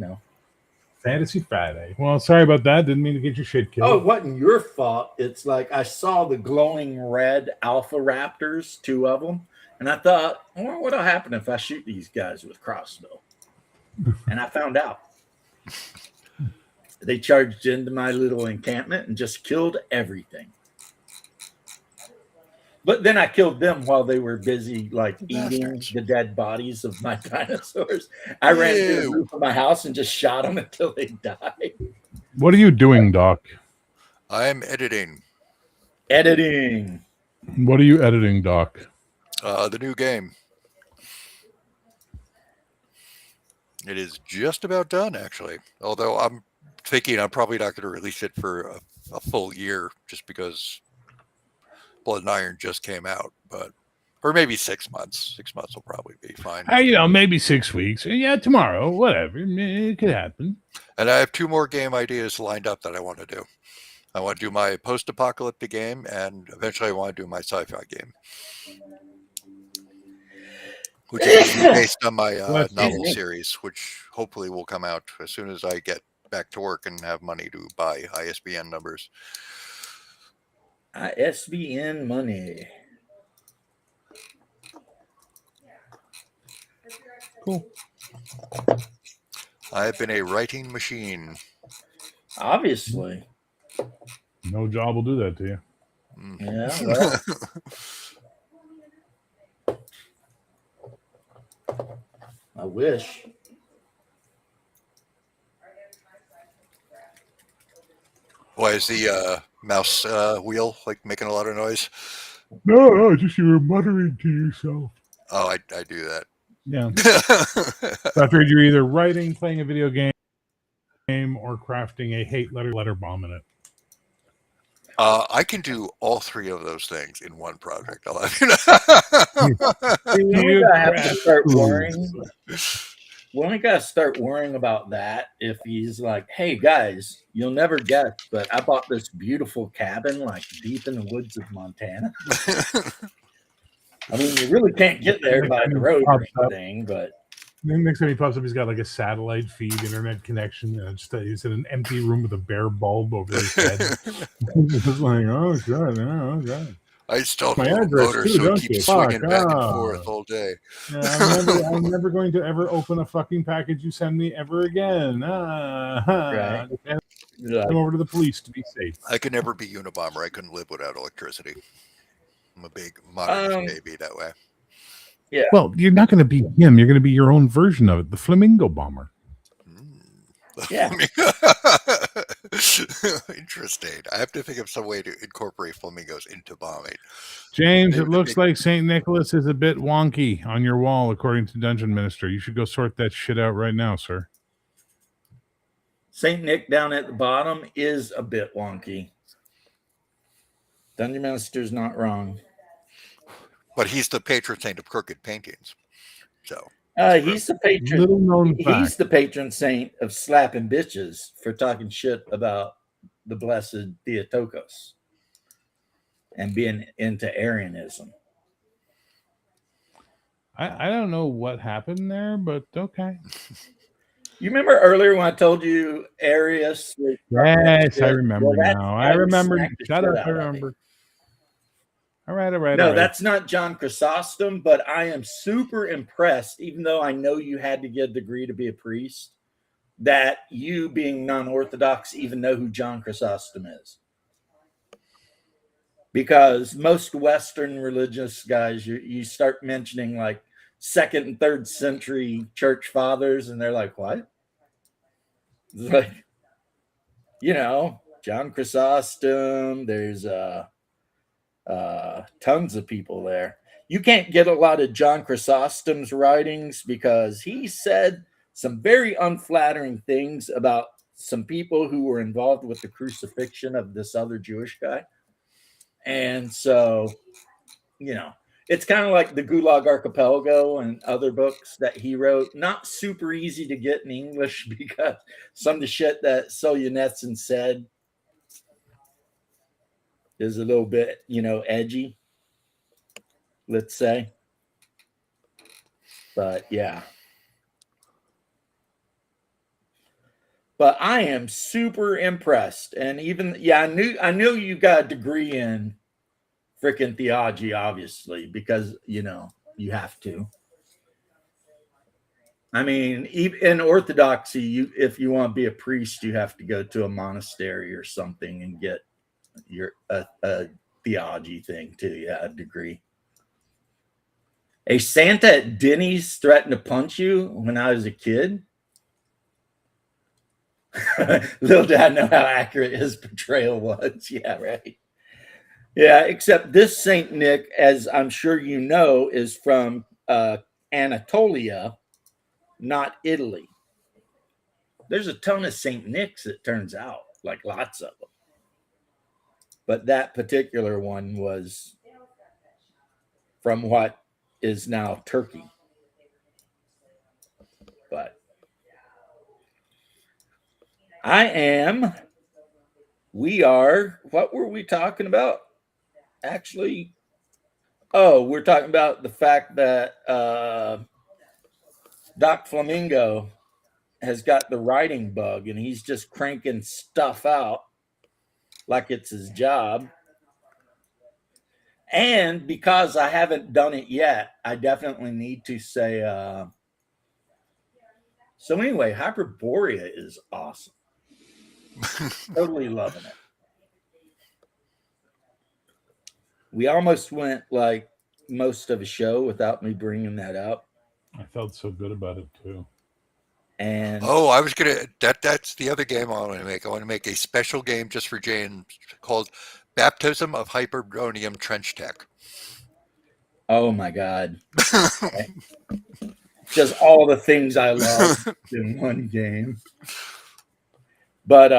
Fantasy Friday. Well, sorry about that. Didn't mean to get your shit killed. Oh, it wasn't your fault. It's like I saw the glowing red alpha raptors, 2 of them, and I thought, well, what'll happen if I shoot these guys with crossbow? And I found out. They charged into my little encampment and just killed everything. But then I killed them while they were busy, like eating the dead bodies of my dinosaurs. I ran through the roof of my house and just shot them until they died. What are you doing, Doc? I'm editing. Editing. What are you editing, Doc? The new game. It is just about done, actually. Although I'm thinking I'm probably not going to release it for a full year just because Blood and Iron just came out, or maybe 6 months. 6 months will probably be fine. Maybe 6 weeks. Yeah, tomorrow, whatever. It could happen. And I have 2 more game ideas lined up that I want to do. I want to do my post-apocalyptic game, and eventually I want to do my sci-fi game, which is based on my novel series, which hopefully will come out as soon as I get back to work and have money to buy ISBN numbers. ISBN money. Cool. I've been a writing machine. Obviously. No job will do that to you. Yeah. Well, I wish. Why is the mouse wheel like making a lot of noise? No, just you were muttering to yourself. Oh, I do that. Yeah. So I figured you're either writing, playing a video game, or crafting a hate letter bomb in it. I can do all 3 of those things in one project. I'll have you know. I have to start worrying. We only got to start worrying about that if he's like, hey, guys, you'll never guess, but I bought this beautiful cabin like deep in the woods of Montana. I mean, you really can't get there by the road or anything, but... Then next time he pops up, he's got like a satellite feed internet connection, and he's in an empty room with a bare bulb over his head. It's like, oh, God, oh, God. I installed my motor so it keeps swinging back and forth all day. Yeah, I'm never going to ever open a fucking package you send me ever again. Right. Come over to the police to be safe. I could never be Unabomber. I couldn't live without electricity. I'm a big modern baby that way. Yeah. Well, you're not going to be him. You're going to be your own version of it, the Flamingo Bomber. Yeah. Interesting. I have to think of some way to incorporate flamingos into bombing. James, it looks like St. Nicholas is a bit wonky on your wall, according to Dungeon Minister. You should go sort that shit out right now, sir. St. Nick down at the bottom is a bit wonky. Dungeon Minister's not wrong. But he's the patron saint of crooked paintings. So he's the patron. Little known fact. He's the patron saint of slapping bitches for talking shit about the blessed Theotokos and being into Arianism. I don't know what happened there, but okay. You remember earlier when I told you Arius? Yes, I remember now. I remember. Shut up, I remember. All right. No, that's not John Chrysostom, but I am super impressed, even though I know you had to get a degree to be a priest, that you, being non-Orthodox, even know who John Chrysostom is. Because most Western religious guys, you start mentioning like 2nd and 3rd century church fathers, and they're like, what? It's like, John Chrysostom, there's tons of people there. You can't get a lot of John Chrysostom's writings because he said some very unflattering things about some people who were involved with the crucifixion of this other Jewish guy. And so, it's kind of like the Gulag Archipelago and other books that he wrote. Not super easy to get in English because some of the shit that Solzhenitsyn said is a little bit, edgy, let's say. But yeah. But I am super impressed. And even, I knew you got a degree in freaking theology, obviously, because, you have to. I mean, in Orthodoxy, if you want to be a priest, you have to go to a monastery or something and get your a theology thing too. Yeah, a degree. A Santa at Denny's threatened to punch you when I was a kid. Little did I know how accurate his portrayal was. Yeah, right. Yeah, except this Saint Nick, as I'm sure you know, is from Anatolia, not Italy. There's a ton of Saint Nicks, it turns out, like lots of them. But that particular one was from what is now Turkey. But what were we talking about? Actually, we're talking about the fact that Doc Flamingo has got the writing bug and he's just cranking stuff out like it's his job. And because I haven't done it yet, I definitely need to say, so anyway, Hyperborea is awesome. Totally loving it. We almost went like most of a show without me bringing that up. I felt so good about it too. And I was gonna. That's the other game I want to make. I want to make a special game just for James called Baptism of Hyperonium Trench Tech. Oh my God! Just all the things I love in one game. But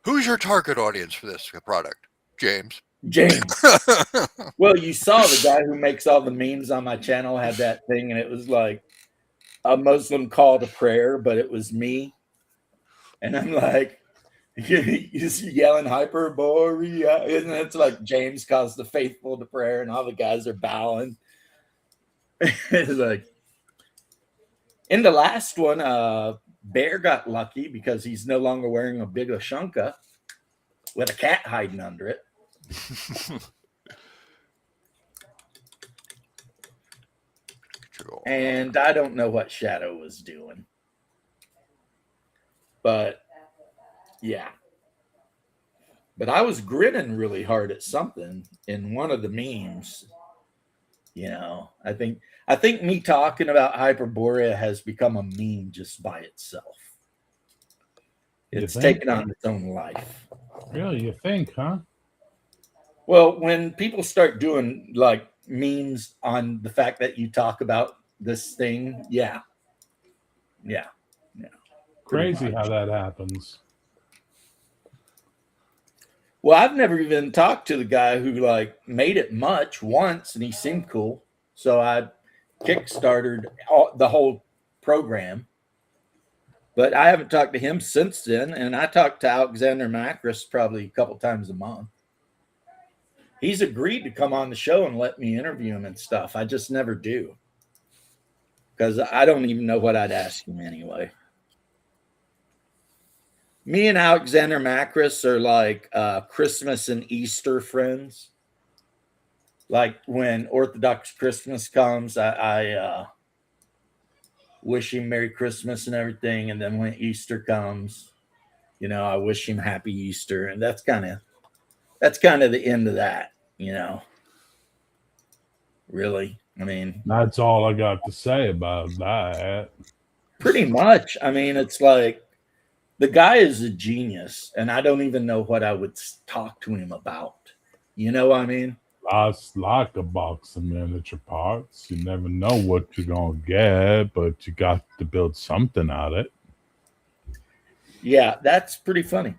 who's your target audience for this product, James? Well, you saw the guy who makes all the memes on my channel had that thing, and it was like a Muslim call to prayer, but it was me. And I'm like, he's yelling Hyperborea. And it's like James calls the faithful to prayer, and all the guys are bowing. It's like, in the last one, Bear got lucky because he's no longer wearing a big Ushanka with a cat hiding under it. And I don't know what Shadow was doing. But yeah. But I was grinning really hard at something in one of the memes. I think me talking about Hyperborea has become a meme just by itself. It's taken on its own life. Really? You think, huh? Well, when people start doing like memes on the fact that you talk about this thing, yeah. Crazy how that happens. Well, I've never even talked to the guy who like made it much once, and he seemed cool. So I kickstarted the whole program. But I haven't talked to him since then, and I talk to Alexander Macris probably a couple times a month. He's agreed to come on the show and let me interview him and stuff. I just never do because I don't even know what I'd ask him anyway. Me and Alexander Macris are like Christmas and Easter friends. Like when Orthodox Christmas comes, I wish him Merry Christmas and everything. And then when Easter comes, you know, I wish him Happy Easter. And that's kind of the end of that, you know. Really. I mean, that's all I got to say about that. Pretty much. I mean, it's like the guy is a genius, and I don't even know what I would talk to him about. You know what I mean? That's like a box of miniature parts. You never know what you're going to get, but you got to build something out of it. Yeah, that's pretty funny.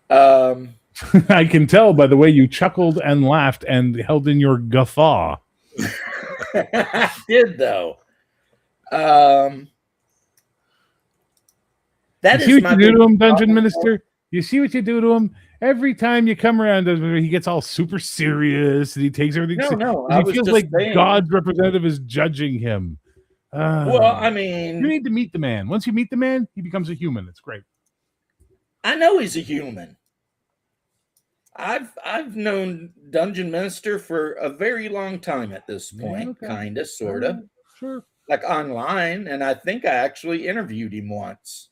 I can tell by the way you chuckled and laughed and held in your guffaw. I did, though. You see what you do to him, Dungeon Minister? You see what you do to him? Every time you come around, he gets all super serious and he takes everything. No, he feels like God's representative is judging him. Well, I mean, you need to meet the man. Once you meet the man, he becomes a human. It's great. I know he's a human. I've known Dungeon Minister for a very long time at this point, kind of, sort of. Sure. Like online, and I think I actually interviewed him once.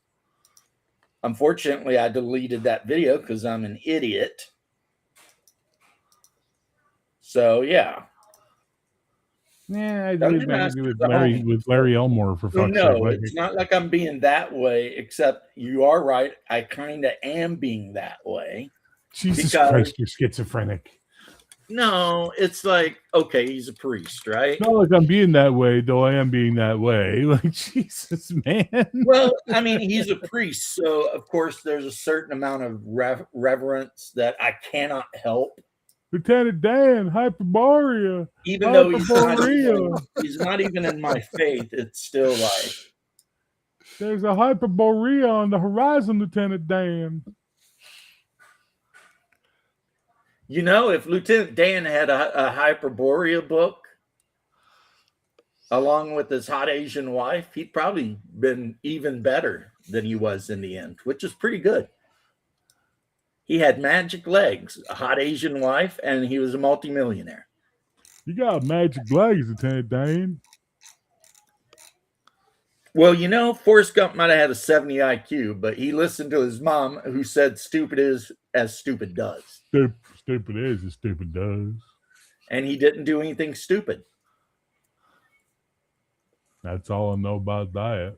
Unfortunately, I deleted that video because I'm an idiot. So, yeah. Yeah, I believe that with Larry Elmore, for fuck's sake. No, it's not like I'm being that way, except you are right. I kind of am being that way. Jesus Christ, you're schizophrenic. No, it's like, okay, he's a priest, right? Not like I'm being that way, though I am being that way. Like, Jesus, man. Well, I mean, he's a priest, so of course there's a certain amount of reverence that I cannot help. Lieutenant Dan, Hyperborea. Even though he's not even in my faith, it's still like... There's a Hyperborea on the horizon, Lieutenant Dan. You know, if Lieutenant Dan had a Hyperborea book along with his hot Asian wife, he'd probably been even better than he was in the end, which is pretty good. He had magic legs, a hot Asian wife, and he was a multimillionaire. You got magic legs, Lieutenant Dan. Well, you know, Forrest Gump might have had a 70 IQ, but he listened to his mom, who said stupid is as stupid does. Stupid is as stupid does. And he didn't do anything stupid. That's all I know about that.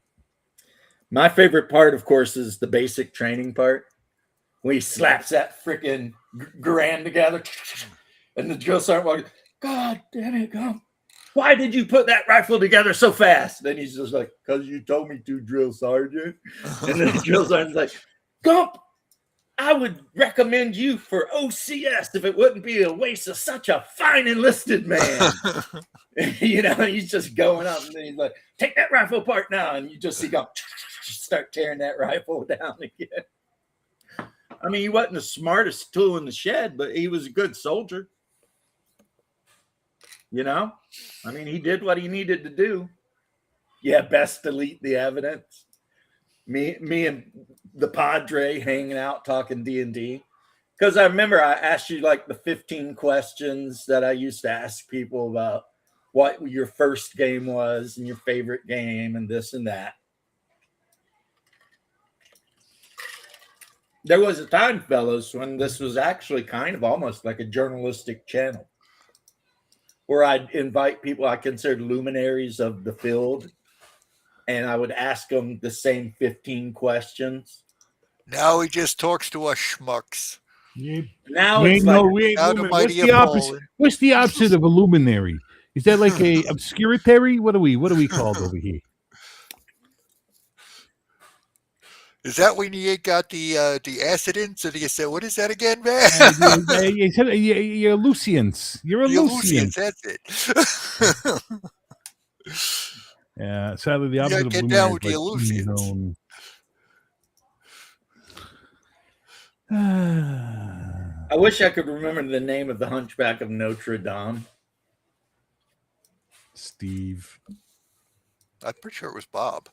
My favorite part, of course, is the basic training part. When he slaps that freaking Garand together, and the drill sergeant walks, God damn it, Gump. Why did you put that rifle together so fast? Then he's just like, because you told me to, drill sergeant. And then the drill sergeant's like, Gump, I would recommend you for OCS if it wouldn't be a waste of such a fine enlisted man. You know, he's just going up, and then he's like, take that rifle apart now. And you just see Gump start tearing that rifle down again. I mean, he wasn't the smartest tool in the shed, but he was a good soldier. You know? I mean, he did what he needed to do. Yeah, best delete the evidence. Me and the Padre hanging out talking D&D. Because I remember I asked you like the 15 questions that I used to ask people about what your first game was and your favorite game and this and that. There was a time, fellas, when this was actually kind of almost like a journalistic channel where I'd invite people I considered luminaries of the field, and I would ask them the same 15 questions Now he just talks to us schmucks. Yeah. Now it's what's the opposite? What's the opposite of a luminary? Is that like a obscuritary? What are we called over here? Is that when you ain't got the acidins? And you say, what is that again, man? You're a Lucians. You're a Lucian. That's it. Yeah, sadly, the opposite of get down with the Lucians. I wish I could remember the name of the Hunchback of Notre Dame. Steve. I'm pretty sure it was Bob.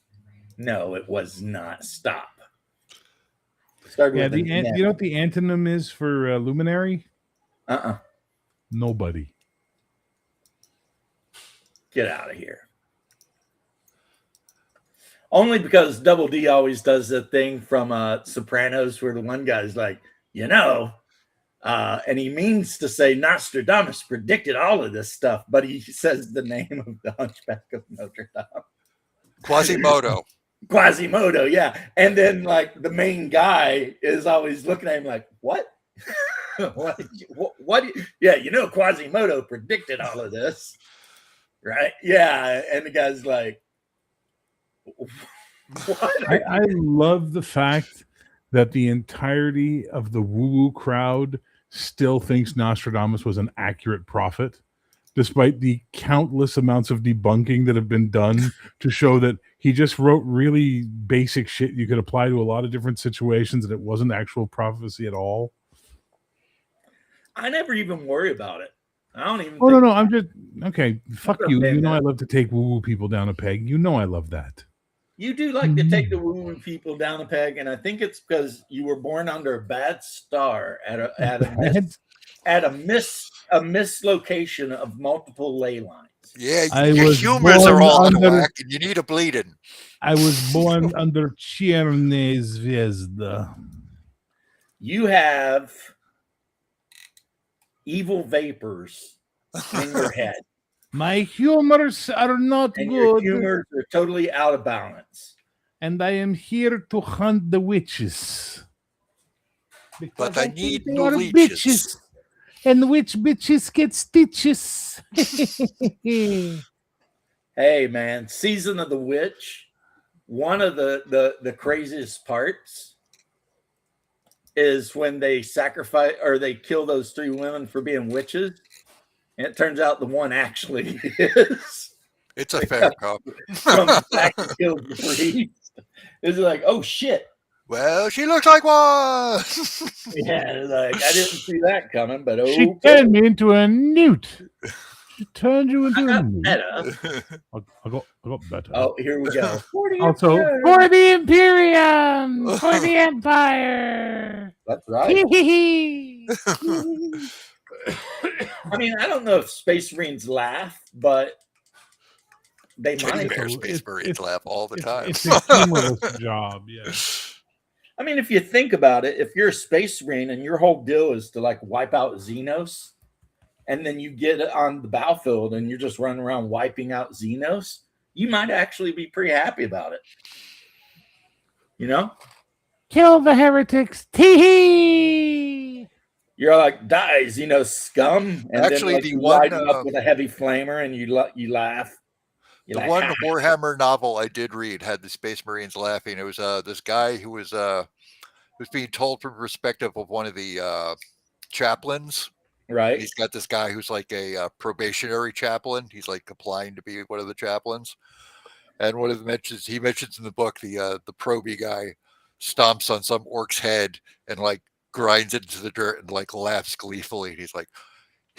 No, it was not. Stop. You know what the antonym is for luminary? Nobody. Get out of here. Only because Double D always does the thing from Sopranos where the one guy's like, and he means to say Nostradamus predicted all of this stuff, but he says the name of the Hunchback of Notre Dame. Quasimodo. Quasimodo, yeah. And then like the main guy is always looking at him like, what? what? Yeah, Quasimodo predicted all of this. Right? Yeah. And the guy's like, what? I love the fact that the entirety of the woo-woo crowd still thinks Nostradamus was an accurate prophet, despite the countless amounts of debunking that have been done to show that he just wrote really basic shit you could apply to a lot of different situations and it wasn't actual prophecy at all. I never even worry about it. I don't even. No. I'm just okay. Fuck you. You know I love to take woo-woo people down a peg. You know I love that. You do like to take the woo-woo people down a peg, and I think it's because you were born under a bad star at a mislocation of multiple ley lines. Yeah, your humors are all out of whack, and you need a bleeding. I was born under Cherny Zvezda. You have evil vapors in your head. My humors are not good. Your humors are totally out of balance. And I am here to hunt the witches. But I need no leeches. And which bitches get stitches? Hey, man. Season of the Witch. One of the craziest parts is when they sacrifice or they kill those 3 women for being witches. And it turns out the one actually is. It's a fair cop. From the fact he killed the priest. It's like, oh shit. Well, she looks like one. Yeah, like I didn't see that coming, but she turned me into a newt. She turned you into a newt. I got better. Oh, here we go. For the Imperium, for the Empire. That's right. I mean, I don't know if Space Marines laugh, but they might. Space Marines laugh all the time. It's a humorless job, yeah. I mean, if you think about it, if you're a Space Marine and your whole deal is to like wipe out Xenos, and then you get on the battlefield and you're just running around wiping out Xenos, you might actually be pretty happy about it. Kill the heretics. Tee-hee! You're like, die, scum. And actually, then, you light them up with a heavy flamer and you laugh. The one Warhammer novel I did read had the Space Marines laughing. It was this guy who was being told from the perspective of one of the chaplains. Right. He's got this guy who's like a probationary chaplain. He's like applying to be one of the chaplains. And one of the he mentions in the book, the proby guy stomps on some orc's head and like grinds it into the dirt and like laughs gleefully. And he's like,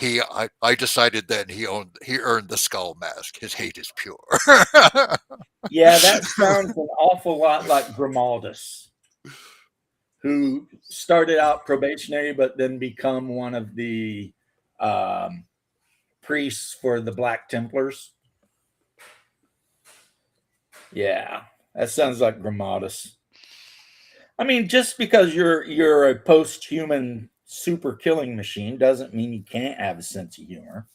I decided then he earned the skull mask. His hate is pure. Yeah, that sounds an awful lot like Grimaldus, who started out probationary but then become one of the priests for the Black Templars. Yeah, that sounds like Grimaldus. I mean, just because you're a post-human super killing machine doesn't mean you can't have a sense of humor.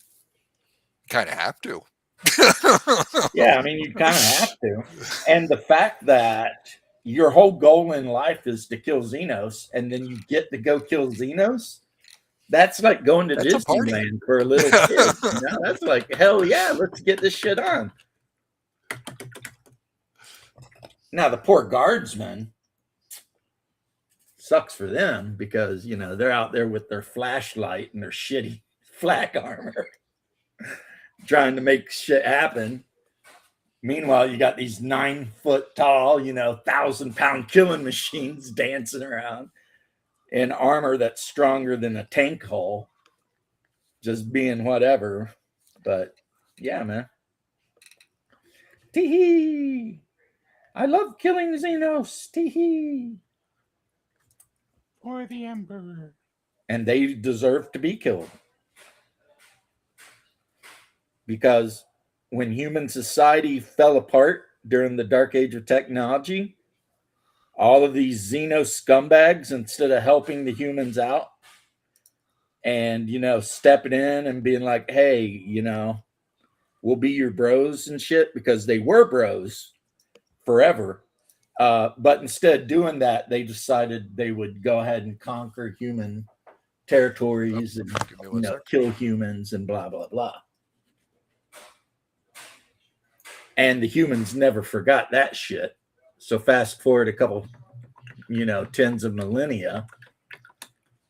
Kind of have to. Yeah, I mean, you kind of have to. And the fact that your whole goal in life is to kill Xenos, and then you get to go kill Xenos. That's like going to Disneyland for a little kid. That's like, hell yeah, let's get this shit on. Now the poor guardsmen, sucks for them because they're out there with their flashlight and their shitty flak armor trying to make shit happen. Meanwhile, you got these 9-foot tall, 1,000-pound killing machines dancing around in armor that's stronger than a tank hull, just being whatever. But yeah, man. Tee-hee! I love killing Xenos. Tee-hee! For the Emperor. And they deserve to be killed. Because when human society fell apart during the dark age of technology, all of these Xeno scumbags, instead of helping the humans out and, stepping in and being like, hey, we'll be your bros and shit, because they were bros forever. But instead of doing that, they decided they would go ahead and conquer human territories and kill humans and blah, blah, blah. And the humans never forgot that shit. So fast forward a couple, tens of millennia,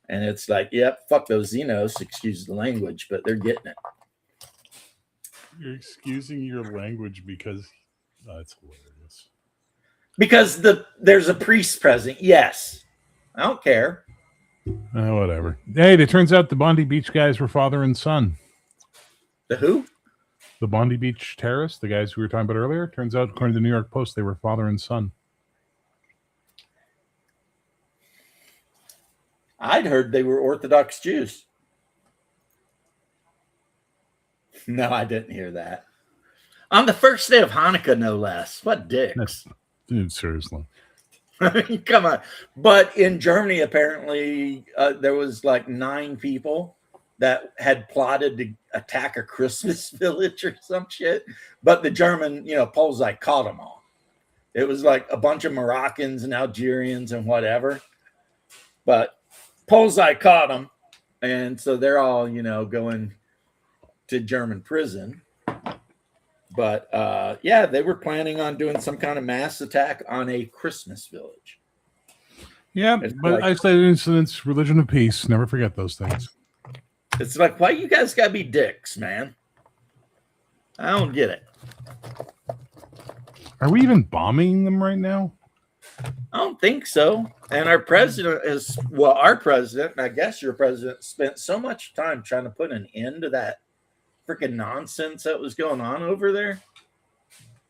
and it's like, yep, fuck those Xenos, excuse the language, but they're getting it. You're excusing your language because that's hilarious. Because there's a priest present. Yes. I don't care. Whatever. Hey, it turns out the Bondi Beach guys were father and son. The who? The Bondi Beach terrorists, the guys we were talking about earlier. Turns out, according to the New York Post, they were father and son. I'd heard they were Orthodox Jews. No, I didn't hear that. On the first day of Hanukkah, no less. What dicks. Dude, seriously. I mean, come on. But in Germany, apparently, there was like 9 people that had plotted to attack a Christmas village or some shit. But the German, Polizei caught them all. It was like a bunch of Moroccans and Algerians and whatever. But Polizei caught them. And so they're all, going to German prison. But yeah, they were planning on doing some kind of mass attack on a Christmas village. Yeah, but isolated incidents, religion of peace. Never forget those things. It's like, why you guys gotta be dicks, man? I don't get it. Are we even bombing them right now? I don't think so. And our president our president, and I guess your president, spent so much time trying to put an end to that freaking nonsense that was going on over there.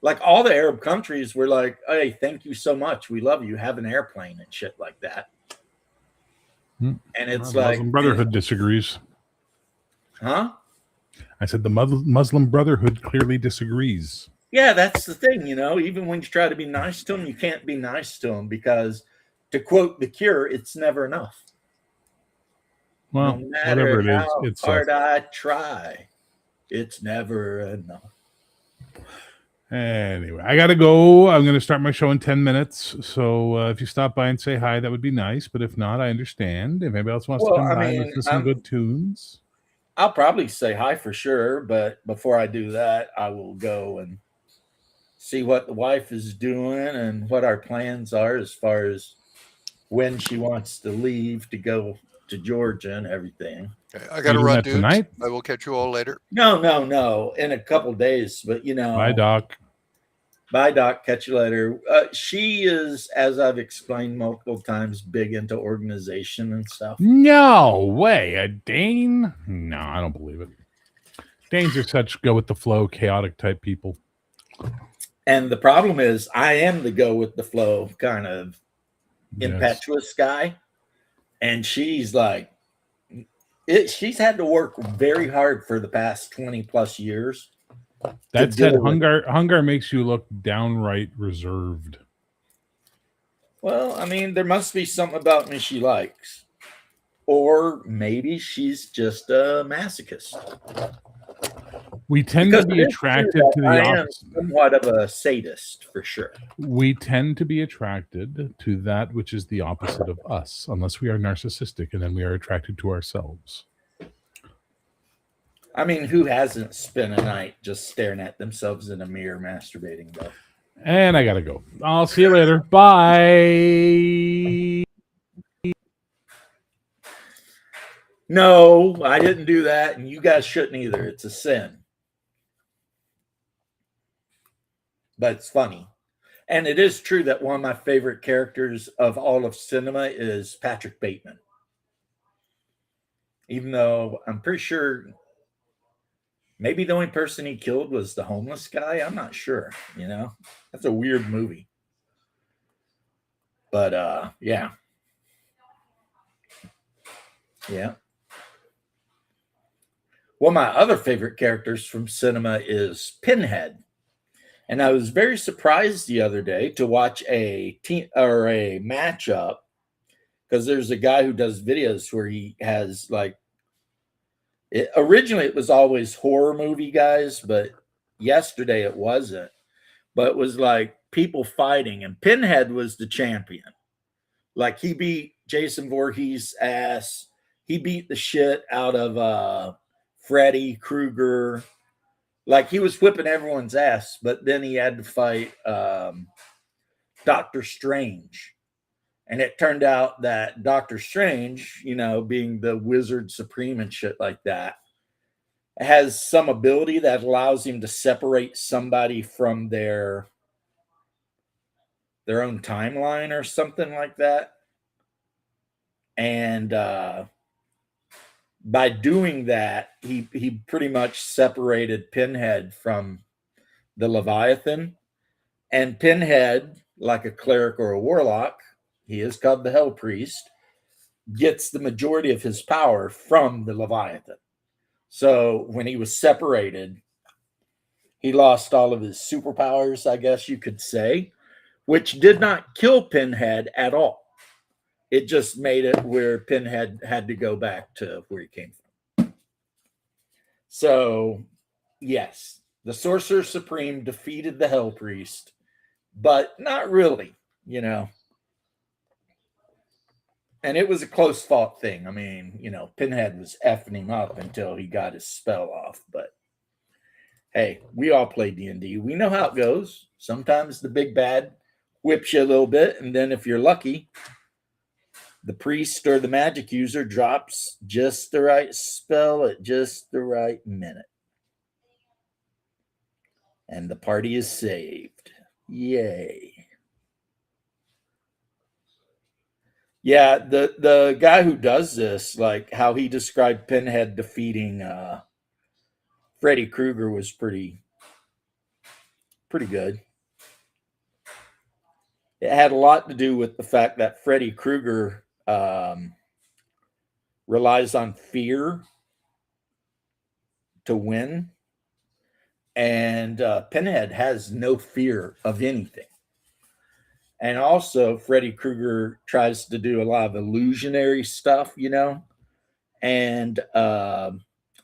Like all the Arab countries were like, hey, thank you so much. We love you. Have an airplane and shit like that. And it's like Muslim Brotherhood disagrees. Huh? I said the Muslim Brotherhood clearly disagrees. Yeah, that's the thing, even when you try to be nice to them, you can't be nice to them because, to quote The Cure, it's never enough. Well, no matter whatever it is, how it's hard I try, it's never enough. Anyway, I got to go. I'm going to start my show in 10 minutes. So if you stop by and say hi, that would be nice. But if not, I understand. If anybody else wants to come by and listen to some good tunes. I'll probably say hi for sure. But before I do that, I will go and see what the wife is doing and what our plans are as far as when she wants to leave to go to Georgia and everything. Okay, I got to run, dudes. Tonight? I will catch you all later. No. In a couple days, but Bye, Doc. Bye, Doc. Catch you later. She is, as I've explained multiple times, big into organization and stuff. No way. A Dane? No, I don't believe it. Danes are such go with the flow, chaotic type people. And the problem is I am the go with the flow kind of impetuous guy. And she's like, she's had to work very hard for the past 20 plus years. That said, Hungar makes you look downright reserved. Well, I mean, there must be something about me she likes. Or maybe she's just a masochist. We tend to be attracted to the opposite. I am somewhat of a sadist, for sure. We tend to be attracted to that which is the opposite of us, unless we are narcissistic, and then we are attracted to ourselves. I mean, who hasn't spent a night just staring at themselves in a mirror masturbating, though? And I gotta go. I'll see you later. Bye. No, I didn't do that, and you guys shouldn't either. It's a sin. But it's funny. And it is true that one of my favorite characters of all of cinema is Patrick Bateman. Even though I'm pretty sure maybe the only person he killed was the homeless guy. I'm not sure, you know. That's a weird movie. But yeah. Yeah. One of my other favorite characters from cinema is Pinhead. And I was very surprised the other day to watch a matchup, because there's a guy who does videos where he has originally it was always horror movie guys, but yesterday it wasn't. But it was like people fighting, and Pinhead was the champion. Like, he beat Jason Voorhees' ass. He beat the shit out of Freddy Krueger. Like, he was whipping everyone's ass, but then he had to fight Doctor Strange. And it turned out that Doctor Strange, you know, being the wizard supreme and shit like that, has some ability that allows him to separate somebody from their own timeline or something like that. And by doing that, he pretty much separated Pinhead from the Leviathan. And Pinhead, like a cleric or a warlock, he is called the Hell Priest, gets the majority of his power from the Leviathan. So when he was separated, he lost all of his superpowers, I guess you could say, which did not kill Pinhead at all. It just made it where Pinhead had to go back to where he came from. So, yes, the Sorcerer Supreme defeated the Hell Priest, but not really, you know. And it was a close fought thing. I mean, you know, Pinhead was effing him up until he got his spell off. But hey, we all play D&D. We know how it goes. Sometimes the big bad whips you a little bit, and then if you're lucky, the priest or the magic user drops just the right spell at just the right minute. And the party is saved. Yay. Yeah, the guy who does this, like how he described Pinhead defeating Freddy Krueger, was pretty good. It had a lot to do with the fact that Freddy Krueger relies on fear to win. And Pinhead has no fear of anything. And also, Freddy Krueger tries to do a lot of illusionary stuff, you know. And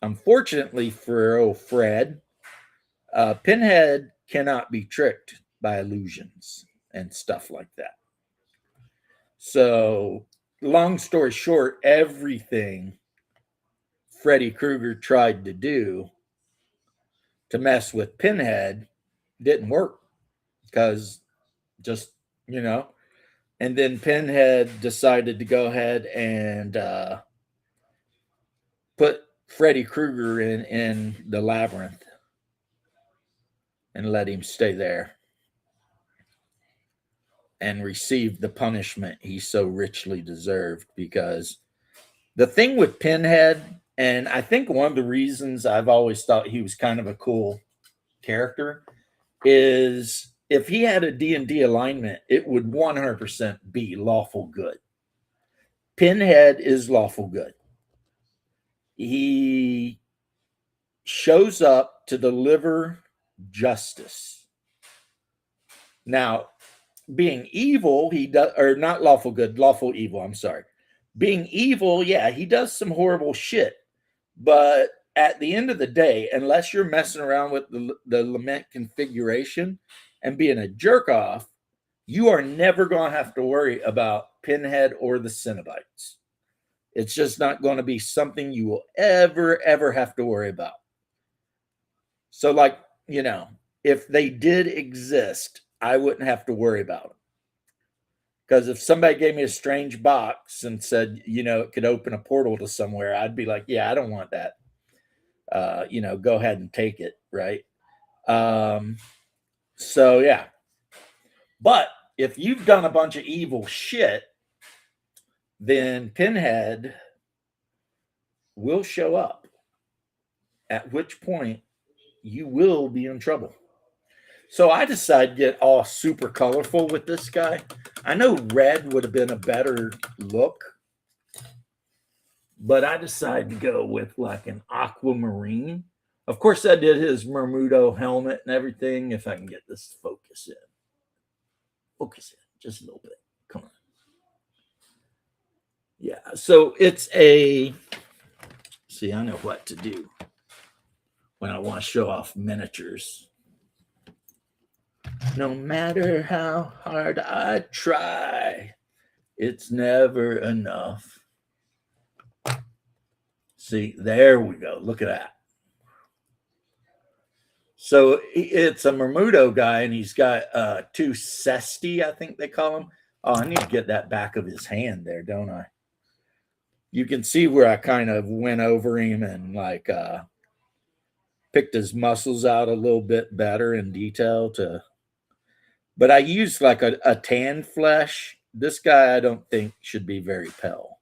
unfortunately for old Fred, Pinhead cannot be tricked by illusions and stuff like that. So, long story short, everything Freddy Krueger tried to do to mess with Pinhead didn't work, because just, you know. And then Pinhead decided to go ahead and put Freddy Krueger in the labyrinth and let him stay there and receive the punishment he so richly deserved. Because the thing with Pinhead, and I think one of the reasons I've always thought he was kind of a cool character, is if he had a D&D alignment, it would 100% be lawful good. Pinhead is lawful good. He shows up to deliver justice. Now, being evil, he does, or not lawful good, lawful evil, I'm sorry. Being evil, yeah, he does some horrible shit, but at the end of the day, unless you're messing around with the lament configuration and being a jerk off, you are never going to have to worry about Pinhead or the Cenobites. It's just not going to be something you will ever have to worry about. So, like, you know, if they did exist, I wouldn't have to worry about them. Because if somebody gave me a strange box and said, you know, it could open a portal to somewhere, I'd be like, yeah, I don't want that. You know, go ahead and take it, right? So, yeah. But if you've done a bunch of evil shit, then Pinhead will show up, at which point you will be in trouble. So I decided to get all super colorful with this guy. I know red would have been a better look, but I decided to go with like an aquamarine. Of course, I did his Bermudo helmet and everything. If I can get this to focus in. Focus in just a little bit. Come on. Yeah, so it's a... See, I know what to do when I want to show off miniatures. No matter how hard I try, it's never enough. See, there we go. Look at that. So it's a Bermudo guy, and he's got 2 cesti, I think they call them. Oh, I need to get that back of his hand there, don't I? You can see where I kind of went over him and like picked his muscles out a little bit better in detail to... But I used like a tan flesh. This guy I don't think should be very pale.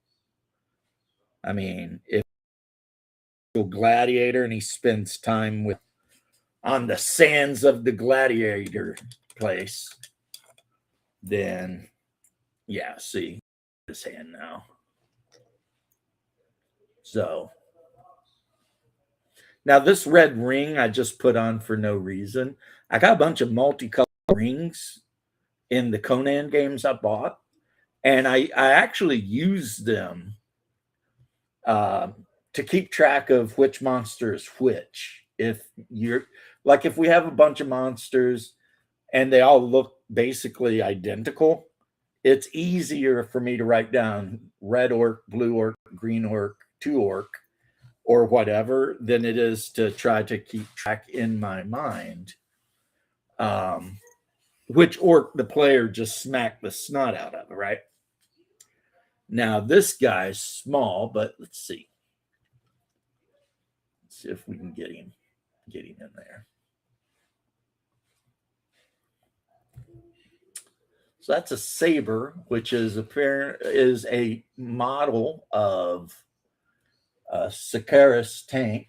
I mean, if he's a gladiator and he spends time with on the sands of the gladiator place, then yeah, see his hand now. So now this red ring I just put on for no reason. I got a bunch of multicolored rings in the Conan games I bought, and I actually used them to keep track of which monster is which. If you're like, if we have a bunch of monsters and they all look basically identical, it's easier for me to write down red orc, blue orc, green orc, 2 orc, or whatever, than it is to try to keep track in my mind which orc the player just smacked the snot out of, right? Now, this guy's small, but let's see. Let's see if we can get him in there. So that's a saber, which is a model of a Sikaris tank,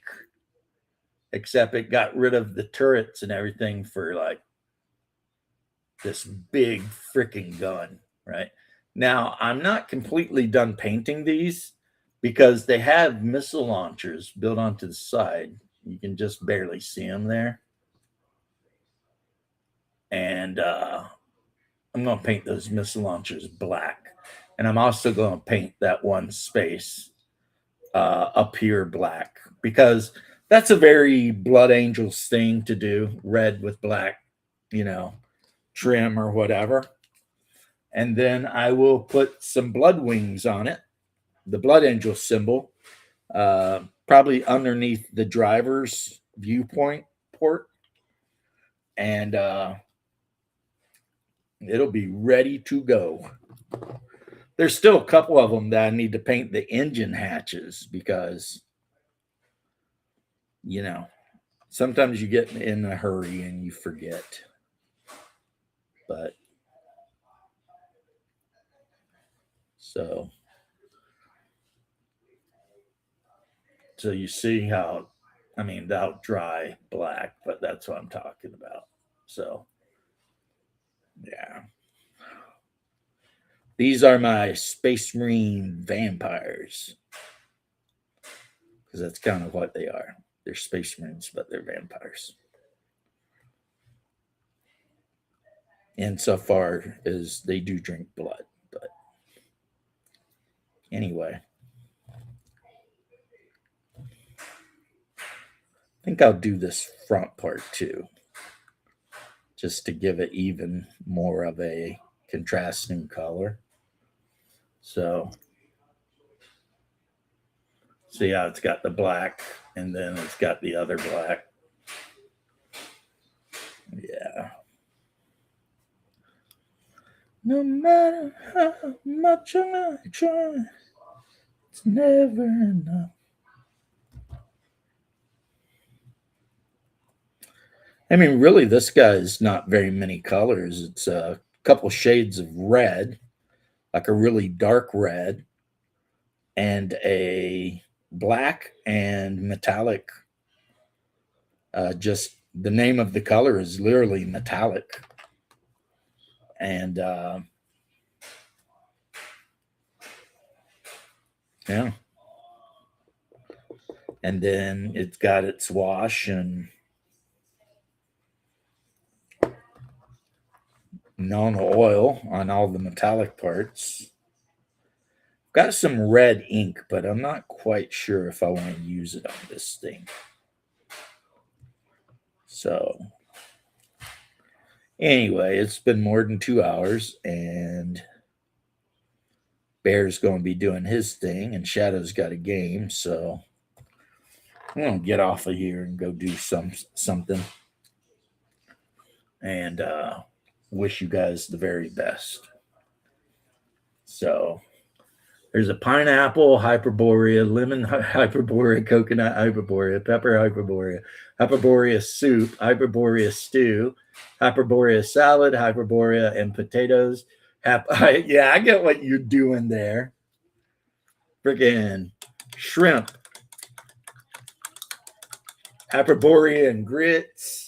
except it got rid of the turrets and everything for like this big freaking gun, right? Now, I'm not completely done painting these because they have missile launchers built onto the side. You can just barely see them there. And I'm going to paint those missile launchers black. And I'm also going to paint that one space up here black, because that's a very Blood Angels thing to do, red with black, you know, trim or whatever. And then I will put some blood wings on it, the Blood Angel symbol, probably underneath the driver's viewpoint port. And it'll be ready to go. There's still a couple of them that I need to paint the engine hatches because, you know, sometimes you get in a hurry and you forget. But so you see how, I mean, that'll dry black, but that's what I'm talking about. So, yeah. These are my Space Marine vampires, because that's kind of what they are. They're Space Marines, but they're vampires. Insofar as they do drink blood. But anyway. think I'll do this front part too, just to give it even more of a contrasting color. So see how it's got the black and then it's got the other black. Yeah. No matter how much I try, it's never enough. I mean, really, this guy's not very many colors. It's a couple shades of red, like a really dark red, and a black and metallic. Just the name of the color is literally metallic. And yeah. And then it's got its wash and non-oil on all the metallic parts. Got some red ink, but I'm not quite sure if I want to use it on this thing. So anyway, it's been more than 2 hours, and Bear's going to be doing his thing, and Shadow's got a game, so I'm going to get off of here and go do something. And wish you guys the very best. So there's a pineapple Hyperborea, lemon Hyperborea, coconut Hyperborea, pepper Hyperborea, Hyperborea soup, Hyperborea stew, Hyperborea salad, Hyperborea and potatoes. Yeah, I get what you're doing there. Freaking shrimp, Hyperborea and grits.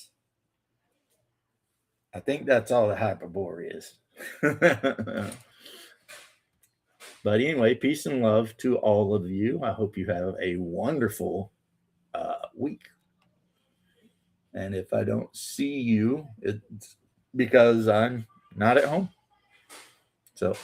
I think that's all the Hyperboreas. But anyway, peace and love to all of you. I hope you have a wonderful week. And if I don't see you, it's because I'm not at home. So